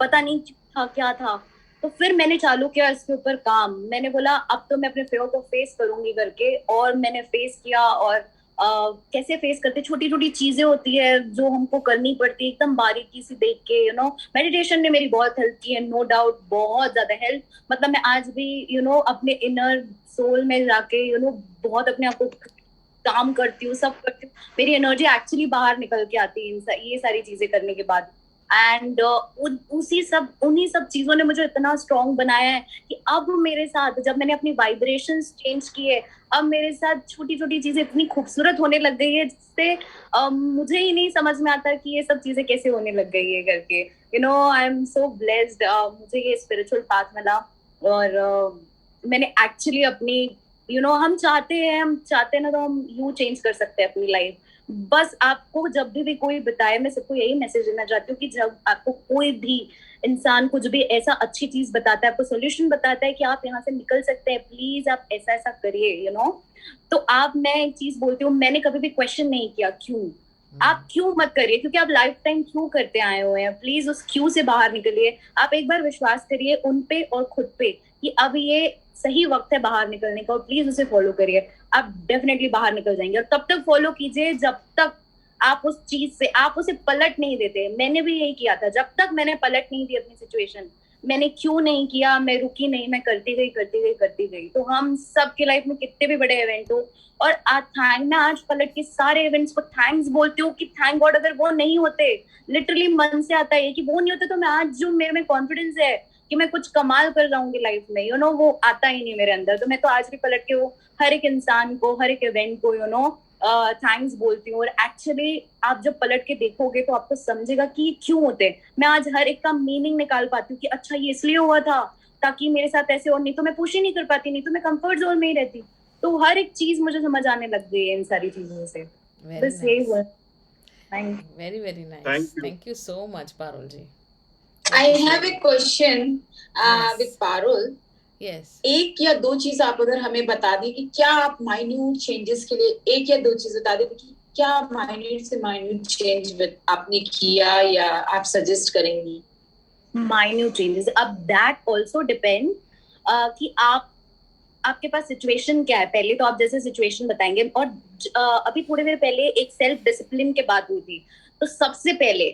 पता नहीं था क्या था। तो फिर मैंने चालू किया इसके ऊपर काम। मैंने बोला अब तो मैं अपने फेयर को फेस करूंगी करके, और मैंने फेस किया। और कैसे फेस करते, छोटी छोटी चीजें होती है जो हमको करनी पड़ती है एकदम बारीकी से देख के। मेडिटेशन ने मेरी बहुत हेल्प की है, नो डाउट, बहुत ज्यादा हेल्प। मतलब मैं आज भी अपने इनर सोल में जाके बहुत अपने आप को काम करती हूँ, सब करती हूँ। मेरी एनर्जी एक्चुअली बाहर निकल के आती है ये सारी चीजें करने के बाद। एंड उन्हीं सब चीजों ने मुझे इतना स्ट्रॉन्ग बनाया है कि अब मेरे साथ, जब मैंने अपनी वाइब्रेशंस चेंज किए, अब मेरे साथ छोटी छोटी चीजें इतनी खूबसूरत होने लग गई है, जिससे मुझे ही नहीं समझ में आता कि ये सब चीजें कैसे होने लग गई है करके। I am so blessed. मुझे ये स्पिरिचुअल पाथ मिला। और मैंने एक्चुअली अपनी हम चाहते हैं ना, तो हम यूं चेंज कर सकते हैं अपनी लाइफ। बस आपको जब भी कोई बताए, मैं सबको यही मैसेज देना चाहती हूँ कि जब आपको कोई भी इंसान कुछ भी ऐसा अच्छी चीज बताता है, आपको सोल्यूशन बताता है कि आप यहाँ से निकल सकते हैं, प्लीज आप ऐसा ऐसा करिए, यू नो, तो आप, मैं एक चीज बोलती हूँ, मैंने कभी भी क्वेश्चन नहीं किया क्यों। आप क्यों मत करिए, क्योंकि आप लाइफ टाइम क्यों करते आए हुए हैं, प्लीज उस क्यों से बाहर निकलिए। आप एक बार विश्वास करिए उन पे और खुद पे कि अब ये सही वक्त है बाहर निकलने का, और प्लीज उसे फॉलो करिए, आप डेफिनेटली बाहर निकल जाएंगे। और तब तक फॉलो कीजिए जब तक आप उस चीज से, आप उसे पलट नहीं देते। मैंने भी यही किया था, जब तक मैंने पलट नहीं दी अपनी सिचुएशन, मैंने क्यों नहीं किया, मैं रुकी नहीं, मैं करती गई। तो हम सबके लाइफ में कितने भी बड़े इवेंट हो, और मैं आज पलट के सारे इवेंट्स को थैंक्स बोलती हूँ कि थैंक गॉड अगर वो नहीं होते, लिटरली मन से आता है कि वो नहीं होते तो मैं आज जो मेरे में कॉन्फिडेंस है कि मैं कुछ कमाल कर जाऊंगी लाइफ में, यू नो, वो आता ही नहीं मेरे अंदर। तो मैं तो आज भी पलट के वो हर एक इंसान को, हर एक इवेंट को, यू नो, थैंक्स बोलती हूँ। और एक्चुअली आप जब पलट के देखोगे तो आपको समझेगा कि क्यों होते। मैं आज हर एक का मीनिंग निकाल पाती हूँ कि अच्छा ये इसलिए हुआ था ताकि मेरे साथ ऐसे, और नहीं तो मैं पुश ही नहीं कर पाती, नहीं तो मैं कंफर्ट जोन में ही रहती। तो हर एक चीज मुझे समझ आने लग गई है इन सारी चीजों से। बस यही हुआ। Very, very nice. Thank you so much, Parul ji. I have a question with Parul. Yes. एक या दो चीज आप अगर हमें बता दें कि क्या आप माइन्यूट चेंजेस के लिए एक या दो चीज बता दें कि क्या माइन्यूट से माइन्यूट चेंज आपने किया या आप सजेस्ट करेंगी? माइन्यूट चेंजेस, अब दैट ऑल्सो डिपेंड कि आपके पास सिचुएशन क्या है। पहले तो आप जैसे सिचुएशन बताएंगे, और अभी थोड़ी देर पहले एक सेल्फ डिसिप्लिन की बात हुई थी। तो सबसे पहले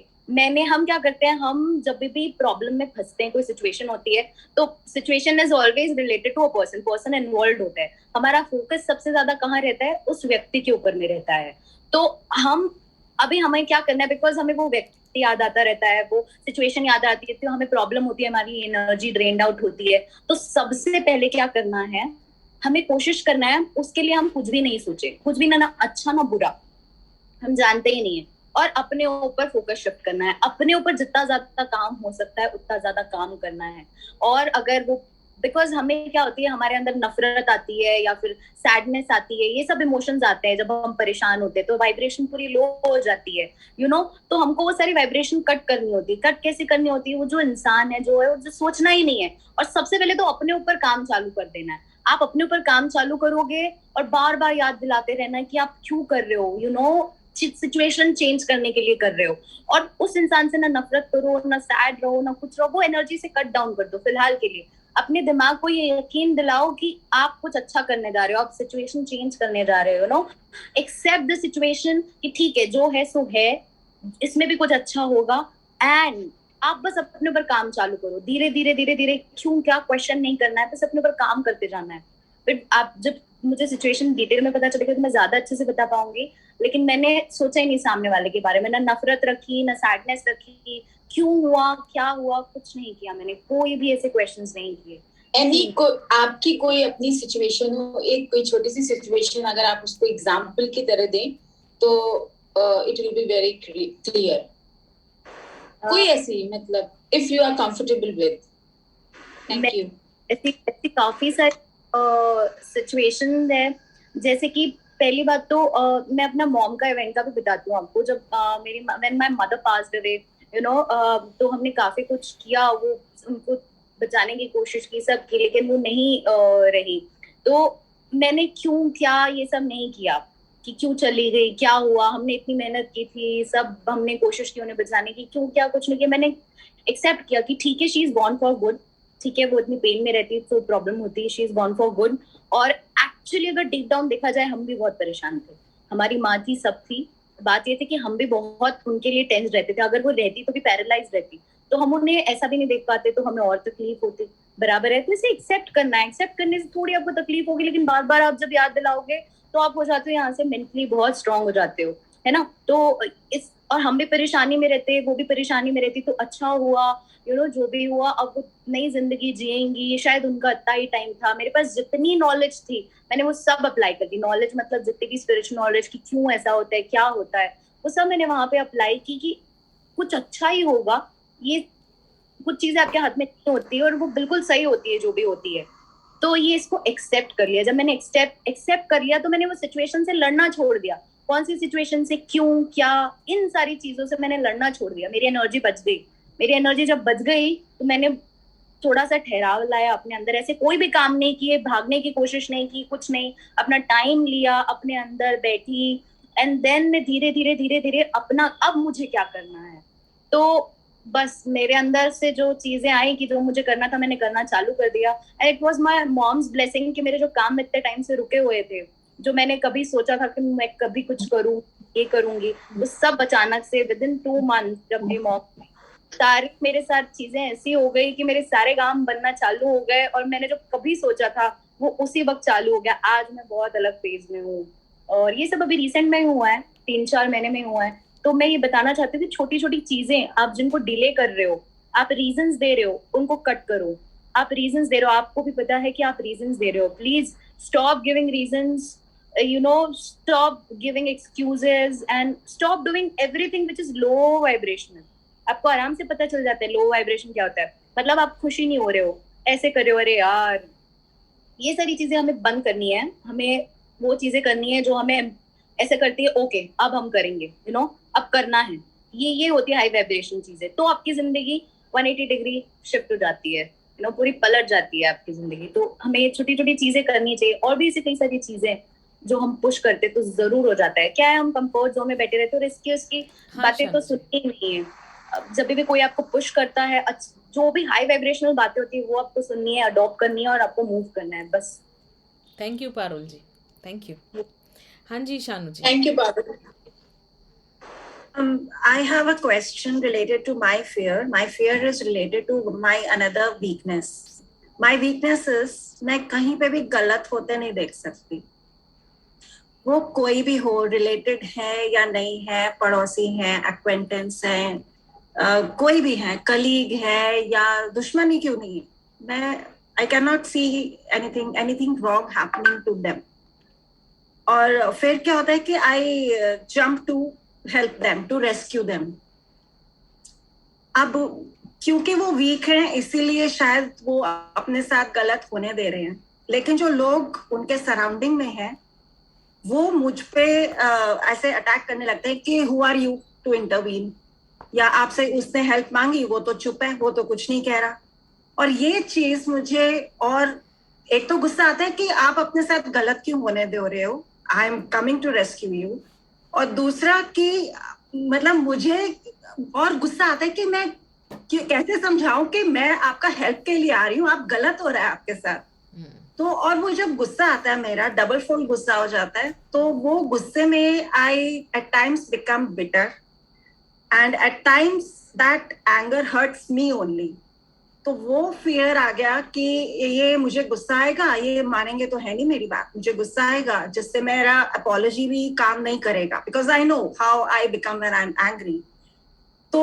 हम क्या करते हैं, हम जब भी प्रॉब्लम में फंसते हैं, कोई सिचुएशन होती है, तो situation is always related to a person involve होता है। हमारा फोकस सबसे ज्यादा कहाँ रहता है, उस व्यक्ति के ऊपर में रहता है। तो हमें क्या करना है, बिकॉज हमें वो व्यक्ति याद आता रहता है, वो सिचुएशन याद आती है, तो हमें प्रॉब्लम होती है, हमारी एनर्जी ड्रेन्ड आउट होती है। तो सबसे पहले क्या करना है, हमें कोशिश करना है, उसके लिए हम कुछ भी नहीं सोचे, कुछ भी ना अच्छा ना बुरा, हम जानते ही नहीं है, और अपने ऊपर फोकस शिफ्ट करना है। अपने ऊपर जितना ज्यादा काम हो सकता है उतना ज्यादा काम करना है। और अगर वो, बिकॉज हमें क्या होती है, हमारे अंदर नफरत आती है या फिर सैडनेस आती है, ये सब इमोशंस आते हैं जब हम परेशान होते हैं, तो वाइब्रेशन पूरी लो हो जाती है, यू नो। तो हमको वो सारी वाइब्रेशन कट करनी होती है। कट कैसे करनी होती है, वो जो इंसान है जो सोचना ही नहीं है, और सबसे पहले तो अपने ऊपर काम चालू कर देना है। आप अपने ऊपर काम चालू करोगे और बार बार याद दिलाते रहना है कि आप क्यों कर रहे हो, यू नो, सिचुएशन चेंज करने के लिए कर रहे हो। और उस इंसान से ना नफरत करो, ना सैड रहो, ना कुछ रहो, वो एनर्जी से कट डाउन कर दो फिलहाल के लिए। अपने दिमाग को ये यकीन दिलाओ कि आप कुछ अच्छा करने जा रहे हो, आप सिचुएशन चेंज करने जा रहे हो, नो। एक्सेप्ट द सिचुएशन कि ठीक है जो है सो है, इसमें भी कुछ अच्छा होगा। एंड आप बस अपने ऊपर काम चालू करो, धीरे धीरे क्यों क्या क्वेश्चन नहीं करना है, बस अपने ऊपर काम करते जाना है। फिर आप, जब मुझे सिचुएशन डिटेल में पता चलेगा तो मैं ज्यादा अच्छे से बता पाऊंगी, लेकिन मैंने सोचा ही नहीं सामने वाले के बारे में, ना नफरत रखी, ना सैडनेस रखी, क्यों हुआ, क्या हुआ, कुछ नहीं किया मैंने, कोई भी ऐसे क्वेश्चंस नहीं किए। आपकी कोई अपनी सिचुएशन हो, एक कोई छोटी सी सिचुएशन अगर आप उसको एग्जांपल की तरह दें तो it will be very clear. कोई ऐसी, मतलब if you are comfortable with. Thank you. ऐसी काफी सारी सिचुएशन है, जैसे कि पहली बात तो मैं अपना मॉम का इवेंट का भी बताती हूँ आपको। जब when my mother passed away, you know, तो हमने काफी कुछ किया, वो उनको बचाने की कोशिश की सब की, लेकिन वो नहीं रही। तो मैंने क्यों क्या ये सब नहीं किया कि क्यों चली गई, क्या हुआ, हमने इतनी मेहनत की थी, सब हमने कोशिश की उन्हें बचाने की, क्यों क्या कुछ नहीं किया। मैंने एक्सेप्ट किया कि ठीक है, she is gone for good, ठीक है, वो इतनी पेन में रहती है तो प्रॉब्लम होती है, she is gone for good. और एक्चुअली अगर डीप डाउन देखा जाए, हम भी बहुत परेशान थे, हमारी माँ थी, सब थी। बात ये थी कि हम भी बहुत उनके लिए टेंस रहते थे, अगर वो रहती तो भी पैरालाइज रहती, तो हम उन्हें ऐसा भी नहीं देख पाते, तो हमें और तकलीफ होती। बराबर है, तो इसे एक्सेप्ट करना है। एक्सेप्ट करने से थोड़ी आपको तकलीफ होगी, लेकिन बार बार आप जब याद दिलाओगे तो आप हो जाते हो यहाँ से मेंटली बहुत स्ट्रांग हो जाते हो, है ना। तो और हम भी परेशानी में रहते, वो भी परेशानी में रहती, तो अच्छा हुआ, यू नो, जो भी हुआ, अब वो नई जिंदगी जिएंगी, शायद उनका इतना ही टाइम था। मेरे पास जितनी नॉलेज थी मैंने वो सब अप्लाई कर दी। नॉलेज मतलब जितनी भी स्पिरिचुअल नॉलेज की क्यों ऐसा होता है, क्या होता है, वो सब मैंने वहां पे अप्लाई की कि कुछ अच्छा ही होगा। ये कुछ चीजें आपके हाथ में नहीं होती है और वो बिल्कुल सही होती है जो भी होती है। तो ये इसको एक्सेप्ट कर लिया। जब मैंने एक्सेप्ट कर लिया तो मैंने वो सिचुएशन से लड़ना छोड़ दिया। कौन सी सिचुएशन से क्यों, क्या, इन सारी चीजों से मैंने लड़ना छोड़ दिया. मेरी एनर्जी बच गई. मेरी एनर्जी जब बच गई तो मैंने थोड़ा सा ठहराव लाया अपने अंदर. ऐसे कोई भी काम नहीं किए, भागने की कोशिश नहीं की, कुछ नहीं. अपना टाइम लिया, अपने अंदर बैठी, एंड देन मैं धीरे धीरे धीरे धीरे अपना अब मुझे क्या करना है. तो बस मेरे अंदर से जो चीजें आई कि जो मुझे करना था मैंने करना चालू कर दिया. And it was my moms blessing कि मेरे जो काम इतने टाइम से रुके हुए थे, जो मैंने कभी सोचा था कि मैं कभी कुछ करूं, ये करूंगी, वो सब अचानक से विद इन 2 months जब मेरी मॉम सारी मेरे साथ चीजें ऐसी हो गई कि मेरे सारे काम बनना चालू हो गए, और मैंने जो कभी सोचा था वो उसी वक्त चालू हो गया. आज मैं बहुत अलग फेज में हूँ, और ये सब अभी रिसेंट में हुआ है, 3-4 महीने में हुआ है. तो मैं ये बताना चाहती हूँ कि छोटी छोटी चीजें आप जिनको डिले कर रहे हो, आप रीजंस दे रहे हो, उनको कट करो. आप रीजंस दे रहे हो, आपको भी पता है कि आप रीजंस दे रहे हो. Please stop giving reasons, stop giving excuses and stop doing everything which is low vibrational. आपको आराम से पता चल जाता है लो वाइब्रेशन क्या होता है. मतलब आप खुशी नहीं हो रहे हो, ऐसे कर रहे हो, अरे यार. ये सारी चीजें हमें बंद करनी है. हमें वो चीजें करनी है जो हमें ऐसे करती है, ओके अब हम करेंगे, अब करना है. ये होती है हाई वाइब्रेशन चीजें. तो आपकी जिंदगी 180 डिग्री शिफ्ट हो जाती है, पूरी पलट जाती है आपकी जिंदगी. तो हमें छोटी छोटी चीजें करनी चाहिए. और भी ऐसी कई सारी चीजें जो हम पुश करते तो जरूर हो जाता है. क्या है, हम कंफर्ट जोन में बैठे रहते हैं और इसकी बातें तो सुननी नहीं है. जब भी कोई आपको पुश करता है, जो भी हाई वाइब्रेशनल बातें होती है वो आपको सुननी है, अडॉप्ट करनी है और आपको मूव करना है बस. Thank you Parul ji, thank you. हाँ जी Shanu ji. Thank you, Parul. I have a question related to my fear. My fear is related to my another weakness. My weakness is मैं कहीं पे भी गलत होते नहीं देख सकती. वो कोई भी हो, रिलेटेड है या नहीं है, पड़ोसी है, एक्वेंटेंस है, कोई भी है, कलीग है या दुश्मन ही क्यों नहीं, मैं I can not see anything wrong happening to them. और फिर क्या होता है कि I jump to help them, to rescue them. अब क्योंकि वो वीक हैं इसीलिए शायद वो अपने साथ गलत होने दे रहे हैं, लेकिन जो लोग उनके सराउंडिंग में हैं वो मुझ पे ऐसे अटैक करने लगते हैं कि who are you to intervene, या आपसे उसने हेल्प मांगी, वो तो चुप है, वो तो कुछ नहीं कह रहा. और ये चीज मुझे, और एक तो गुस्सा आता है कि आप अपने साथ गलत क्यों होने दे रहे हो, I am coming to rescue you. और दूसरा कि मतलब मुझे और गुस्सा आता है कि मैं कैसे समझाऊं कि मैं आपका हेल्प के लिए आ रही हूँ, आप गलत हो रहा है आपके साथ. तो और वो जब गुस्सा आता है, मेरा डबल फोल्ड गुस्सा हो जाता है, तो वो गुस्से में I at times become bitter and at times that anger hurts me only. तो वो फियर आ गया कि ये मुझे गुस्सा आएगा, ये मानेंगे तो है नहीं मेरी बात, मुझे गुस्सा आएगा जिससे मेरा अपॉलॉजी भी काम नहीं करेगा, because I know how I become when I am angry. तो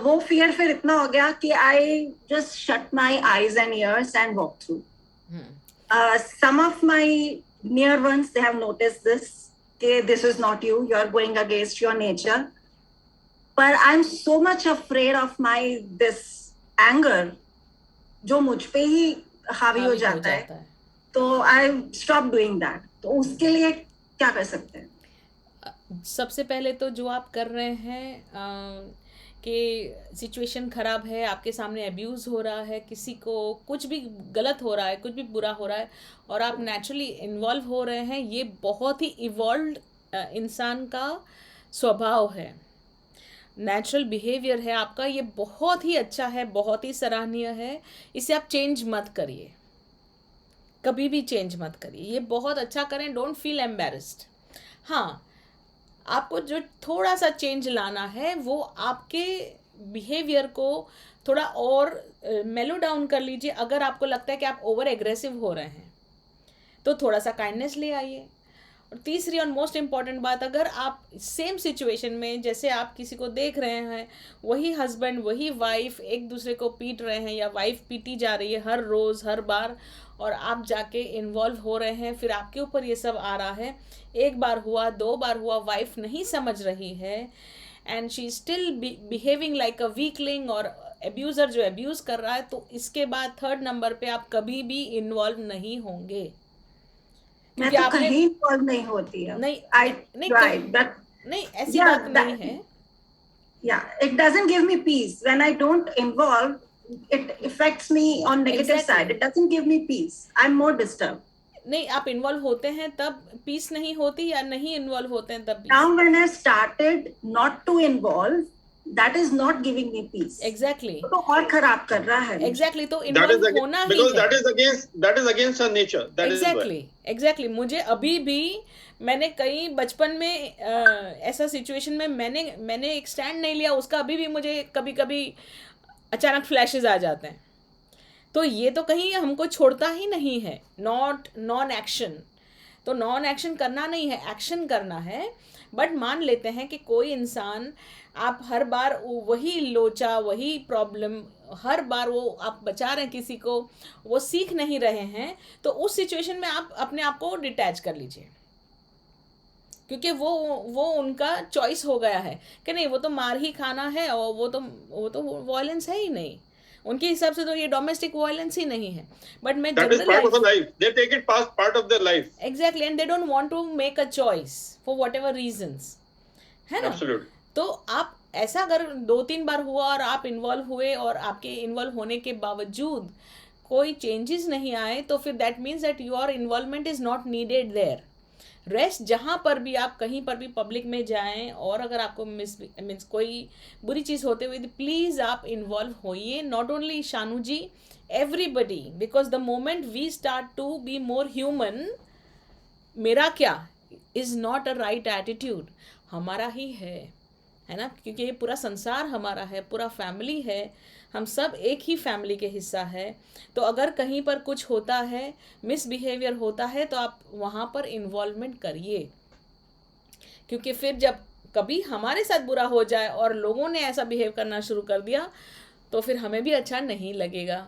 वो फियर फिर इतना हो गया कि I just shut my eyes and years and walk through. Some of my near ones, they have noticed this, okay, this is not you, you are going against your nature. But I'm so much afraid of my this anger जो मुझ पे ही हावी हो जाता है. तो I stop doing that. तो उसके लिए क्या कर सकते हैं? सबसे पहले तो जो आप कर रहे हैं कि सिचुएशन ख़राब है, आपके सामने अब्यूज़ हो रहा है, किसी को कुछ भी गलत हो रहा है, कुछ भी बुरा हो रहा है और आप नेचुरली इन्वॉल्व हो रहे हैं, ये बहुत ही इवॉल्व्ड इंसान का स्वभाव है, नेचुरल बिहेवियर है आपका. ये बहुत ही अच्छा है, बहुत ही सराहनीय है. इसे आप चेंज मत करिए, कभी भी चेंज मत करिए. ये बहुत अच्छा करें, डोंट फील एम्बेरस्ड. हाँ, आपको जो थोड़ा सा चेंज लाना है वो आपके बिहेवियर को थोड़ा और मेलो डाउन कर लीजिए. अगर आपको लगता है कि आप ओवर एग्रेसिव हो रहे हैं तो थोड़ा सा काइंडनेस ले आइए. और तीसरी और मोस्ट इम्पॉर्टेंट बात, अगर आप सेम सिचुएशन में जैसे आप किसी को देख रहे हैं, वही हस्बैंड वही वाइफ एक दूसरे को पीट रहे हैं या वाइफ पीटी जा रही है हर रोज़ हर बार, और आप जाके इन्वॉल्व हो रहे हैं, फिर आपके ऊपर ये सब आ रहा है, एक बार हुआ 2 बार हुआ, वाइफ नहीं समझ रही है and she still behaving like a weakling, और एब्यूज़र जो एब्यूज़ कर रहा है, तो इसके बाद 3rd नंबर पे आप कभी भी इन्वॉल्व नहीं होंगे. मैं क्योंकि तो आपने कहीं इन्वॉल्व नहीं होती है. नहीं I नहीं tried that. नहीं ऐसी Yeah, बात नहीं है. Yeah, it doesn't give me peace when I don't involve. It affects me on negative Exactly. side. It doesn't give me peace. I'm more disturbed. नहीं, आप इन्वॉल्व होते हैं तब पीस नहीं होती, या नहीं इन्वॉल्व होते हैं तब Now peace? when I started not to involve, that is not giving me peace. Exactly तो और खराब कर रहा है. एग्जैक्टली तो That is इन्वॉल्व होना ही because है. that is against her nature. That is why. Exactly मुझे अभी भी, मैंने कई बचपन में ऐसा सिचुएशन में मैंने एक स्टैंड नहीं लिया उसका, अभी भी मुझे कभी कभी अचानक फ्लैशेस आ जाते हैं. तो ये तो कहीं हमको छोड़ता ही नहीं है. नॉन एक्शन, तो नॉन एक्शन करना नहीं है, एक्शन करना है. बट मान लेते हैं कि कोई इंसान, आप हर बार वही लोचा, वही प्रॉब्लम, हर बार वो आप बचा रहे हैं किसी को, वो सीख नहीं रहे हैं, तो उस सिचुएशन में आप अपने आप को डिटैच कर लीजिए. क्योंकि वो उनका चॉइस हो गया है कि नहीं, वो तो मार ही खाना है, और वो तो वायलेंस है ही नहीं. उनके हिसाब से तो ये डोमेस्टिक वायलेंस ही नहीं है. बट मैं That is part of the life. They take it past part of their life. Exactly, and they don't want to make a choice for whatever reasons, है ना. Absolutely. तो आप ऐसा अगर 2-3 बार हुआ और आप इन्वॉल्व हुए और आपके इन्वॉल्व होने के बावजूद कोई चेंजेस नहीं आए, तो फिर that means that your involvement is not needed there. Rest जहाँ पर भी आप कहीं पर भी पब्लिक में जाएं, और अगर आपको मीन्स कोई बुरी चीज़ होते हुए, प्लीज़ आप इन्वॉल्व होइए. Not only Shanu ji, everybody, because the moment we start to be more human, मेरा क्या is not a right attitude. हमारा ही है ना, क्योंकि ये पूरा संसार हमारा है, पूरा फैमिली है, हम सब एक ही फैमिली के हिस्सा है. तो अगर कहीं पर कुछ होता है, मिसबिहेवियर होता है, तो आप वहाँ पर इन्वॉल्वमेंट करिए. क्योंकि फिर जब कभी हमारे साथ बुरा हो जाए और लोगों ने ऐसा बिहेव करना शुरू कर दिया, तो फिर हमें भी अच्छा नहीं लगेगा,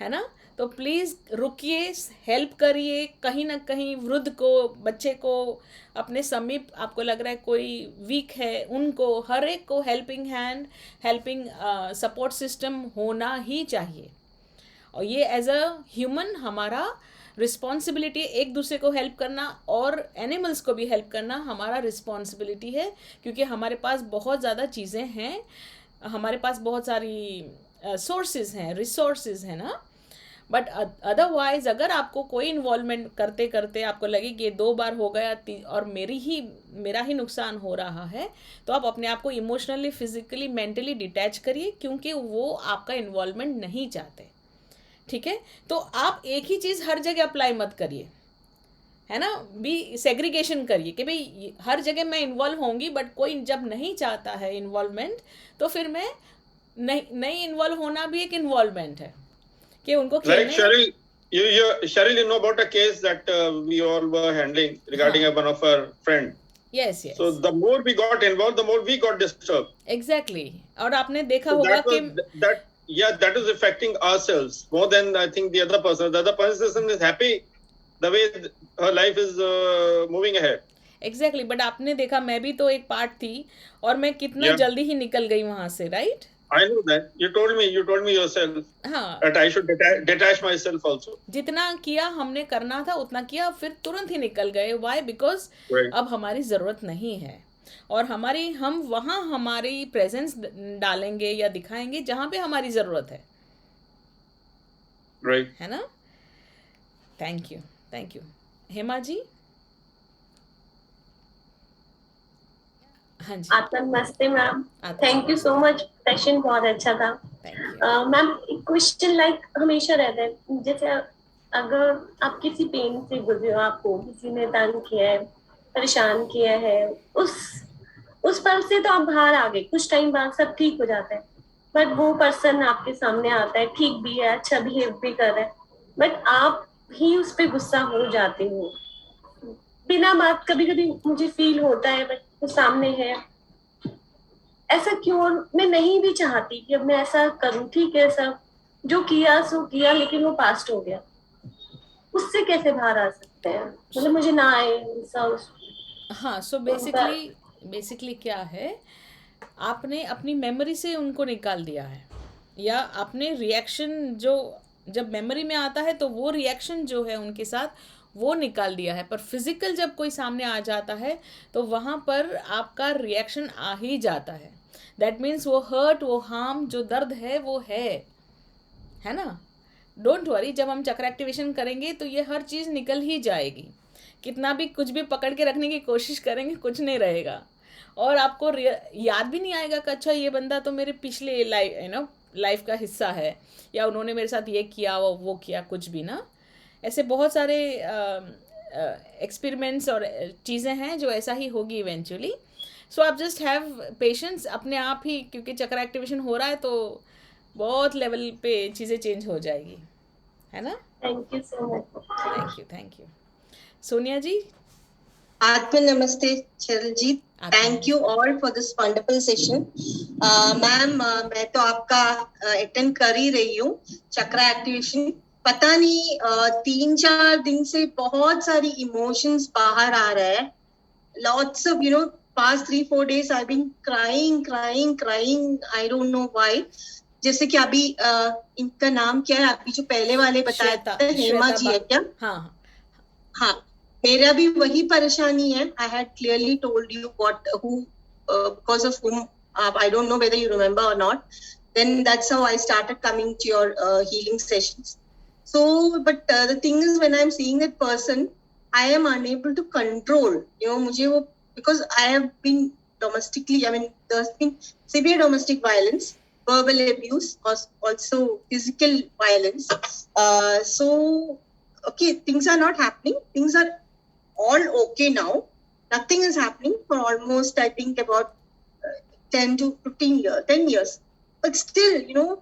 है ना. तो प्लीज़ रुकिए, हेल्प करिए. कहीं ना कहीं वृद्ध को, बच्चे को, अपने समीप आपको लग रहा है कोई वीक है, उनको, हर एक को helping hand, helping support system होना ही चाहिए. और ये एज अ ह्यूमन हमारा रिस्पॉन्सिबिलिटी, एक दूसरे को हेल्प करना और एनिमल्स को भी हेल्प करना हमारा रिस्पॉन्सिबिलिटी है. क्योंकि हमारे पास बहुत ज़्यादा चीज़ें हैं, हमारे पास बहुत सारी सोर्सेज हैं, रिसोर्सेज हैं ना. बट अदरवाइज अगर आपको कोई इन्वॉल्वमेंट करते करते आपको लगे कि ये 2 बार हो गया और मेरा ही नुकसान हो रहा है, तो आप अपने आप को इमोशनली, फिजिकली, मेंटली डिटैच करिए, क्योंकि वो आपका इन्वॉल्वमेंट नहीं चाहते. ठीक है. तो आप एक ही चीज़ हर जगह अप्लाई मत करिए, है ना. भी सेग्रीगेशन करिए कि भाई हर जगह मैं इन्वॉल्व होंगी, बट कोई जब नहीं चाहता है इन्वॉल्वमेंट, तो फिर मैं नहीं इन्वॉल्व होना भी एक इन्वॉल्वमेंट है कि उनको Like Cheryl, you know about a case that we all were handling regarding one of our friend. Yes. So the more we got involved, the more we got disturbed. Exactly. और आपने देखा So होगा कि that is affecting ourselves more than I think the other person. The other person is happy the way her life is moving ahead. Exactly. But आपने देखा, मैं भी तो एक पार्ट थी, और मैं कितना जल्दी ही निकल गई वहां से, right? I know that. You told me yourself that I should detach myself also. जितना किया हमने करना था उतना किया, फिर तुरंत ही निकल गए. Why? Because अब हमारी ज़रूरत नहीं है, और हम वहाँ हमारी प्रेजेंस डालेंगे या दिखाएंगे जहाँ पे हमारी ज़रूरत है. Right. है ना. Thank you. हेमा जी. हाँ जी. नमस्ते ma'am, thank you so much. Session बहुत अच्छा था मैम. क्वेश्चन लाइक हमेशा रहता है, जैसे अगर आप किसी पेन से गुजरे हो, आपको किसी ने तंग किया है, परेशान किया है, उस पल से तो आप बाहर आ गए, कुछ टाइम बाद सब ठीक हो जाता है. बट वो पर्सन आपके सामने आता है, ठीक भी है, अच्छा बिहेव भी कर रहा है, बट आप ही उस पर गुस्सा हो जाते हो बिना बात. कभी कभी मुझे फील होता है बट वो सामने है, ऐसा क्यों? मैं नहीं भी चाहती कि अब मैं ऐसा करूं. ठीक है, सब जो किया सो किया, लेकिन वो पास्ट हो गया. उससे कैसे बाहर आ सकते हैं? मतलब मुझे ना आए गुस्सा. हाँ. सो बेसिकली क्या है, आपने अपनी मेमोरी से उनको निकाल दिया है, या आपने रिएक्शन जो जब मेमोरी में आता है, तो वो रिएक्शन जो है उनके साथ, वो निकाल दिया है। पर फिजिकल जब कोई सामने आ जाता है तो वहाँ पर आपका रिएक्शन आ ही जाता है। दैट मीन्स वो हर्ट, वो हार्म, जो दर्द है वो है ना। डोंट वरी, जब हम चक्र एक्टिवेशन करेंगे तो ये हर चीज़ निकल ही जाएगी। कितना भी कुछ भी पकड़ के रखने की कोशिश करेंगे कुछ नहीं रहेगा, और आपको याद भी नहीं आएगा कि अच्छा ये बंदा तो मेरे पिछले लाइफ का हिस्सा है, या उन्होंने मेरे साथ ये किया वो किया, कुछ भी ना। ऐसे बहुत सारे एक्सपेरिमेंट्स और चीज़ें हैं जो ऐसा ही होगी इवेंचुअली। सो आप जस्ट हैव पेशेंस अपने आप ही, क्योंकि चक्र एक्टिवेशन हो रहा है तो बहुत लेवल पे चीज़ें चेंज हो जाएगी, है ना। Thank you so much. Thank you. Sonia ji. आत्मा नमस्ते चरल जी, thank you all for this wonderful session. Ma'am मैं तो आपका अटेंड कर ही रही हूँ चक्रा एक्टिवेशन। पता नहीं 3-4 दिन से बहुत सारी इमोशंस बाहर आ रहा है। Lots of past 3-4 days I've been crying. I don't know why. जैसे कि अभी इनका नाम क्या है, अभी जो पहले वाले बताया था हेमा जी है क्या? हाँ, मेरा भी वही परेशानी है। I had clearly told you because of whom I don't know whether you remember or not. Then that's how I started coming to your healing sessions. So, but the thing is, when I'm seeing that person, I am unable to control. मुझे वो, because I have been domestically, there's been severe domestic violence, verbal abuse, also physical violence. So, okay, things are not happening. Things are all okay now. Nothing is happening for almost, I think, about 10 to 15 years. But still,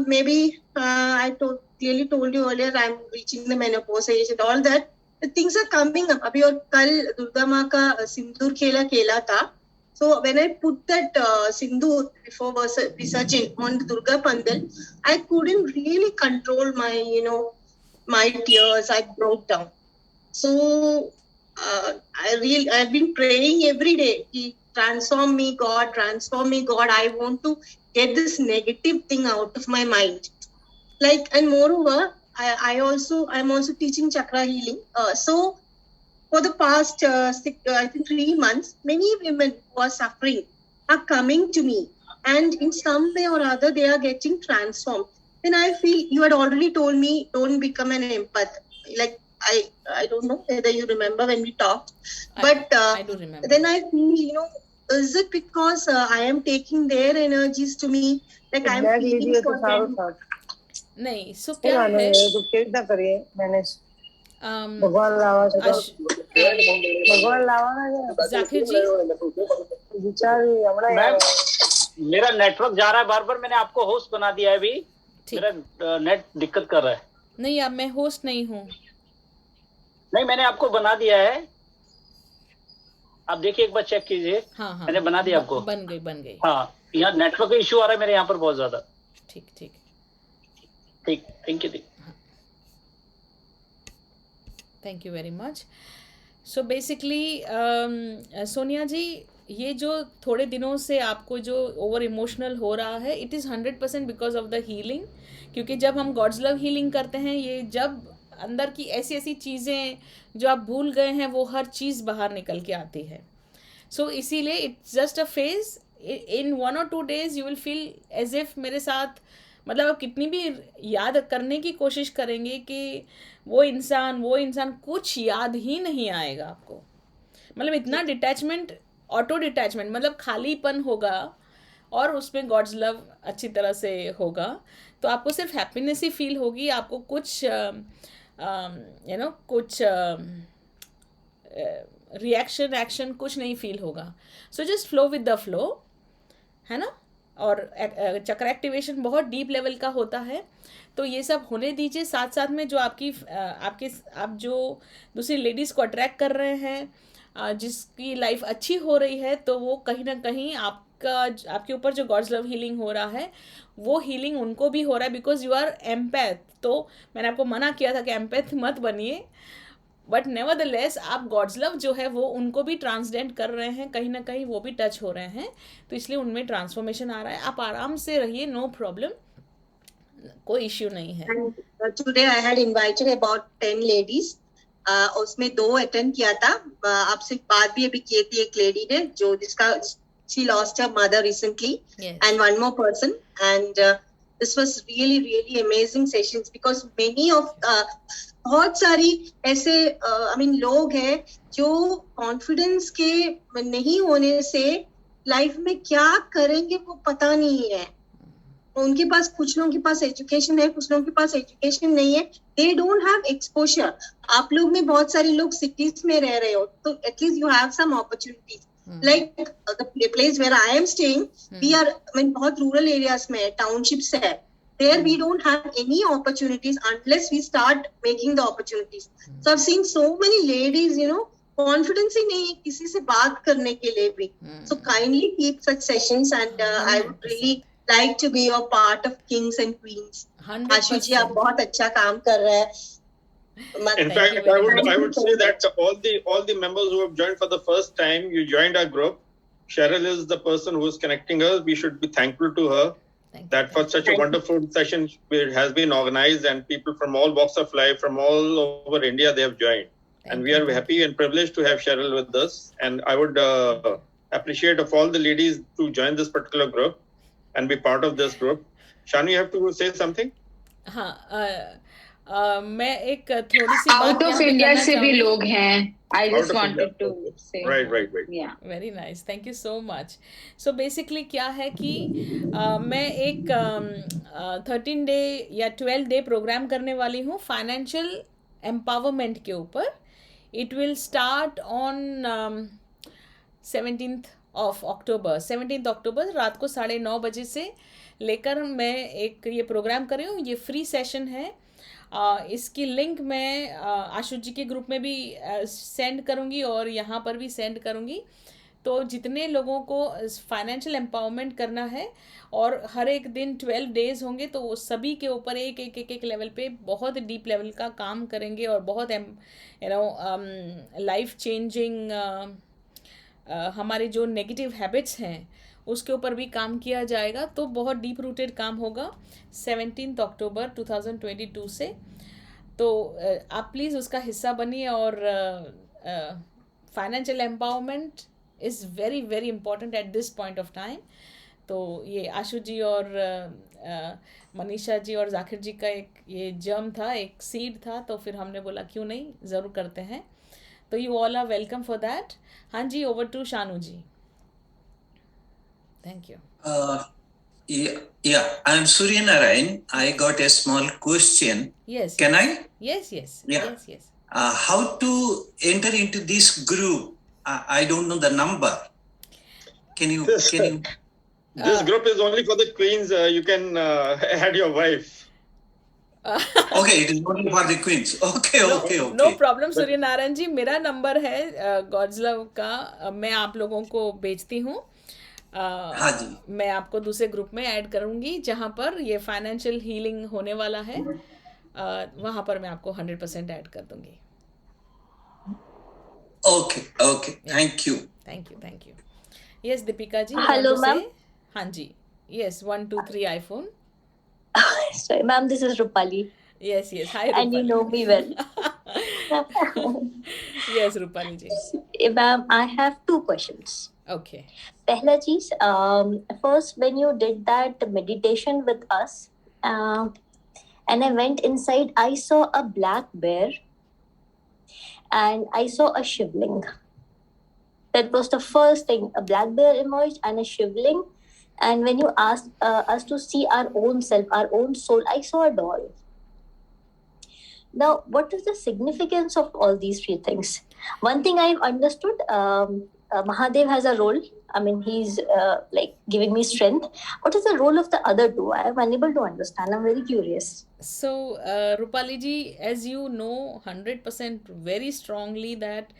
maybe I clearly told you earlier, I'm reaching the menopause age and all that. The things are coming up. अभी और कल दुर्गा माँ का सिंदूर खेला था. So when I put that sindoor before Visarjan on the Durga Pandal, I couldn't really control my, my tears. I broke down. So I've been praying every day. Transform me, God. Transform me, God. I want to get this negative thing out of my mind. And moreover, I'm also teaching chakra healing. So for the past 3 months, many women who are suffering are coming to me, and in some way or other, they are getting transformed. Then I feel, you had already told me, don't become an empath. I don't know whether you remember when we talked, but I do remember. Then I feel, is it because I am taking their energies to me? I'm feeling for them. नहीं, सो क्या है, भगवान लावा जाकिर जी ma'am, मेरा network जा रहा है बार। मैंने आपको होस्ट बना दिया है अभी, मेरा नेट दिक्कत कर रहा है। नहीं, अब मैं होस्ट नहीं हूँ। नहीं, मैंने आपको बना दिया है, आप देखिए एक बार चेक कीजिए। हाँ, मैंने बना दिया आपको। बन गई। हाँ, यहाँ नेटवर्क का इश्यू आ रहा है मेरे यहाँ पर बहुत ज्यादा। ठीक, thank you very much. So basically Sonia ji, ये जो थोड़े दिनों से आपको जो ओवर इमोशनल हो रहा है, it is 100% because of the healing. क्योंकि जब हम गॉड्स लव हीलिंग करते हैं, ये जब अंदर की ऐसी चीज़ें जो आप भूल गए हैं, वो हर चीज़ बाहर निकल के आती है। सो इसीलिए it's just a phase. In 1 or 2 days you will feel as if मेरे साथ, मतलब आप कितनी भी याद करने की कोशिश करेंगे कि वो इंसान कुछ याद ही नहीं आएगा आपको। मतलब इतना डिटैचमेंट, ऑटो डिटैचमेंट, मतलब खालीपन होगा, और उसमें गॉड्स लव अच्छी तरह से होगा, तो आपको सिर्फ हैप्पीनेस ही फील होगी। आपको कुछ कुछ रिएक्शन एक्शन कुछ नहीं फील होगा। So just flow with the flow, है ना। और चक्र एक्टिवेशन बहुत डीप लेवल का होता है, तो ये सब होने दीजिए। साथ साथ में जो आप जो दूसरी लेडीज़ को अट्रैक्ट कर रहे हैं, जिसकी लाइफ अच्छी हो रही है, तो वो कहीं ना कहीं आपके ऊपर जो गॉड्स लव हीलिंग हो रहा है, वो हीलिंग उनको भी हो रहा है, बिकॉज यू आर एम्पैथ। तो मैंने आपको मना किया था कि एम्पैथ मत बनिए, बट नेवरदलेस आप गॉड्स लव जो है वो उनको भी ट्रांसडेंट कर रहे हैं, कहीं ना कहीं वो भी टच हो रहे हैं, तो इसलिए उनमें ट्रांसफॉर्मेशन आ रहा है। आप आराम से रहिए, नो प्रॉब्लम, कोई इश्यू नहीं है। Today I had invited about 10 ladies, उसमें 2 अटेंड किया था. आपसे बात भी अभी की थी एक लेडी ने जो जिसका she lost her mother recently. Yes. And one more person, and this was really amazing sessions because many of बहुत सारी ऐसे I mean लोग हैं जो कॉन्फिडेंस के नहीं होने से लाइफ में क्या करेंगे वो पता नहीं है. उनके पास, कुछ लोगों के पास एजुकेशन है, कुछ लोगों के पास एजुकेशन नहीं है. They don't have exposure. आप लोग में बहुत सारे लोग सिटीज में रह रहे हो तो at least you have some opportunities. Like the place where I am staying, we are, I mean, बहुत rural areas में townships है. There we don't have any opportunities unless we start making the opportunities. So I've seen so many ladies, you know, confidence ही नहीं है किसी से बात करने के लिए भी. So kindly keep such sessions, and I would really like to be a part of Kings and Queens. आशु जी आप बहुत अच्छा काम कर रहे हैं. In fact, I would say that all the members who have joined for the first time, you joined our group. Cheryl is the person who is connecting us. We should be thankful to her that for such a wonderful session it has been organized, and people from all walks of life, from all over India, they have joined. And we are happy and privileged to have Cheryl with us. And I would appreciate of all the ladies to join this particular group and be part of this group. Shani, you have to say something? हाँ, मैं एक थोड़ी सी out of India से भी लोग हैं. I just wanted to से right या very nice, thank you so much. So basically क्या है कि मैं एक 13 डे या 12 डे प्रोग्राम करने वाली हूँ फाइनेंशियल एम्पावरमेंट के ऊपर. It will start on 17th October. 17th October रात को 9:30 बजे से लेकर मैं एक ये प्रोग्राम कर रही हूँ. ये फ्री सेशन है. इसकी लिंक मैं आशु जी के ग्रुप में भी सेंड करूँगी और यहाँ पर भी सेंड करूँगी. तो जितने लोगों को फाइनेंशियल एम्पावरमेंट करना है और हर एक दिन 12 डेज होंगे तो वो सभी के ऊपर एक लेवल पे बहुत डीप लेवल का काम करेंगे और बहुत लाइफ चेंजिंग हमारे जो नेगेटिव हैबिट्स हैं उसके ऊपर भी काम किया जाएगा. तो बहुत डीप रूटेड काम होगा 17th October 2022 से. तो आप प्लीज़ उसका हिस्सा बनिए. और financial empowerment is very very important at this point of time. तो ये आशु जी और मनीषा जी और जाकिर जी का एक ये जर्म था, एक सीड था. तो फिर हमने बोला क्यों नहीं, ज़रूर करते हैं. तो you all are welcome for that. हाँ जी, over to Shanu ji. Thank you. Yeah, I'm Surya Narayan. I got a small question. Yes. Can I? Yes. Yeah. Yes. How to enter into this group? I don't know the number. Can you? This group is only for the queens. You can add your wife. Okay, it is only for the queens. Okay. No problem, Surya Narayan ji. मेरा number है God's love का, मैं आप लोगों को भेजती हूँ. हाँ जी. मैं आपको दूसरे ग्रुप में ऐड करूँगी जहाँ पर ये फाइनेंशियल हीलिंग होने वाला है. वहाँ पर मैं आपको 100% ऐड कर दूँगी. Okay. Thank you. Yes, Deepika ji. Hello, ma'am. हाँ जी. Yes, 1 2 3 iPhone. Sorry, ma'am. This is Rupali. Yes. Hi, Rupali. And you know me well. Yes, Rupali ji. Ma'am, I have 2 questions. Okay. पहला चीज, first when you did that meditation with us, and I went inside, I saw a black bear and I saw a shivling. That was the first thing. A black bear emerged and a shivling. And when you asked us to see our own self, our own soul, I saw a doll. Now, what is the significance of all these 3 things? One thing I've understood, Mahadev has a role. I mean, he's like giving me strength. What is the role of the other 2? I am unable to understand. I'm very curious. So, Rupali ji, as you know 100% very strongly that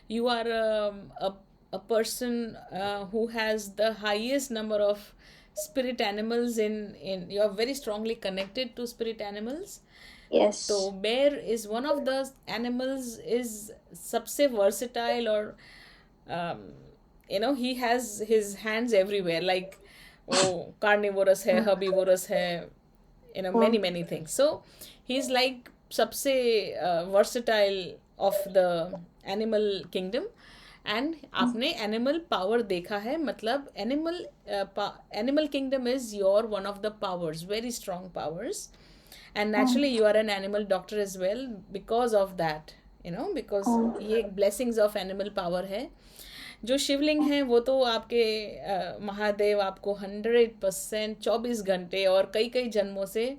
you are a person who has the highest number of spirit animals in you are very strongly connected to spirit animals. Yes. So bear is one of the animals, is सबसे versatile और he has his hands everywhere, like carnivorous है, herbivorous है, many things. So he's like सबसे versatile of the animal kingdom, and आपने animal power देखा है, मतलब animal kingdom is your one of the powers, very strong powers, and naturally you are an animal doctor as well because of that, you know, because ये blessings of animal power है. जो शिवलिंग है वो तो आपके महादेव आपको 100% 24 घंटे और कई कई जन्मों से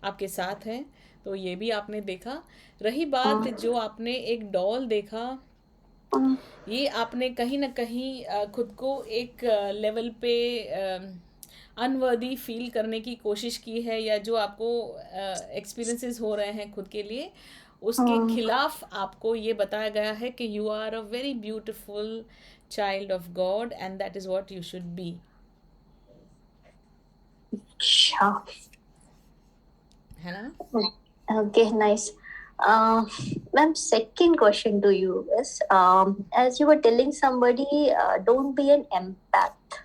आपके साथ हैं, तो ये भी आपने देखा. रही बात जो आपने एक डॉल देखा, ये आपने कहीं ना कहीं खुद को एक लेवल पे अनवर्दी फील करने की कोशिश की है, या जो आपको एक्सपीरियंसेस हो रहे हैं खुद के लिए, उसके खिलाफ आपको ये बताया गया है कि you are a very beautiful child of God and that is what you should be. है ना? Okay, nice. Ma'am, second question to you is, as you were telling somebody, don't be an empath.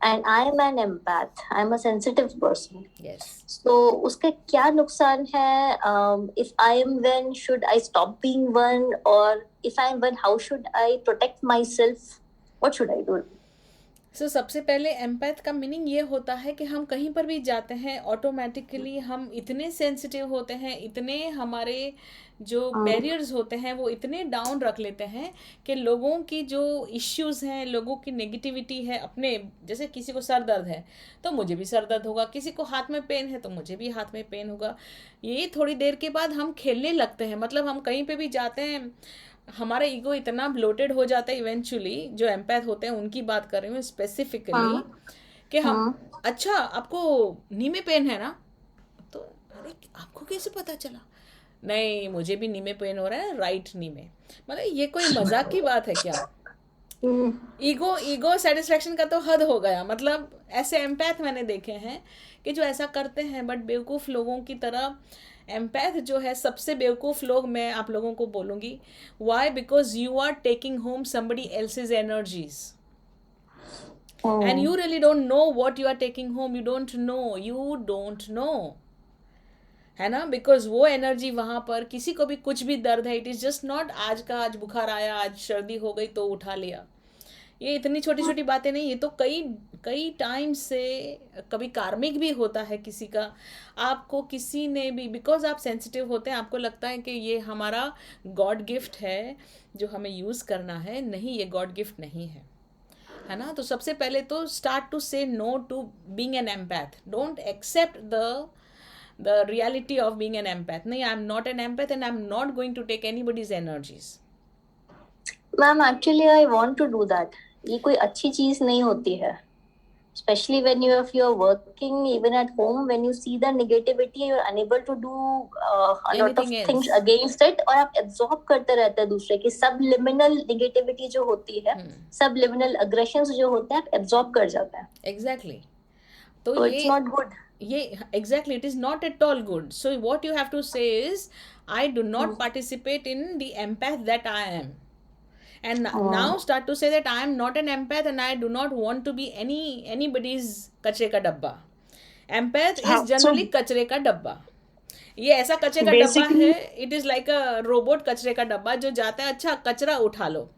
And I am an empath. I am a sensitive person. Yes. So, उसके क्या नुकसान है? If I am one, should I stop being one? Or if I am one, how should I protect myself? What should I do? So, सबसे पहले empath का meaning ये होता है कि हम कहीं पर भी जाते हैं ऑटोमेटिकली हम इतने सेंसिटिव होते हैं, इतने हमारे जो बैरियर्स होते हैं वो इतने डाउन रख लेते हैं कि लोगों की जो इश्यूज हैं, लोगों की नेगेटिविटी है, अपने जैसे किसी को सर दर्द है तो मुझे भी सर दर्द होगा, किसी को हाथ में पेन है तो मुझे भी हाथ में पेन होगा. ये थोड़ी देर के बाद हम खेलने लगते हैं, मतलब हम कहीं पे भी जाते हैं हमारा ईगो इतना ब्लोटेड हो जाता है इवेंचुअली. जो एम्पैथ होते हैं उनकी बात कर रही हूँ स्पेसिफिकली, कि हम अच्छा आपको नी में पेन है ना, तो अरे आपको कैसे पता चला? नहीं मुझे भी नी में पेन हो रहा है, राइट नी में. मतलब ये कोई मजाक की बात है क्या? ईगो सेटिस्फेक्शन का तो हद हो गया. मतलब ऐसे एम्पैथ मैंने देखे हैं कि जो ऐसा करते हैं, बट बेवकूफ लोगों की तरह. एम्पैथ जो है सबसे बेवकूफ़ लोग मैं आप लोगों को बोलूँगी. Why? Because you are taking home somebody else's energies and you really don't know what you are taking home. You don't know, है ना? बिकॉज वो एनर्जी वहाँ पर किसी को भी कुछ भी दर्द है, इट इज़ जस्ट नॉट आज बुखार आया, आज सर्दी हो गई तो उठा लिया. ये इतनी छोटी छोटी बातें नहीं, ये तो कई टाइम से, कभी कार्मिक भी होता है किसी का. आपको किसी ने भी, बिकॉज आप सेंसिटिव होते हैं, आपको लगता है कि ये हमारा गॉड गिफ्ट है जो हमें यूज़ करना है. नहीं, ये गॉड गिफ्ट नहीं है ना? तो सबसे पहले तो start to say no to being an empath. Don't accept the reality of being an empath. नहीं, I am not an empath and I am not going to take anybody's energies. Ma'am, actually I want to do that. ये कोई अच्छी चीज नहीं होती है, especially when you are working, even at home, when you see the negativity, you are unable to do a lot of things against it, और आप absorb करते रहते हैं दूसरे की subliminal negativity जो होती है, subliminal aggressions जो होते हैं, आप absorb कर जाते हैं. Exactly. So it's not good. Exactly, it is not at all good. So what you have to say is, I do not participate in the empath that I am. And now start to say that I am not an empath and I do not want to be anybody's कचरे का डब्बा. Empath is generally कचरे का डब्बा. ये ऐसा कचरे का डब्बा है, it is like a robot कचरे का डब्बा जो जाता है, अच्छा कचरा उठा लो,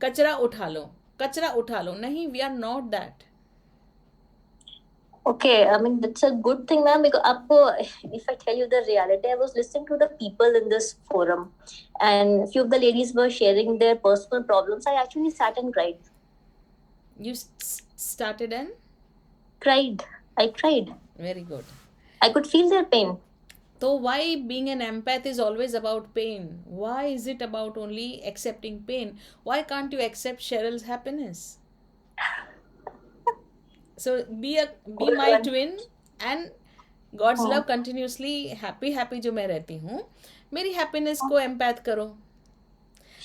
कचरा उठा लो, कचरा उठा लो. नहीं, we are not that. Okay, I mean that's a good thing, ma'am. Because आपको, if I tell you the reality, I was listening to the people in this forum, and a few of the ladies were sharing their personal problems. I actually sat and cried. You started and cried. I cried. Very good. I could feel their pain. So why being an empath is always about pain? Why is it about only accepting pain? Why can't you accept Cheryl's happiness? So be my twin and God's love continuously happy जो मैं रहती हूँ, मेरी happiness को empath करो.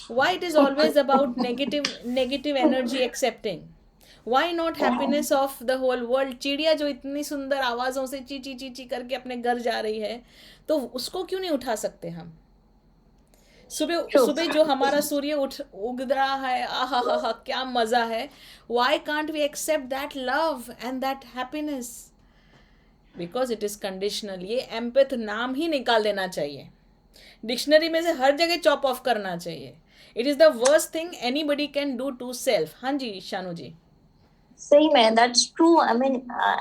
Why it is always about negative energy accepting? Why not happiness of the whole world? चिड़िया जो इतनी सुंदर आवाज़ों से ची ची ची ची करके अपने घर जा रही है, तो उसको क्यों नहीं उठा सकते हम? सुबह जो हमारा सूर्य उग रहा है, आहा हा हा क्या मजा है. Why can't we accept that love and that happiness? Because it is conditional. ये एम्पैथ नाम ही निकाल देना चाहिए. डिक्शनरी में से हर जगह चॉप ऑफ करना चाहिए. It is the worst thing anybody can do to self. हाँ जी शानू जी. सही में, that's true. I mean,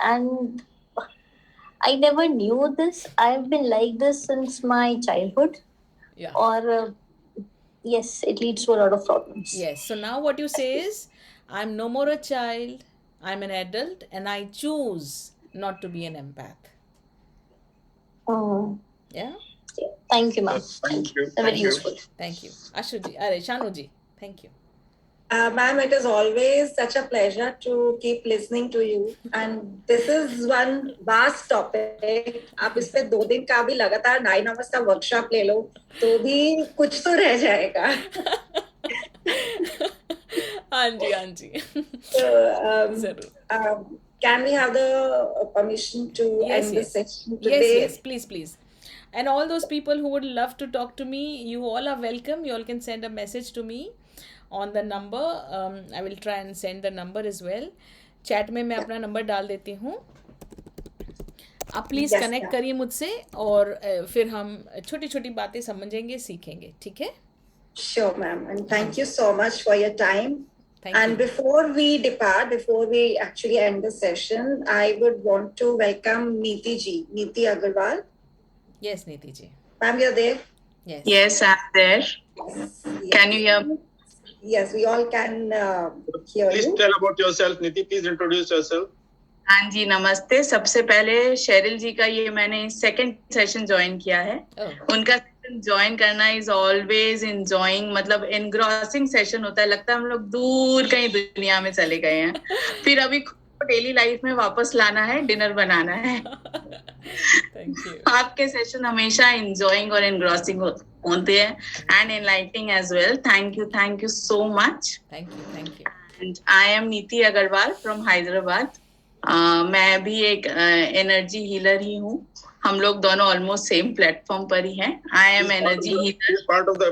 and I never knew this. I've been like this since my childhood. Yeah. Or yes, it leads to a lot of problems. Yes. So now what you say is, I'm no more a child. I'm an adult, and I choose not to be an empath. Yeah. Thank you, ma'am. Thank you. Very useful. Thank you. Ashu ji, अरे Shanu ji, thank you. Ma'am, it is always such a pleasure to keep listening to you. And this is one vast topic. आप इस पे 2 दिन का भी लगातार 9 hours का workshop ले लो तो भी कुछ तो रह जाएगा. हाँ जी. जरूर. Can we have the permission to end the session today? Yes, please. And all those people who would love to talk to me, you all are welcome. You all can send a message to me on the number. I will try and send the number as well. Chat में मैं अपना number डाल देती हूँ. आप please connect करिए मुझसे और फिर हम छोटी छोटी बातें समझेंगे, सीखेंगे. ठीक है? Sure, ma'am. And thank you so much for your time. And before we depart, before we actually end the session, I would want to welcome Neeti ji, Neeti Agarwal. Yes, Neeti ji. Ma'am, you're there? Yes. Yes, I'm there. Yes. Can you hear me? Yes, we all can hear Please you. tell about yourself, Neeti. Please introduce yourself. हाँ जी, नमस्ते. सबसे पहले Sherrill जी का ये मैंने 2nd session join किया है. उनका सेशन ज्वाइन करना इज ऑलवेज एंजॉयिंग, मतलब एनग्रॉसिंग सेशन होता है. लगता है हम लोग दूर कहीं दुनिया में चले गए हैं. फिर अभी डेली लाइफ में वापस लाना है, डिनर बनाना है. Thank you. आपके सेशन हमेशा एंजॉयिंग और एनग्रॉसिंग होते हैं and enlightening as well. Thank you so much. Thank you. And I am Niti Agarwal from Hyderabad. मैं भी एक एनर्जी हीलर ही हूँ. हम लोग दोनों ऑलमोस्ट सेम प्लेटफॉर्म पर ही हैं. I am energy healer.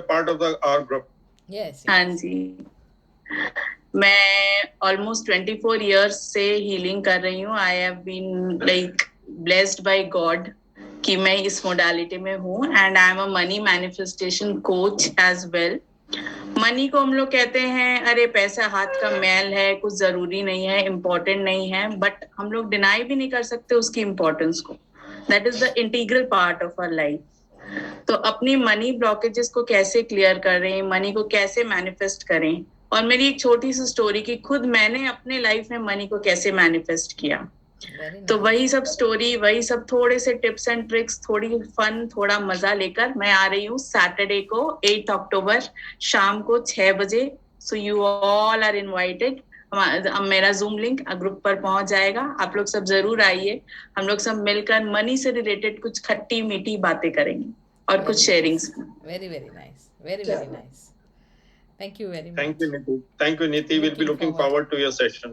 Part of our group. Yes. हाँ जी. मैं ऑलमोस्ट 24 years से हीलिंग कर रही हूँ. I have been like blessed by God कि मैं इस मोडालिटी में हूँ. And I am a money manifestation coach as well. Money को हम लोग कहते हैं अरे पैसा हाथ का मैल है, कुछ जरूरी नहीं है, इम्पोर्टेंट नहीं है. बट हम लोग डिनाई भी नहीं कर सकते उसकी इम्पोर्टेंस को. That is the integral part of our life. तो अपनी मनी ब्लॉकेजेस को कैसे क्लियर करें, मनी को कैसे मैनिफेस्ट करें. और मेरी एक छोटी सी स्टोरी कि खुद मैंने अपने लाइफ में मनी को कैसे मैनिफेस्ट किया. तो वही सब स्टोरी, वही सब थोड़े से टिप्स एंड ट्रिक्स, थोड़ी फन, थोड़ा मजा लेकर मैं आ रही हूँ सैटरडे को 8 अक्टूबर शाम को 6 बजे. So you all are invited. मेरा जूम लिंक ग्रुप पर पहुंच जाएगा. आप लोग सब जरूर आइए. हम लोग सब मिलकर मनी से रिलेटेड कुछ खट्टी मीठी बातें करेंगे और कुछ sharings. Very nice. Very nice. Thank you very much. Thank you, Neeti. Thank you, Neeti. We'll be looking forward to your session.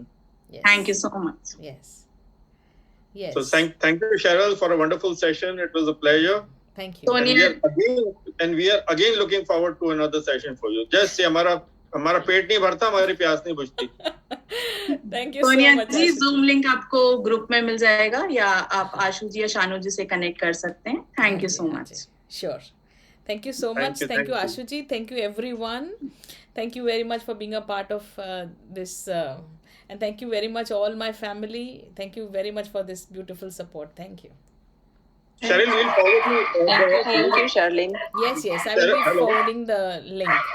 Yes. Thank you so much. Yes. So thank you, Cheryl, for a wonderful session. It was a pleasure. Thank you. And we are again looking forward to another session for you. Just say हमारा पेट नहीं भरता, हमारी प्यास नहीं बुझती. Thank you so Sonia much. जी, Zoom link आपको group में मिल जाएगा या आप आशु जी या शानू जी से कनेक्ट कर सकते हैं. Thank you so much. Sure. Thank you so much. Thank you, Ashu ji. Thank you, everyone. Thank you very much for being a part of this. And thank you very much, all my family. Thank you very much for this beautiful support. Thank you. Cheryl, we'll forward you. Thank you, Charlene. Yes. I will be forwarding the link.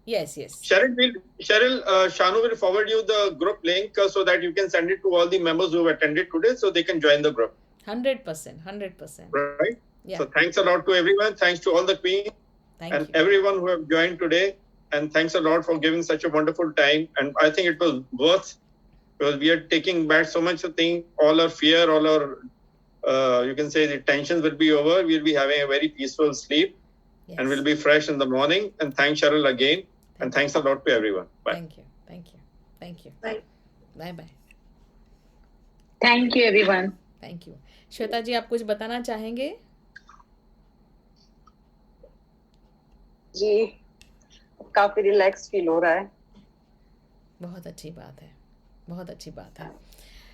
Yes. Cheryl, Shanu will forward you the group link so that you can send it to all the members who have attended today so they can join the group. 100%. Right? Yeah. So thanks a lot to everyone. Thanks to all the queen Thank and you. everyone who have joined today. And thanks a lot for giving such a wonderful time. And I think it was worth, because we are taking back so much of thing. All our fear, all our, you can say the tensions will be over. We'll be having a very peaceful sleep. Yes. And we'll be fresh in the morning. And thanks, Cheryl, again. And thanks a lot to everyone. Bye. Thank you. Bye. Bye. Thank you everyone. Thank you. Shweta ji, आप कुछ बताना चाहेंगे? जी, काफी relax feel हो रहा है. बहुत अच्छी बात है.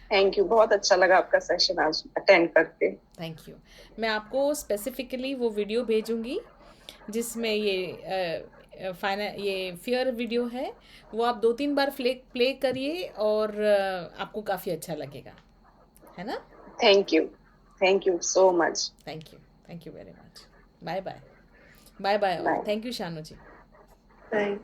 थैंक यू, बहुत अच्छा लगा आपका सेशन आज अटेंड करके। Thank you. मैं आपको स्पेसिफिकली वो वीडियो भेजूंगी जिसमें ये ये फियर वीडियो है, वो आप 2-3 बार प्ले करिए और आपको काफ़ी अच्छा लगेगा, है ना? Thank you so much. Thank you very much. Bye bye. Thank you Shanu ji. Bye.